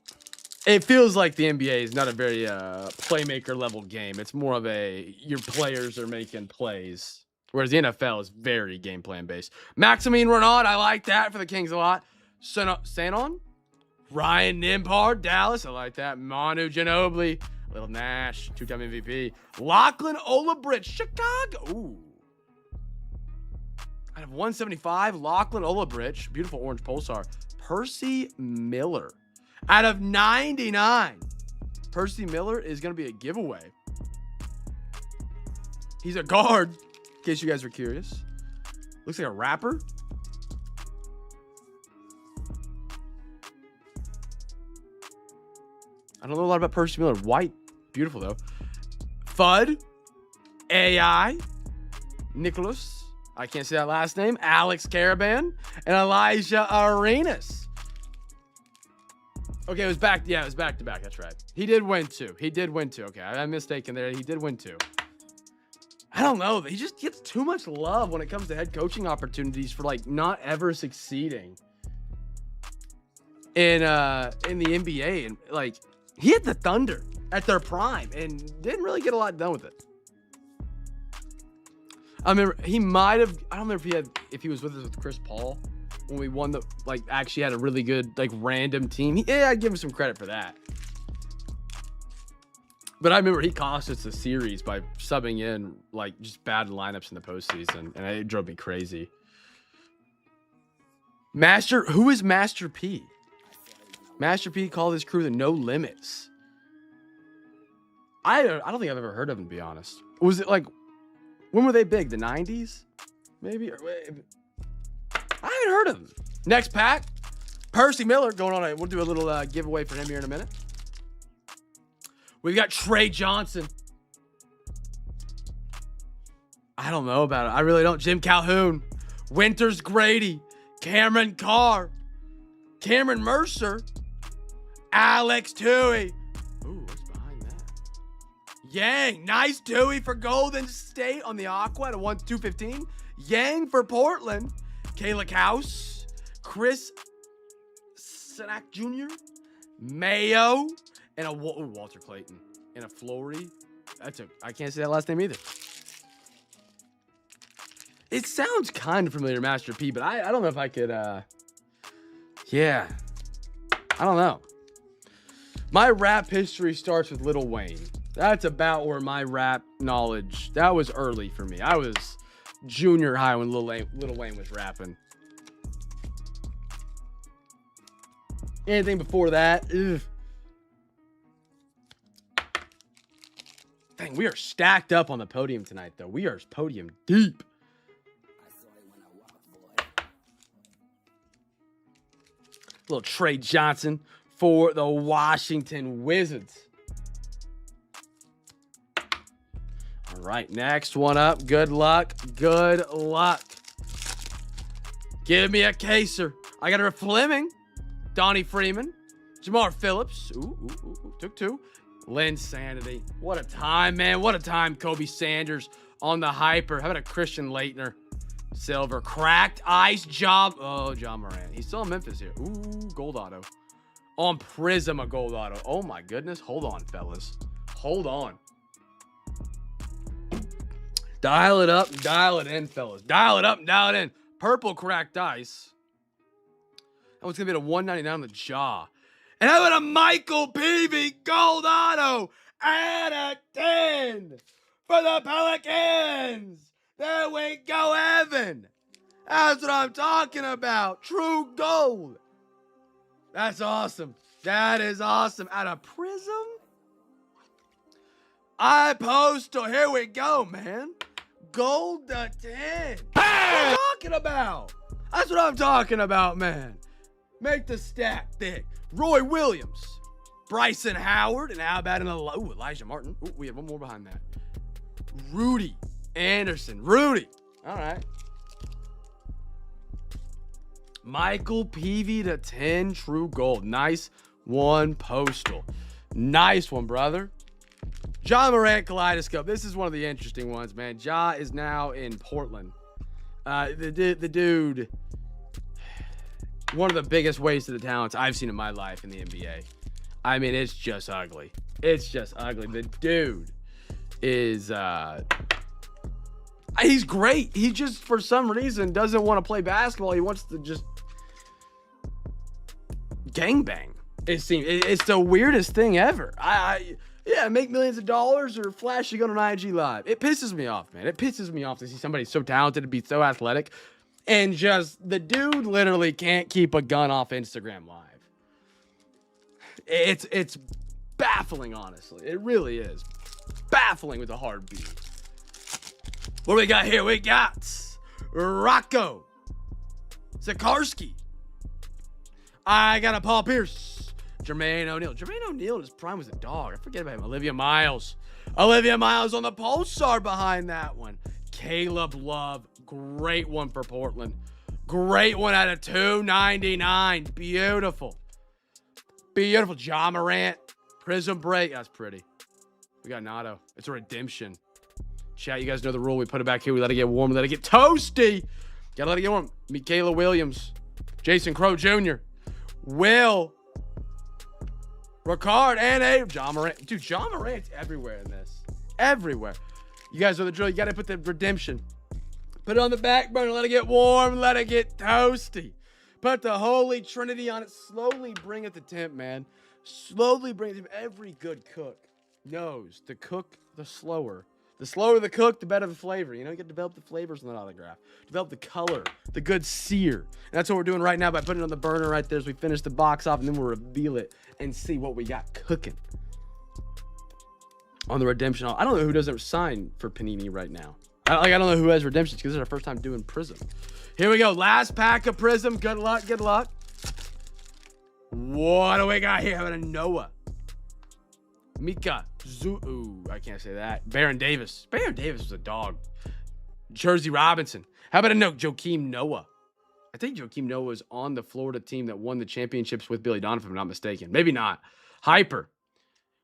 It feels like the NBA is not a very playmaker level game. It's more of your players are making plays. Whereas the NFL is very game plan based. Maximine Renaud, I like that for the Kings a lot. Sanon, Ryan Nimbard, Dallas, I like that. Manu Ginobili, Little Nash, 2-time MVP. Lachlan Olabrich, Chicago. Ooh. Out of 175, Lachlan Olabrich, beautiful orange pulsar. Percy Miller, out of 99. Percy Miller is going to be a giveaway. He's a guard, in case you guys are curious. Looks like a rapper. I don't know a lot about Percy Miller. White. Beautiful, though. Fudd. AI. Nicholas. I can't say that last name. Alex Caravan. And Elijah Arenas. Okay, it was back. Yeah, it was back to back. That's right. He did win two. Okay, I'm mistaken there. He did win two. I don't know. He just gets too much love when it comes to head coaching opportunities for like not ever succeeding in the NBA. And like he hit the Thunder at their prime and didn't really get a lot done with it. I remember he might have. I don't remember if he was with us with Chris Paul when we won actually had a really good like random team. Yeah, I'd give him some credit for that. But I remember he cost us the series by subbing in like just bad lineups in the postseason, and it drove me crazy. Who is Master P? Master P called his crew the No Limits. I don't think I've ever heard of him, to be honest. Was it like, when were they big? The 90s? Maybe? I haven't heard of him. Next pack, Percy Miller going on. We'll do a little giveaway for him here in a minute. We've got Trey Johnson. I don't know about it. I really don't. Jim Calhoun. Winters Grady. Cameron Carr. Cameron Mercer. Alex Toohey. Ooh, what's behind that? Yang. Nice Toohey for Golden State on the Aqua at a 215. Yang for Portland. Kayla Kaus. Chris Sanak Jr. Mayo. And Walter Clayton. And a Flory. I can't say that last name either. It sounds kind of familiar, Master P, but I don't know if I could, yeah. I don't know. My rap history starts with Lil Wayne. That's about where my rap knowledge, that was early for me. I was junior high when Lil Wayne was rapping. Anything before that, ugh. Dang, we are stacked up on the podium tonight, though. We are podium deep. Little Trey Johnson for the Washington Wizards. All right, next one up. Good luck. Good luck. Give me a Caser. I got a Fleming. Donnie Freeman. Jamar Phillips. Ooh. Took two. Lynn Sanity. What a time, man. What a time. Kobe Sanders on the hyper. How about a Christian Laettner? Silver. Cracked ice job. Oh, John Moran. He's still in Memphis here. Ooh, gold auto. On Prizm, a gold auto. Oh, my goodness. Hold on, fellas. Hold on. Dial it up and dial it in, fellas. Dial it up and dial it in. Purple cracked ice. That was going to be a 199 on the jaw. And how about a Michael Peavy gold auto out of 10 for the Pelicans? There we go, Evan. That's what I'm talking about. True gold. That's awesome. That is awesome. Out of Prizm? Postal. Here we go, man. Gold to 10. Hey! What am I talking about? That's what I'm talking about, man. Make the stack thick. Roy Williams. Bryson Howard. And how about Elijah Martin. Ooh, we have one more behind that. Rudy Anderson. Rudy. All right. Michael Peavy to 10 true gold. Nice one, Postal. Nice one, brother. Ja Morant Kaleidoscope. This is one of the interesting ones, man. Ja is now in Portland. The dude, one of the biggest wasted talents I've seen in my life in the NBA. I mean, it's just ugly. It's just ugly. The dude is he's great. He just, for some reason, doesn't want to play basketball. He wants to just gangbang. It seems it's the weirdest thing ever. Yeah, make millions of dollars or flash a gun on IG Live. It pisses me off, man. It pisses me off to see somebody so talented to be so athletic, and just the dude literally can't keep a gun off Instagram Live. It's baffling, honestly. It really is baffling with a hard B. What do we got here? We got Rocco Zakarski. I got a Paul Pierce. Jermaine O'Neal. Jermaine O'Neal in his prime was a dog. I forget about him. Olivia Miles. Olivia Miles on the Pulsar behind that one. Caleb Love. Great one for Portland. Great one out of 299. Beautiful. Beautiful. Ja Morant. Prizm break. That's pretty. We got Nato. It's a redemption. Chat, you guys know the rule. We put it back here. We let it get warm. We let it get toasty. Gotta let it get warm. Michaela Williams. Jason Crow Jr. Will. Ricard and Abe. Ja Morant. Dude, Ja Morant's everywhere in this. Everywhere. You guys know the drill. You gotta put the redemption. Put it on the back burner. Let it get warm. Let it get toasty. Put the Holy Trinity on it. Slowly bring it to temp, man. Slowly bring it to temp. Every good cook knows to cook the slower. The slower the cook, the better the flavor. You know, you got to develop the flavors in an autograph. Develop the color, the good sear. And that's what we're doing right now by putting it on the burner right there as we finish the box off, and then we'll reveal it and see what we got cooking on the redemption. I don't know who doesn't sign for Panini right now. I don't know who has redemptions because this is our first time doing Prizm. Here we go. Last pack of Prizm. Good luck. Good luck. What do we got here? How about a Noah? Mika. Ooh, I can't say that. Baron Davis. Baron Davis was a dog. Jersey Robinson. How about a note? Joakim Noah. I think Joakim Noah was on the Florida team that won the championships with Billy Donovan, if I'm not mistaken. Maybe not. Hyper.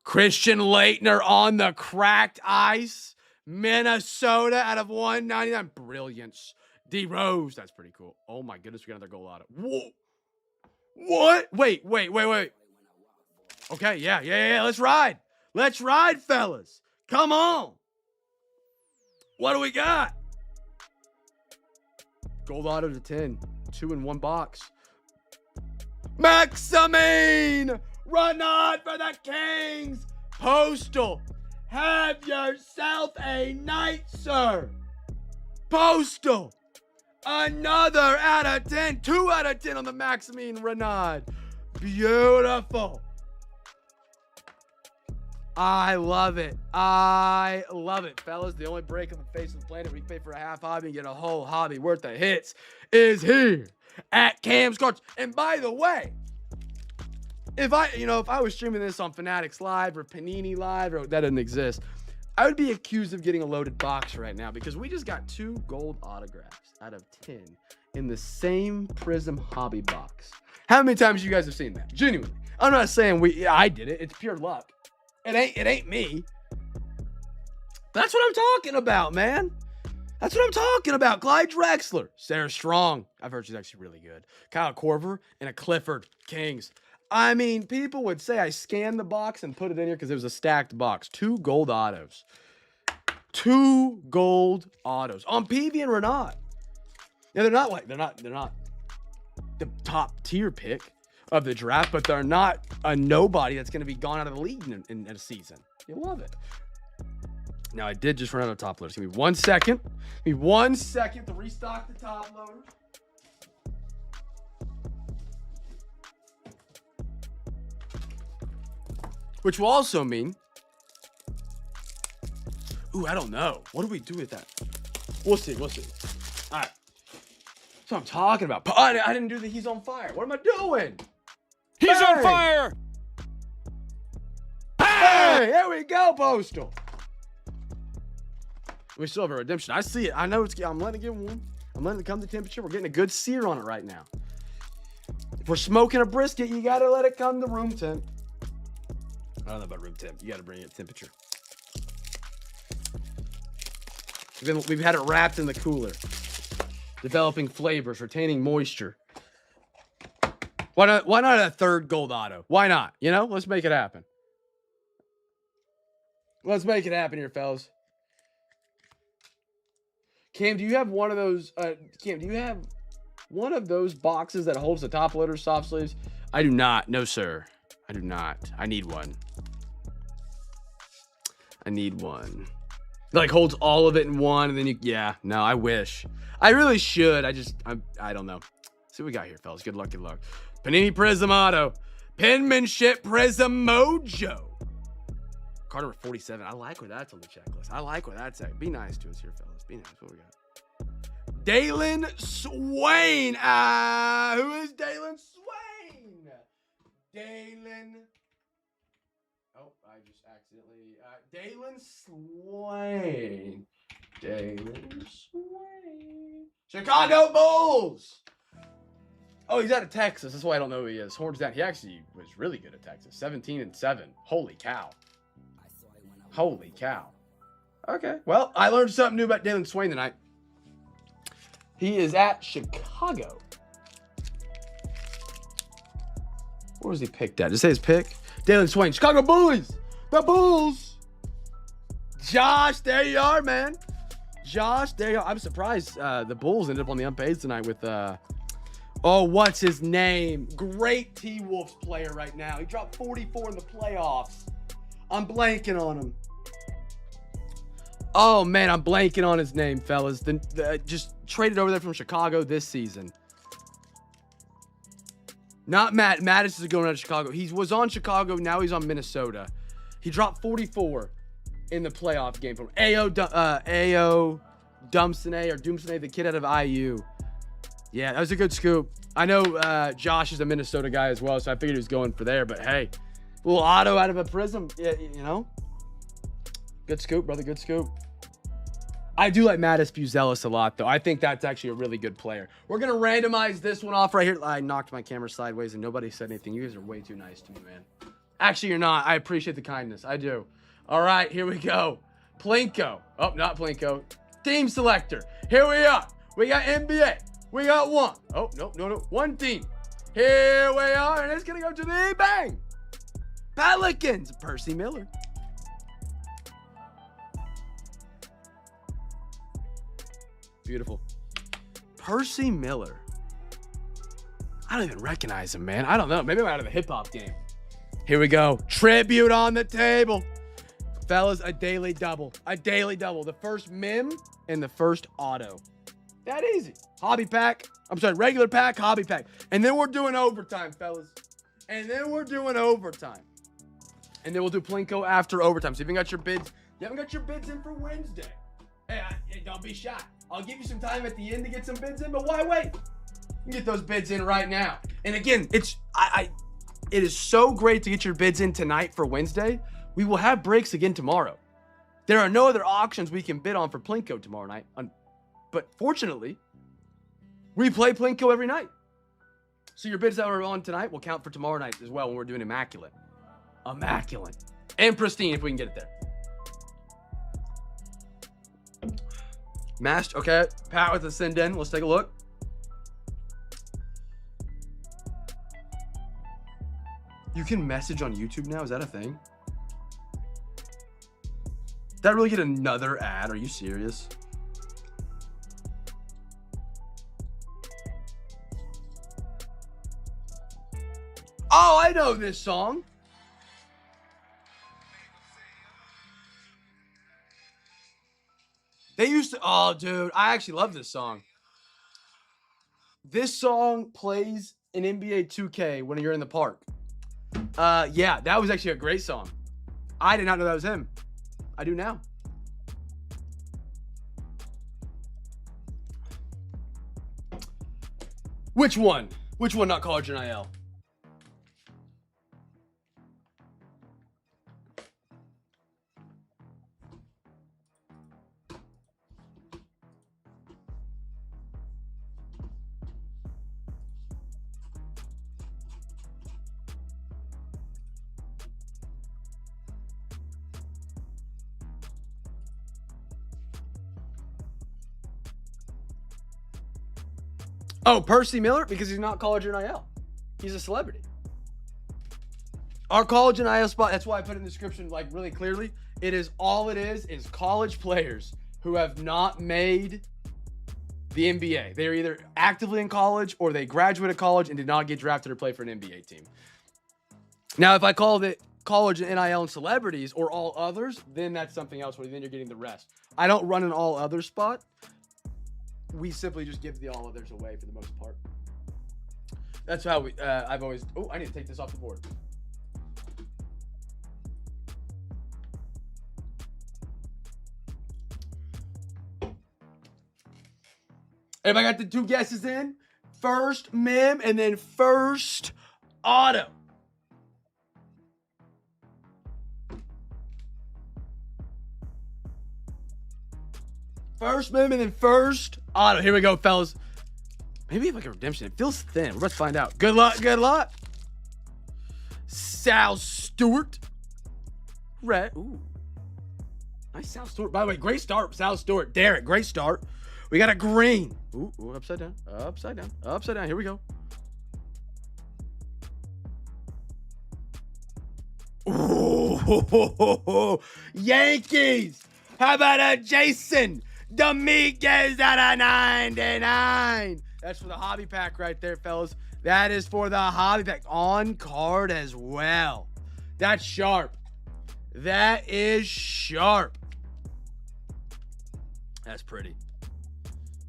Christian Laettner on the cracked ice. Minnesota out of 199. Brilliance. D Rose. That's pretty cool. Oh my goodness, we got another goal out of. Whoa. What? Wait. Okay, yeah. Let's ride. Let's ride, fellas. Come on. What do we got? Gold auto to 10. 2 in 1 box. Maximine. Run on for the Kings. Postal. Have yourself a night, sir. Postal. Another out of 10. 2 out of 10 on the Maximine Renard. Beautiful. I love it. I love it, fellas. The only break on the face of the planet where you pay for a half hobby and get a whole hobby worth of hits is here at Cam's Cards. And by the way, if I was streaming this on Fanatics Live or Panini Live, or that doesn't exist, I would be accused of getting a loaded box right now because we just got 2 gold autographs out of 10 in the same Prizm hobby box. How many times you guys have seen that? Genuinely. I'm not saying I did it. It's pure luck. It ain't me. That's what I'm talking about, man. That's what I'm talking about. Clyde Drexler. Sarah Strong. I've heard she's actually really good. Kyle Korver and a Clifford Kings. I mean, people would say I scanned the box and put it in here because it was a stacked box. 2 gold autos. 2 gold autos on PV and Renat. Yeah, they're not the top tier pick of the draft, but they're not a nobody that's going to be gone out of the league in a season. You love it. Now, I did just run out of top loaders. Give me 1 second. Give me 1 second to restock the top loaders. Which will also mean, ooh, I don't know. What do we do with that? We'll see. All right. That's what I'm talking about. I didn't do the he's on fire. What am I doing? He's on fire! Hey, there we go, Postal. We still have a redemption. I see it. I know I'm letting it get warm. I'm letting it come to temperature. We're getting a good sear on it right now. If we're smoking a brisket, you got to let it come to room temp. I don't know about room temp. You got to bring it to temperature. We've had it wrapped in the cooler. Developing flavors, retaining moisture. Why not a third gold auto? Why not? You know, let's make it happen. Let's make it happen here, fellas. Cam, do you have one of those? Cam, do you have one of those boxes that holds the top loader soft sleeves? I do not. No, sir. I do not. I need one. I need one. It like holds all of it in one, and then you. Yeah. No, I wish. I really should. I don't know. See what we got here, fellas. Good luck. Good luck. Panini Prizm auto. Penmanship Prizm Mojo. Card number 47. I like where that's on the checklist. I like where that's at. Be nice to us here, fellas. Be nice. What we got? Dalen Swain. Who is Dalen Swain? Dalen. Oh, I just accidentally. Dalen Swain. Dalen Swain. Chicago Bulls. Oh, he's out of Texas. That's why I don't know who he is. Horns down. He actually was really good at Texas. 17-7. Holy cow. Holy cow. Okay. Well, I learned something new about Dalen Swain tonight. He is at Chicago. Where was he picked at? Just say his pick. Dalen Swain. Chicago Bullies. The Bulls. Josh, there you are, man. Josh, there you are. I'm surprised the Bulls ended up on the unpaid tonight with... Oh, what's his name? Great T-Wolves player right now. He dropped 44 in the playoffs. I'm blanking on him. Oh, man, I'm blanking on his name, fellas. Just traded over there from Chicago this season. Not Matt. Mattis is going out of Chicago. He was on Chicago. Now he's on Minnesota. He dropped 44 in the playoff game from A.O. Dumsone, the kid out of IU. Yeah, that was a good scoop. I know Josh is a Minnesota guy as well, so I figured he was going for there. But, hey, a little auto out of a Prizm, you know. Good scoop, brother. Good scoop. I do like Mattis Buzelis a lot, though. I think that's actually a really good player. We're going to randomize this one off right here. I knocked my camera sideways, and nobody said anything. You guys are way too nice to me, man. Actually, you're not. I appreciate the kindness. I do. All right, here we go. Plinko. Oh, not Plinko. Team selector. Here we are. We got NBA. We got one. Oh, no. One team. Here we are, and it's going to go to the bang. Pelicans. Percy Miller. Beautiful. Percy Miller. I don't even recognize him, man. I don't know. Maybe I'm out of the hip-hop game. Here we go. Tribute on the table. Fellas, a daily double. A daily double. The first mim and the first auto. That easy. Hobby pack. I'm sorry, regular pack, hobby pack. And then we're doing overtime, fellas. And then we'll do Plinko after overtime. So if you got your bids, you haven't got your bids in for Wednesday. Hey, don't be shy. I'll give you some time at the end to get some bids in, but why wait? You can get those bids in right now. And again, it is so great to get your bids in tonight for Wednesday. We will have breaks again tomorrow. There are no other auctions we can bid on for Plinko tomorrow night. But fortunately, we play Plinko every night. So your bids that are on tonight will count for tomorrow night as well when we're doing Immaculate. Immaculate. And Pristine if we can get it there. Master, okay. Pat with the send in. Let's take a look. You can message on YouTube now? Is that a thing? Did I really get another ad? Are you serious? Oh, I know this song. They used to, oh, dude, I actually love this song. This song plays in NBA 2K when you're in the park. Yeah, that was actually a great song. I did not know that was him. I do now. Which one? Which one not College NIL? Oh, Percy Miller? Because he's not College NIL. He's a celebrity. Our college and NIL spot, that's why I put it in the description like really clearly. It is college players who have not made the NBA. They're either actively in college or they graduated college and did not get drafted or play for an NBA team. Now, if I call it college and NIL and celebrities or all others, then that's something else where then you're getting the rest. I don't run an all other spot. We simply just give the all others away for the most part. That's how I've always, I need to take this off the board. Everybody got the 2 guesses in? First mem and then first auto. First mem and then first auto. Here we go, fellas. Maybe like a redemption. It feels thin. We're about to find out. Good luck. Good luck. Sal Stewart. Red. Ooh. Nice Sal Stewart. By the way, great start. Sal Stewart. Derek, great start. We got a green. Ooh, upside down. Upside down. Upside down. Here we go. Ooh. Yankees. How about a Jason Dominguez out of 99? That's for the hobby pack right there, fellas. That is for the hobby pack. On card as well. That's sharp. That is sharp. That's pretty.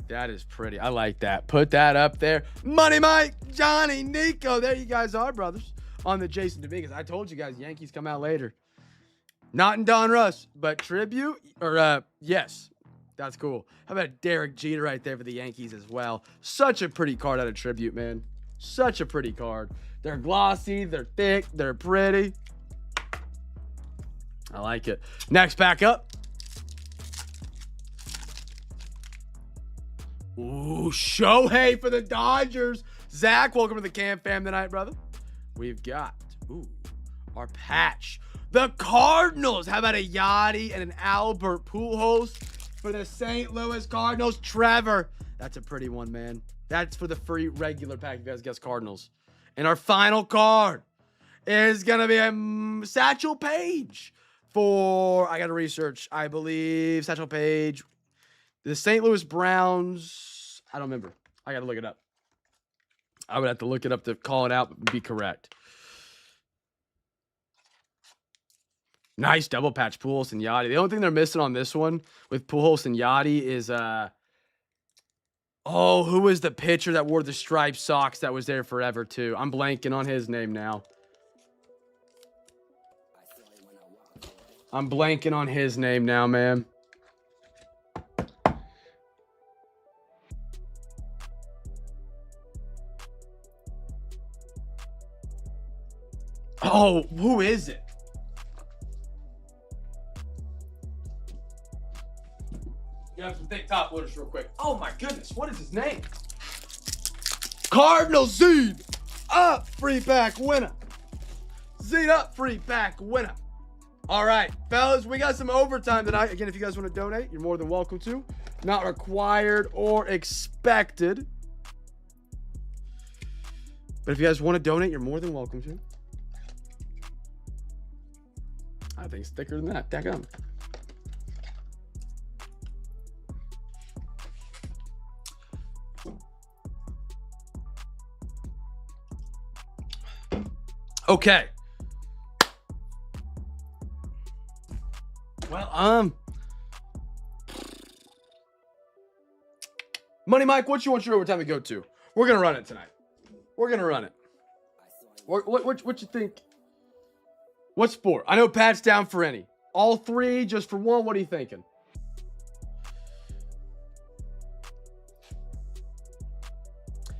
That is pretty. I like that. Put that up there. Money Mike, Johnny, Nico. There you guys are, brothers. On the Jason Dominguez. I told you guys, Yankees come out later. Not in Don Russ, but tribute. Or, yes. That's cool. How about Derek Jeter right there for the Yankees as well? Such a pretty card out of tribute, man. Such a pretty card. They're glossy. They're thick. They're pretty. I like it. Next pack up. Ooh, Shohei for the Dodgers. Zach, welcome to the CamFam tonight, brother. We've got, our patch. The Cardinals. How about a Yachty and an Albert Pujols for the St. Louis Cardinals? Trevor. That's a pretty one, man. That's for the free regular pack. You guys guess Cardinals. And our final card is going to be a Satchel Paige for, I got to research, I believe, Satchel Paige. The St. Louis Browns, I don't remember. I got to look it up. I would have to look it up to call it out and be correct. Nice double patch, Pujols and Yachty. The only thing they're missing on this one with Pujols and Yachty is, who was the pitcher that wore the striped socks that was there forever too? I'm blanking on his name now. I'm blanking on his name now, man. Oh, who is it? You have some thick top loaders real quick. Oh my goodness, what is his name? Cardinal Zed up, free pack winner. Zed up, free pack winner. All right, fellas, we got some overtime tonight. Again, if you guys want to donate, you're more than welcome to. Not required or expected. But if you guys want to donate, you're more than welcome to. I think it's thicker than that. Daggum. Okay. Well, Money Mike, what you want your overtime to go to? We're gonna run it tonight. We're gonna run it. What you think? What sport? I know Pat's down for any. All three, just for one. What are you thinking?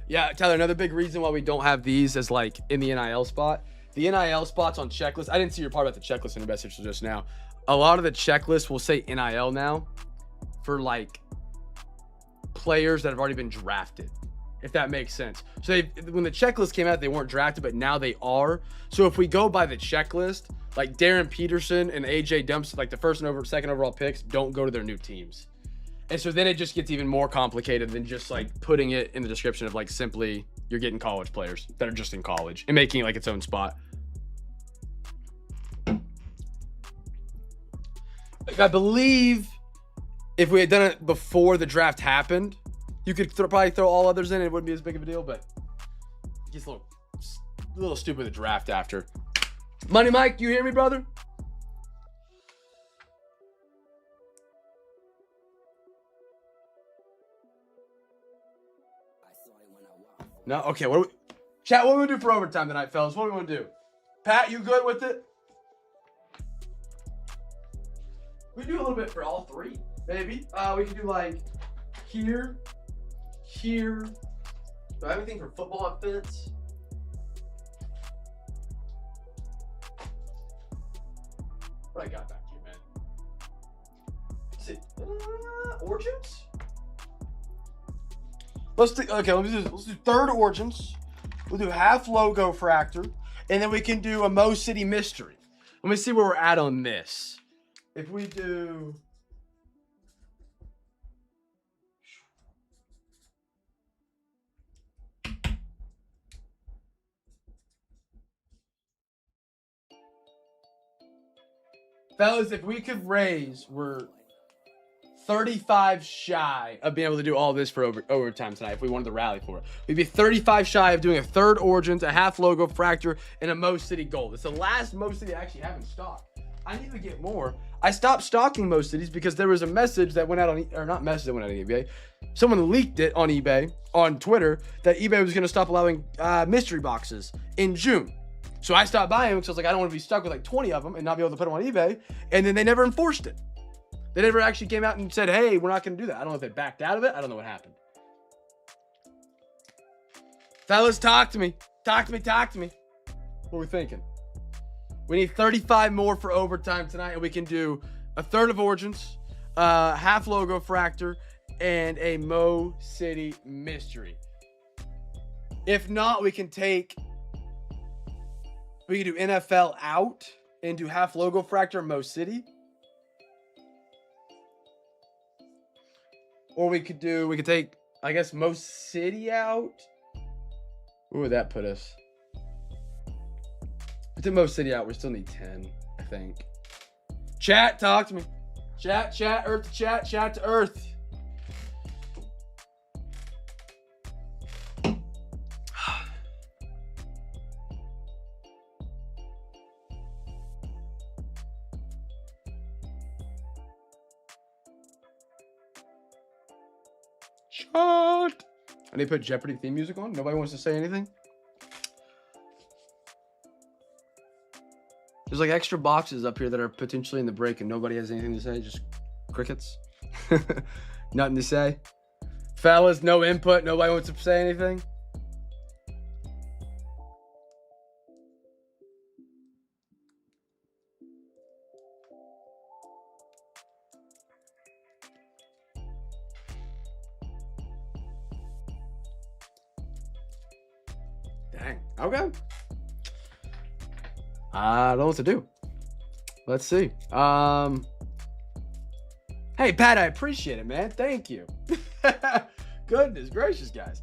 Yeah, Tyler, another big reason why we don't have these as like in the NIL spot. The NIL spots on checklist. I didn't see your part about the checklist in your message just now. A lot of the checklists will say NIL now for like players that have already been drafted, if that makes sense. So when the checklist came out, they weren't drafted, but now they are. So if we go by the checklist, like Darren Peterson and AJ Dumps, like the first and second overall picks, don't go to their new teams. And so then it just gets even more complicated than just like putting it in the description of like simply you're getting college players that are just in college and making it like its own spot. Like, I believe if we had done it before the draft happened, you could probably throw all others in. It wouldn't be as big of a deal, but it gets a little stupid to draft after. Money Mike, you hear me, brother? No? Okay, chat, what do we do for overtime tonight, fellas? What do we want to do? Pat, you good with it? We do a little bit for all three, maybe. We can do like here. Do I have anything for football that fits? What I got back here, man? Let's see. Origins? Let's do third Origins. We'll do half logo fractor, and then we can do a Mo City mystery. Let me see where we're at on this. If we do fellas, if we could raise, we're 35 shy of being able to do all this for overtime tonight if we wanted to rally for it. We'd be 35 shy of doing a third Origins, a half logo fractor, and a Mo City gold. It's the last Mo City I actually have in stock. I need to get more. I stopped stocking Mo Cities because there was a message that went out on, or not message that went out on eBay. Someone leaked it on eBay, on Twitter, that eBay was going to stop allowing mystery boxes in June. So I stopped buying them because I was like, I don't want to be stuck with like 20 of them and not be able to put them on eBay. And then they never enforced it. They never actually came out and said, hey, we're not going to do that. I don't know if they backed out of it. I don't know what happened. Fellas, talk to me. Talk to me. What are we thinking? We need 35 more for overtime tonight, and we can do a third of Origins, half logo fractor, and a Mo City mystery. If not, we can do NFL out and do half logo fractor and Mo City. Or we could take, I guess, Mo City out. Where would that put us? If we did Mo City out, we still need 10, I think. Chat, talk to me. Chat, earth to chat to earth. Shut. I need to put Jeopardy theme music on. Nobody wants to say anything. There's like extra boxes up here that are potentially in the break and nobody has anything to say. Just crickets. Nothing to say. Fellas, no input. Nobody wants to say anything. Dang. Okay. I don't know what to do. Let's see. Hey, Pat, I appreciate it, man. Thank you. Goodness gracious, guys.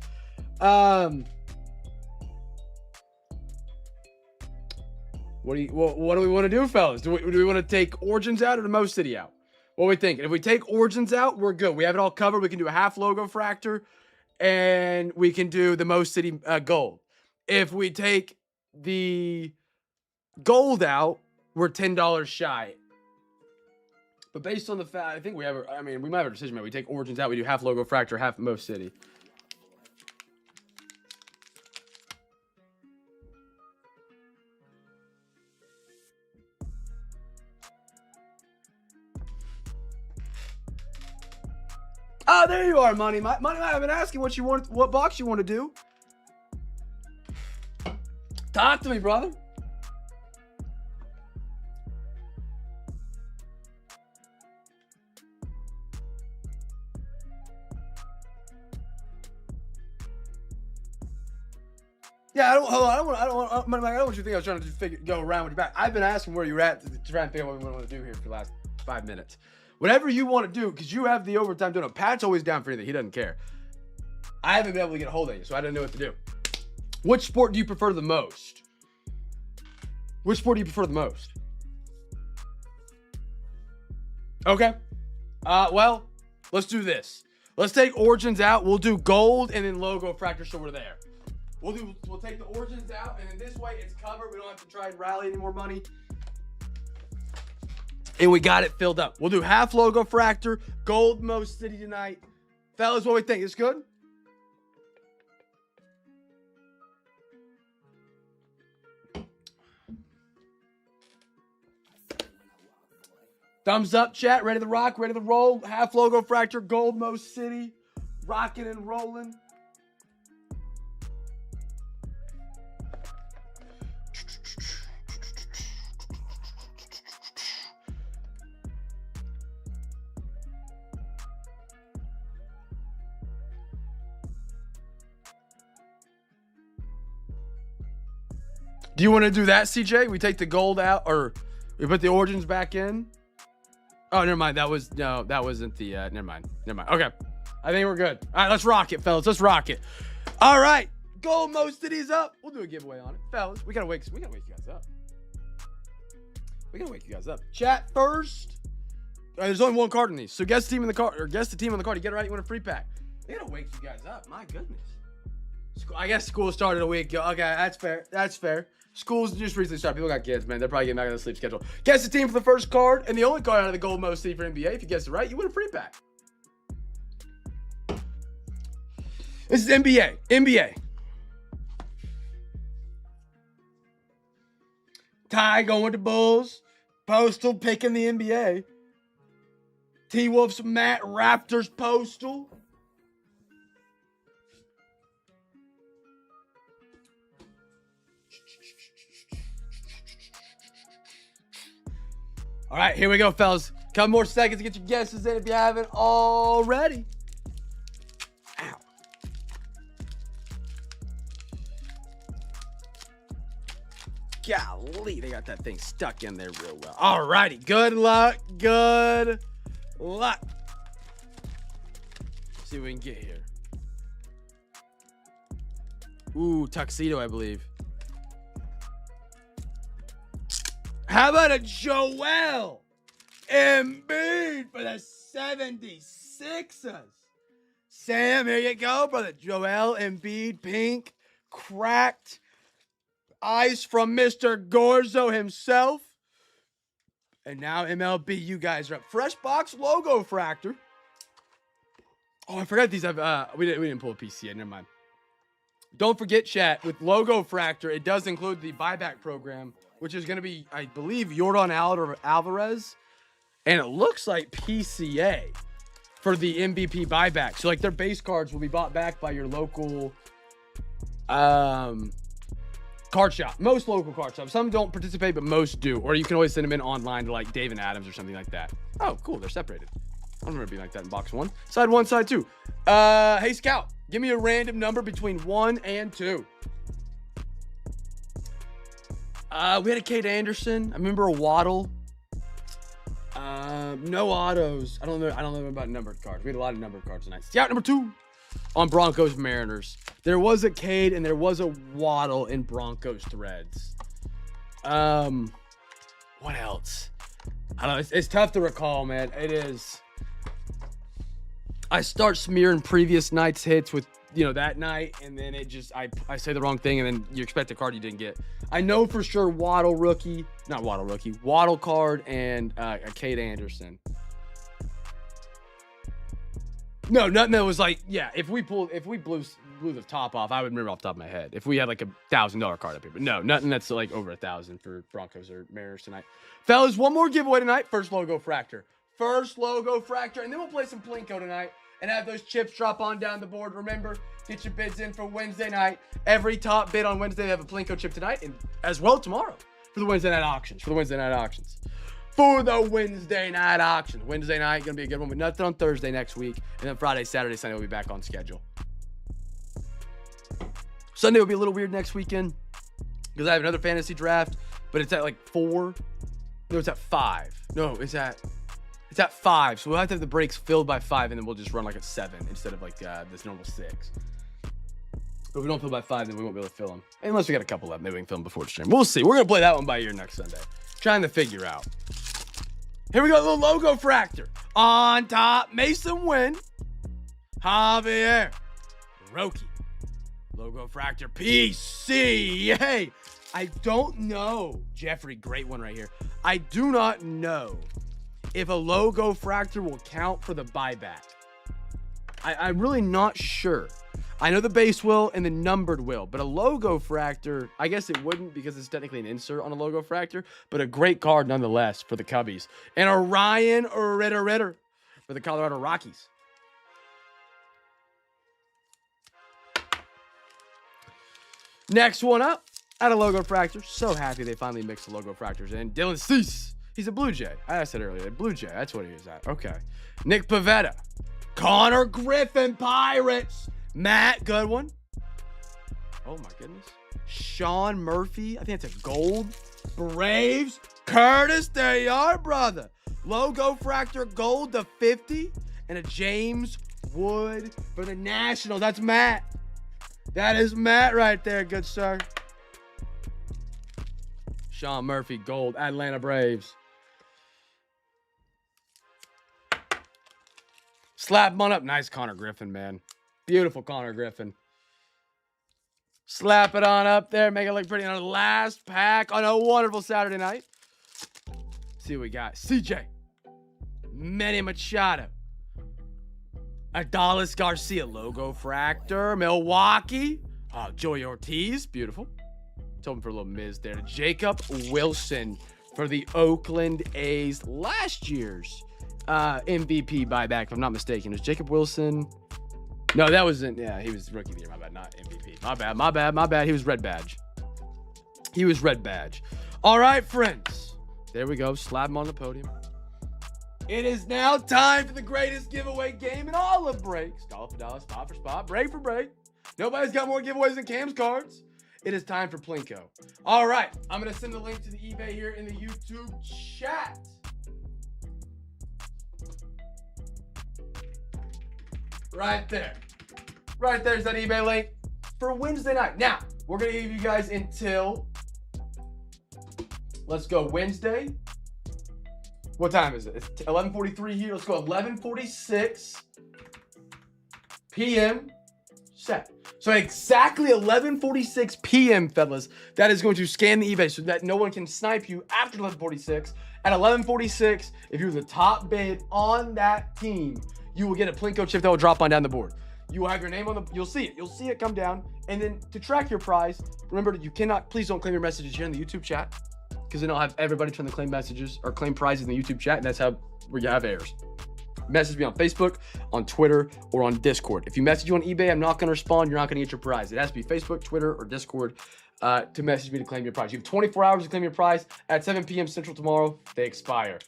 What do we want to do, fellas? Do we want to take Origins out or the Mo City out? What are we thinking? If we take Origins out, we're good. We have it all covered. We can do a half logo fractor, and we can do the Mo City gold. If we take the gold out, we're $10 shy. But based on the fact, I think we have, we might have a decision made. We take Origins out, we do half logo fractor, half Mo City. Oh, there you are, Money. Money, I've been asking what box you want to do. Talk to me, brother. Yeah, I don't want you to think I was trying to just go around with your back. I've been asking where you're at to try and figure out what we want to do here for the last 5 minutes. Whatever you want to do, because you have the overtime doing it. Pat's always down for anything. He doesn't care. I haven't been able to get a hold of you, so I didn't know what to do. Which sport do you prefer the most? Which sport do you prefer the most? Okay. Well, let's do this. Let's take Origins out. We'll do gold and then logo fractor so we're there. We'll take the Origins out, and then this way it's covered. We don't have to try and rally any more money. And we got it filled up. We'll do half logo fractor, gold most city tonight. Fellas, what do we think? It's good? Thumbs up, chat. Ready to rock, ready to roll. Half logo fractor, gold most city. Rocking and rolling. Do you want to do that, CJ? We take the gold out, or we put the Origins back in? Oh, never mind. That wasn't the, never mind. Okay. I think we're good. All right, let's rock it, fellas. Let's rock it. All right. Gold most cities up. We'll do a giveaway on it. Fellas, we gotta wake you guys up. We gotta wake you guys up. Chat first. There's only one card in these. So guess the team on the card, or guess the team on the card. You get it right, you win a free pack. We gotta wake you guys up. My goodness. I guess school started a week ago. Okay, that's fair. That's fair. School's just recently started. People got kids, man. They're probably getting back on the sleep schedule. Guess the team for the first card, and the only card out of the gold most city for NBA. If you guess it right, you win a free pack. This is NBA. NBA. Ty going to Bulls. Postal picking the NBA. T-Wolves, Matt, Raptors, Postal. All right, here we go, fellas. Couple more seconds to get your guesses in if you haven't already. Ow. Golly, they got that thing stuck in there real well. All righty, good luck, good luck. Let's see what we can get here. Ooh, tuxedo, I believe. How about a Joel Embiid for the 76ers? Sam, here you go, brother. Joel Embiid, pink, cracked. Ice from Mr. Gorzo himself. And now MLB, you guys are up. Fresh box logo fractor. Oh, I forgot these have, we didn't pull a PCA, never mind. Don't forget, chat, with logo fractor, it does include the buyback program, which is going to be, I believe, Yordan Alvarez. And it looks like PCA for the MVP buyback. So, like, their base cards will be bought back by your local card shop. Most local card shops. Some don't participate, but most do. Or you can always send them in online to, like, Dave and Adams or something like that. Oh, cool. They're separated. I don't remember being like that in box one. Side one, side two. Hey, Scout. Give me a random number between 1 and 2. We had a Kate Anderson. I remember a Waddle. No autos. I don't know about numbered cards. We had a lot of numbered cards tonight. Scout number 2 on Broncos Mariners. There was a Cade and there was a Waddle in Broncos Threads. What else? I don't know. It's tough to recall, man. It is. I start smearing previous night's hits with, you know, that night, and then it just, I say the wrong thing, and then you expect a card you didn't get. I know for sure Waddle card, and a Kate Anderson. No, nothing that was like, yeah, if we blew the top off, I would remember off the top of my head. If we had like $1,000 card up here, but no, nothing that's like over 1,000 for Broncos or Mariners tonight. Fellas, one more giveaway tonight. First logo fractor, and then we'll play some Plinko tonight and have those chips drop on down the board. Remember, get your bids in for Wednesday night. Every top bid on Wednesday, they have a Plinko chip tonight, and as well tomorrow for the Wednesday night auctions. Wednesday night, gonna be a good one, but nothing on Thursday next week. And then Friday, Saturday, Sunday, we'll be back on schedule. Sunday will be a little weird next weekend because I have another fantasy draft, but it's at like 4. No, it's at 5. No, it's at 5. So we'll have to have the breaks filled by 5, and then we'll just run like a 7 instead of like this normal 6. But if we don't fill by 5, then we won't be able to fill them. Unless we got a couple left. Maybe we can fill them before the stream. We'll see. We're going to play that one by ear next Sunday. Trying to figure out. Here we go. A little logo fractor. On top, Mason Wynn. Javier. Roki. Logo fractor. PC. Hey, I don't know. Jeffrey, great one right here. I do not know if a logo fractor will count for the buyback. I'm really not sure. I know the base will and the numbered will, but a logo fractor, I guess it wouldn't because it's technically an insert on a logo fractor, but a great card nonetheless for the Cubbies. And a Ryan Ritter for the Colorado Rockies. Next one up, at a logo fractor. So happy they finally mixed the logo fractors in. Dylan Cease. He's a Blue Jay. I said earlier, Blue Jay. That's what he is at. Okay. Nick Pivetta. Connor Griffin, Pirates. Matt Goodwin. Oh, my goodness. Sean Murphy. I think that's a gold. Braves. Curtis, there you are, brother. Logo fractor gold to 50. And a James Wood for the Nationals. That's Matt. That is Matt right there, good sir. Sean Murphy, gold. Atlanta Braves. Slap him on up. Nice Connor Griffin, man. Beautiful Connor Griffin. Slap it on up there. Make it look pretty on the last pack on a wonderful Saturday night. See what we got. CJ. Manny Machado. Adalis Garcia. Logo fractor. Milwaukee. Joey Ortiz. Beautiful. Told him for a little miss there. Jacob Wilson for the Oakland A's. Last year's MVP buyback, if I'm not mistaken. Was Jacob Wilson? No, that wasn't. Yeah, he was rookie of the year. My bad, not MVP. My bad. He was red badge. All right, friends. There we go. Slap him on the podium. It is now time for the greatest giveaway game in all of breaks. Dollar for dollar, spot for spot, break for break. Nobody's got more giveaways than Cam's cards. It is time for Plinko. All right, I'm going to send the link to the eBay here in the YouTube chat. Right there. Right there's that eBay link for Wednesday night. Now, we're going to give you guys until, let's go Wednesday. What time is it? It's 11:43 here. Let's go 11:46 p.m. set. So exactly 11:46 p.m., fellas, that is going to scan the eBay so that no one can snipe you after 11:46. At 11:46, if you're the top bid on that team, you will get a Plinko chip that will drop on down the board. You will have your name on the, you'll see it come down. And then to track your prize, remember that you cannot, please don't claim your messages here in the YouTube chat, because then I'll have everybody trying to claim messages or claim prizes in the YouTube chat, and that's how we have errors. Message me on Facebook, on Twitter, or on Discord. If you message you on eBay, I'm not going to respond. You're not going to get your prize. It has to be Facebook, Twitter, or Discord to message me to claim your prize. You have 24 hours to claim your prize. At 7 p.m. Central tomorrow, they expire.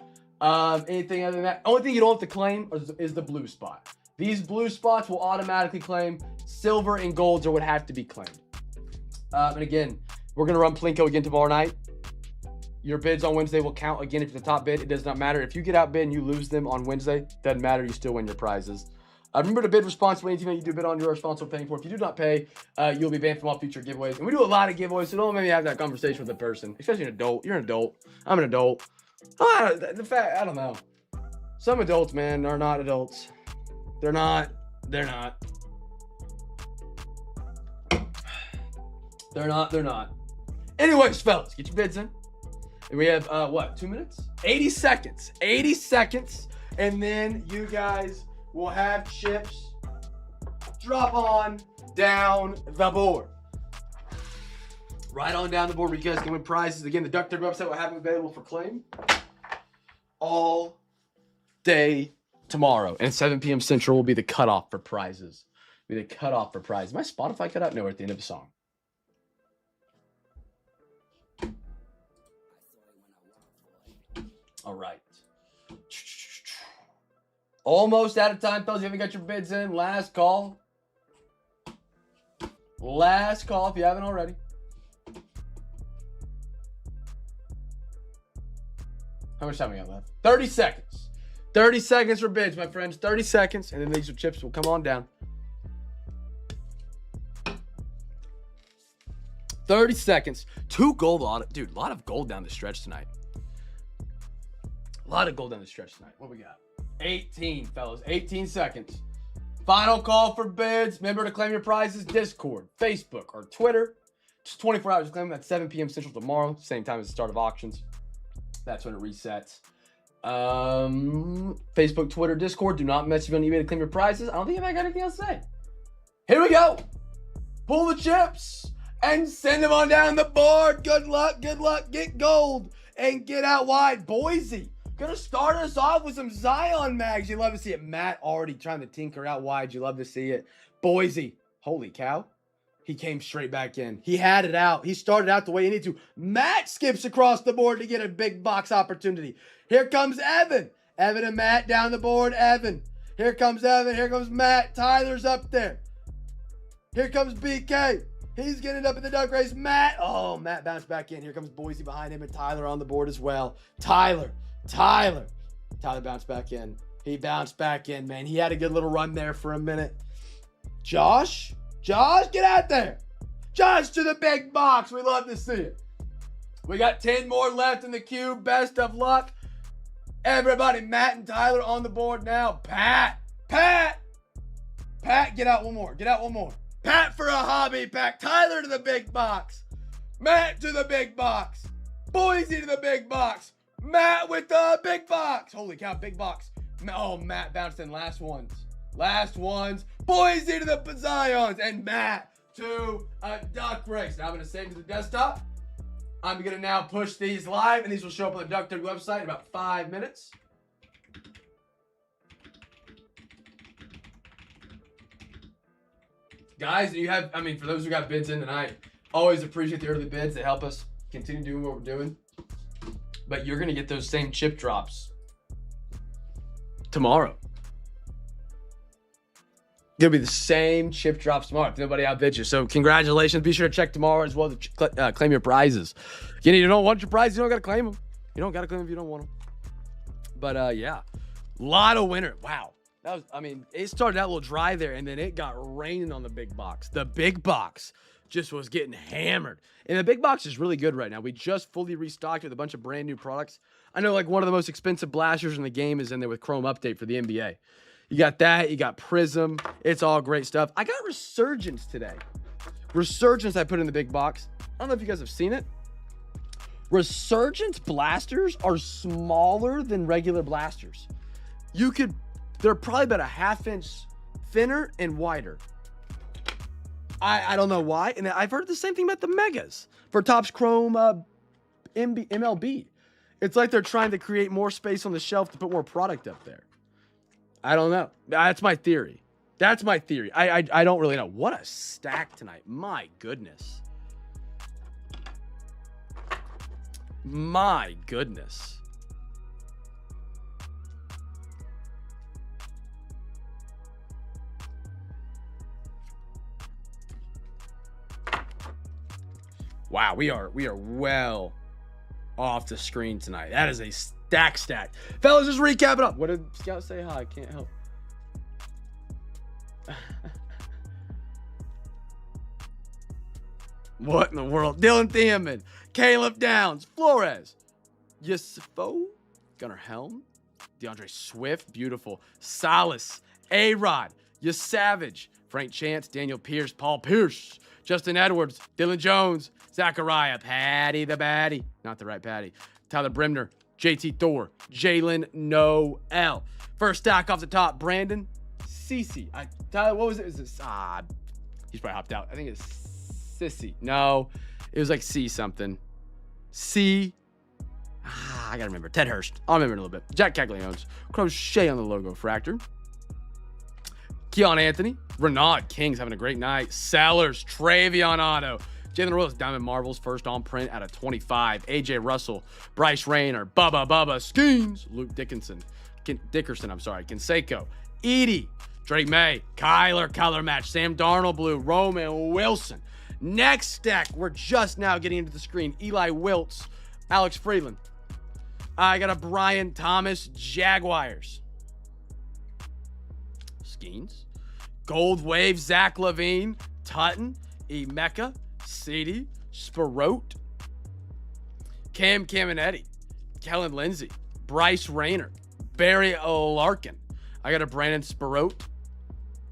Anything other than that? Only thing you don't have to claim is the blue spot. These blue spots will automatically claim. Silver and golds are what have to be claimed. And again, we're going to run Plinko again tomorrow night. Your bids on Wednesday will count again if you're the top bid. It does not matter. If you get outbid and you lose them on Wednesday, doesn't matter. You still win your prizes. Remember to bid responsibly. Anything that you do bid on, you're responsible for paying for. If you do not pay, you'll be banned from all future giveaways. And we do a lot of giveaways, so don't maybe have that conversation with a person, especially an adult. You're an adult. I'm an adult. I don't know. Some adults, man, are not adults. They're not. Anyways, fellas, get your bids in. And we have, 2 minutes? 80 seconds. 80 seconds. And then you guys will have chips drop on down the board. Right on down the board where you guys can win prizes. Again, the Duck Derby website will have them available for claim all day tomorrow. And 7 p.m. Central will be the cutoff for prizes. My Spotify cut out? No, we're at the end of the song. All right. Almost out of time, fellas. You haven't got your bids in. Last call. Last call if you haven't already. How much time we got left? 30 seconds. 30 seconds for bids, my friends. 30 seconds. And then these chips will come on down. 30 seconds. 2 gold auto. Dude, a lot of gold down the stretch tonight. A lot of gold down the stretch tonight. What we got? 18, fellas. 18 seconds. Final call for bids. Remember to claim your prizes. Discord, Facebook, or Twitter. Just 24 hours to claim them at 7 p.m. Central tomorrow. Same time as the start of auctions. That's when it resets. Facebook, Twitter, Discord. Do not message me on eBay to claim your prizes. I don't think I got anything else to say. Here we go. Pull the chips and send them on down the board. Good luck. Good luck. Get gold and get out wide. Boise. Gonna start us off with some Zion mags. You love to see it. Matt already trying to tinker out wide. You love to see it. Boise. Holy cow. He came straight back in. He had it out. He started out the way he needed to. Matt skips across the board to get a big box opportunity. Here comes Evan. Evan and Matt down the board. Evan. Here comes Evan. Here comes Matt. Tyler's up there. Here comes BK. He's getting up in the duck race. Matt. Oh, Matt bounced back in. Here comes Boise behind him and Tyler on the board as well. Tyler bounced back in. He bounced back in, man. He had a good little run there for a minute. Josh, get out there. Josh to the big box. We love to see it. We got 10 more left in the queue. Best of luck. Everybody, Matt and Tyler on the board now. Pat, get out one more. Pat for a hobby pack. Tyler to the big box. Matt to the big box. Boise to the big box. Matt with the big box. Holy cow, big box. Oh, Matt bounced in last ones. Boise to the Zions. And Matt to a duck race. Now I'm going to save to the desktop. I'm going to now push these live, and these will show up on the Duck Duck website in about 5 minutes. Guys, you have, for those who got bids in tonight, always appreciate the early bids. They help us continue doing what we're doing. But you're going to get those same chip drops tomorrow. It'll be the same chip drops tomorrow if nobody outbids you. So congratulations. Be sure to check tomorrow as well to claim your prizes. You don't want your prizes, you don't got to claim them. You don't got to claim them if you don't want them. But yeah, a lot of winner. Wow. That was, it started out a little dry there, and then it got raining on the big box. The big box just was getting hammered. And the big box is really good right now. We just fully restocked with a bunch of brand new products. I know one of the most expensive blasters in the game is in there with Chrome Update for the NBA. You got that. You got Prizm. It's all great stuff. I got Resurgence today. Resurgence I put in the big box. I don't know if you guys have seen it. Resurgence blasters are smaller than regular blasters. They're probably about a half-inch thinner and wider. I don't know why. And I've heard the same thing about the Megas for Topps Chrome MLB. It's like they're trying to create more space on the shelf to put more product up there. I don't know. That's my theory. I don't really know. What a stack tonight. My goodness. Wow, we are well off the screen tonight. That is a stack. Fellas, just recap it up. What did Scout say? Hi, I can't help. What in the world? Dylan Thiemann, Caleb Downs, Flores, Yusufo, Gunnar Helm, DeAndre Swift, beautiful. Salas, A-Rod, Savage, Frank Chance, Daniel Pierce, Paul Pierce, Justin Edwards, Dylan Jones, Zachariah, Patty the Batty, not the right Patty, Tyler Brimner, JT Thor, Jalen Noel. First stack off the top, Brandon Cece. Tyler, what was it? Is this? He's probably hopped out. I think it's Sissy. No, it was like C something. C. I gotta remember. Ted Hurst. I'll remember in a little bit. Jack Caglianone's crochet on the logo fractor. Keon Anthony, Renaud King's having a great night. Sellers, Travion Auto. Jalen Royals, Diamond Marvels, first on print out of 25. AJ Russell, Bryce Rayner, Bubba Skeens, Luke Dickerson, Canseco, Edie, Drake May, Kyler, color match, Sam Darnold blue, Roman Wilson. Next stack, we're just now getting into the screen. Eli Wiltz, Alex Freeland. I got a Brian Thomas, Jaguars. Skeens. Gold Wave, Zach Levine, Tutton, Emeka, Ceedee, Sparrote, Cam Caminetti, Kellen Lindsey, Bryce Rayner, Barry Larkin. I got a Brandon Sparrote.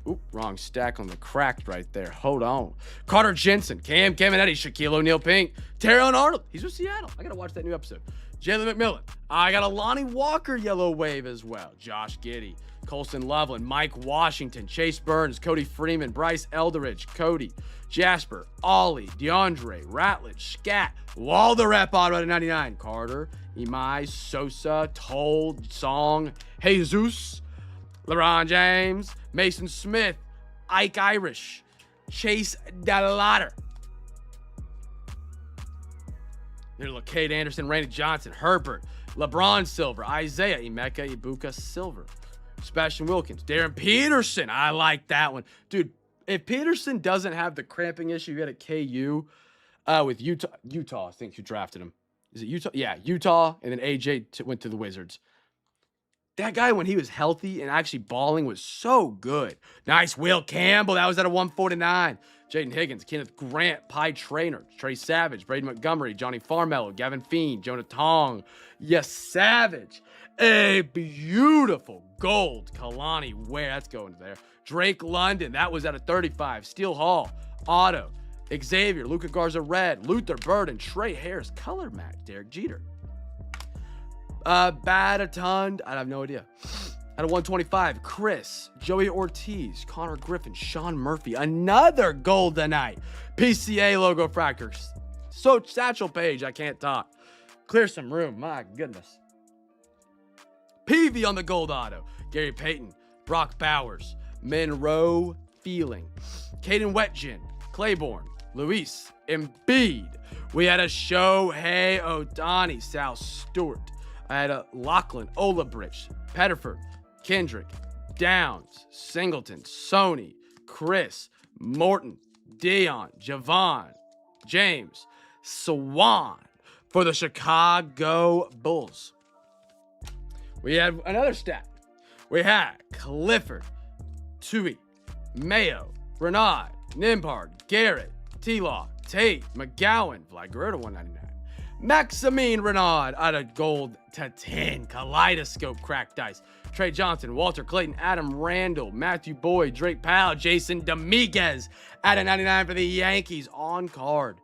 Oop, wrong stack on the cracked right there. Hold on. Carter Jensen, Cam Caminetti, Shaquille O'Neal Pink, Terron Arnold. He's with Seattle. I got to watch that new episode. Jalen McMillan. I got a Lonnie Walker yellow wave as well. Josh Giddey, Colson Loveland, Mike Washington, Chase Burns, Cody Freeman, Bryce Eldridge, Cody, Jasper, Ollie, DeAndre, Ratledge, Scat, Wall the Rep auto at 99. Carter, Imai, Sosa, Toll, Song, Jesus, LeBron James, Mason Smith, Ike Irish, Chase Delatter. There's Cade Anderson, Randy Johnson, Herbert, LeBron Silver, Isaiah, Emeka Ibuka Silver, Sebastian Wilkins, Darren Peterson. I like that one. Dude, if Peterson doesn't have the cramping issue he had at KU with Utah, I think, who drafted him. Is it Utah? Yeah, Utah, and then AJ went to the Wizards. That guy, when he was healthy and actually balling, was so good. Nice. Will Campbell. That was at a 149. Jaden Higgins, Kenneth Grant, Pi Traynor, Trey Savage, Braden Montgomery, Johnny Farmello, Gavin Fiend, Jonah Tong. Yes, Savage. A beautiful gold Kalani Ware. That's going there. Drake London. That was at a 35. Steel Hall. Otto. Xavier. Luka Garza Red. Luther Burden. Trey Harris. Color Mac. Derek Jeter. Batatund, I have no idea. At a 125, Chris, Joey Ortiz, Connor Griffin, Sean Murphy, another Goldenite. PCA logo fractor. So Satchel Page, I can't talk. Clear some room, my goodness. PV on the gold auto. Gary Payton, Brock Bowers, Monroe Feeling, Caden Wetgin, Claiborne, Luis Embiid. We had a Shohei Ohtani, Sal Stewart. I had a Lachlan, Olabrich, Pettiford, Kendrick, Downs, Singleton, Sony, Chris, Morton, Dion, Javon, James, Swan for the Chicago Bulls. We had another stat. We had Clifford, Tui, Mayo, Renard, Nimbard, Garrett, T-Law, Tate, McGowan, Vlaguerta 199. Maximine Renard out of gold to 10. Kaleidoscope cracked dice. Trey Johnson, Walter Clayton, Adam Randall, Matthew Boyd, Drake Powell, Jason Dominguez at a 99 for the Yankees on card.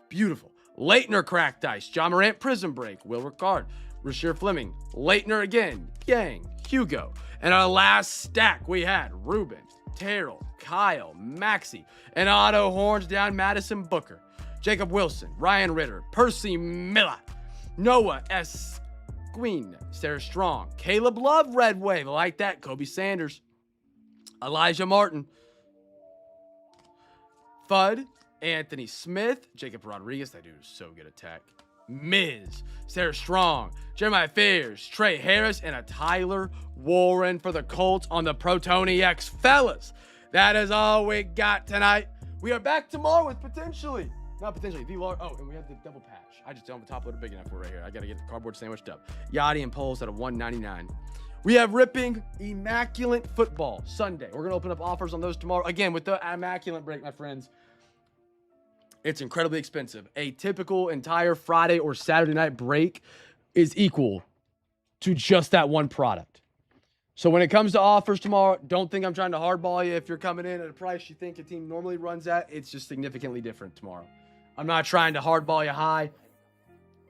Beautiful. Leitner cracked dice. John Morant Prizm Break. Will Ricard. Rasheer Fleming. Leitner again. Yang. Hugo. And our last stack we had Ruben, Terrell, Kyle, Maxey, and Otto Horns down Madison Booker. Jacob Wilson, Ryan Ritter, Percy Miller, Noah S. Queen, Sarah Strong, Caleb Love, Red Wave, I like that, Kobe Sanders, Elijah Martin, Fudd, Anthony Smith, Jacob Rodriguez, that dude is so good at tech, Miz, Sarah Strong, Jeremiah Fears, Trey Harris, and a Tyler Warren for the Colts on the Protoni X. Fellas, that is all we got tonight. We are back tomorrow with not potentially, the large. Oh, and we have the double patch. I just don't have a top loader big enough for it right here. I got to get the cardboard sandwiched up. Yachty and Poles at a 199. We have ripping Immaculate Football Sunday. We're going to open up offers on those tomorrow. Again, with the Immaculate Break, my friends, it's incredibly expensive. A typical entire Friday or Saturday night break is equal to just that one product. So when it comes to offers tomorrow, don't think I'm trying to hardball you. If you're coming in at a price you think a team normally runs at, it's just significantly different tomorrow. I'm not trying to hardball you high.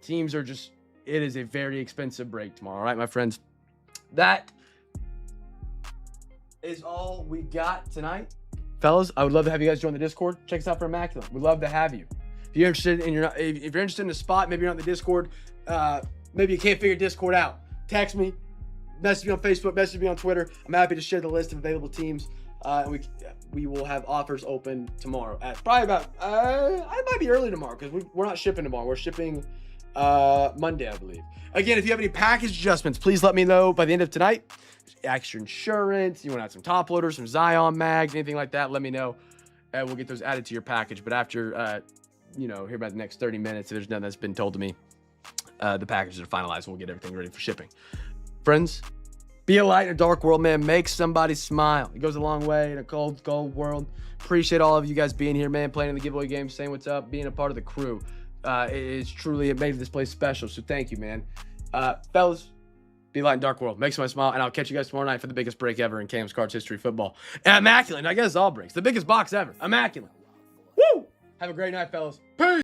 Teams are just, it is a very expensive break tomorrow. All right, my friends. That is all we got tonight. Fellas, I would love to have you guys join the Discord. Check us out for Immaculate. We'd love to have you. If you're interested in if you're interested in the spot, maybe you're not in the Discord, maybe you can't figure Discord out, text me, message me on Facebook, message me on Twitter. I'm happy to share the list of available teams. And we will have offers open tomorrow at probably about I might be early tomorrow because we're not shipping tomorrow. We're shipping Monday, I believe. Again, if you have any package adjustments, please let me know by the end of tonight. Extra insurance, you want to add some top loaders, some Zion mags, anything like that, let me know. And we'll get those added to your package. But after here about the next 30 minutes, if there's nothing that's been told to me, the packages are finalized and we'll get everything ready for shipping. Friends, Be a light in a dark world, man. Make somebody smile. It goes a long way in a cold, cold world. Appreciate all of you guys being here, man. Playing in the giveaway game, saying what's up, being a part of the crew. It made this place special. So thank you, man. Fellas, be a light in a dark world. Make somebody smile. And I'll catch you guys tomorrow night for the biggest break ever in Cam's Cards history football. And immaculate. I guess all breaks. The biggest box ever. Immaculate. Woo! Have a great night, fellas. Peace.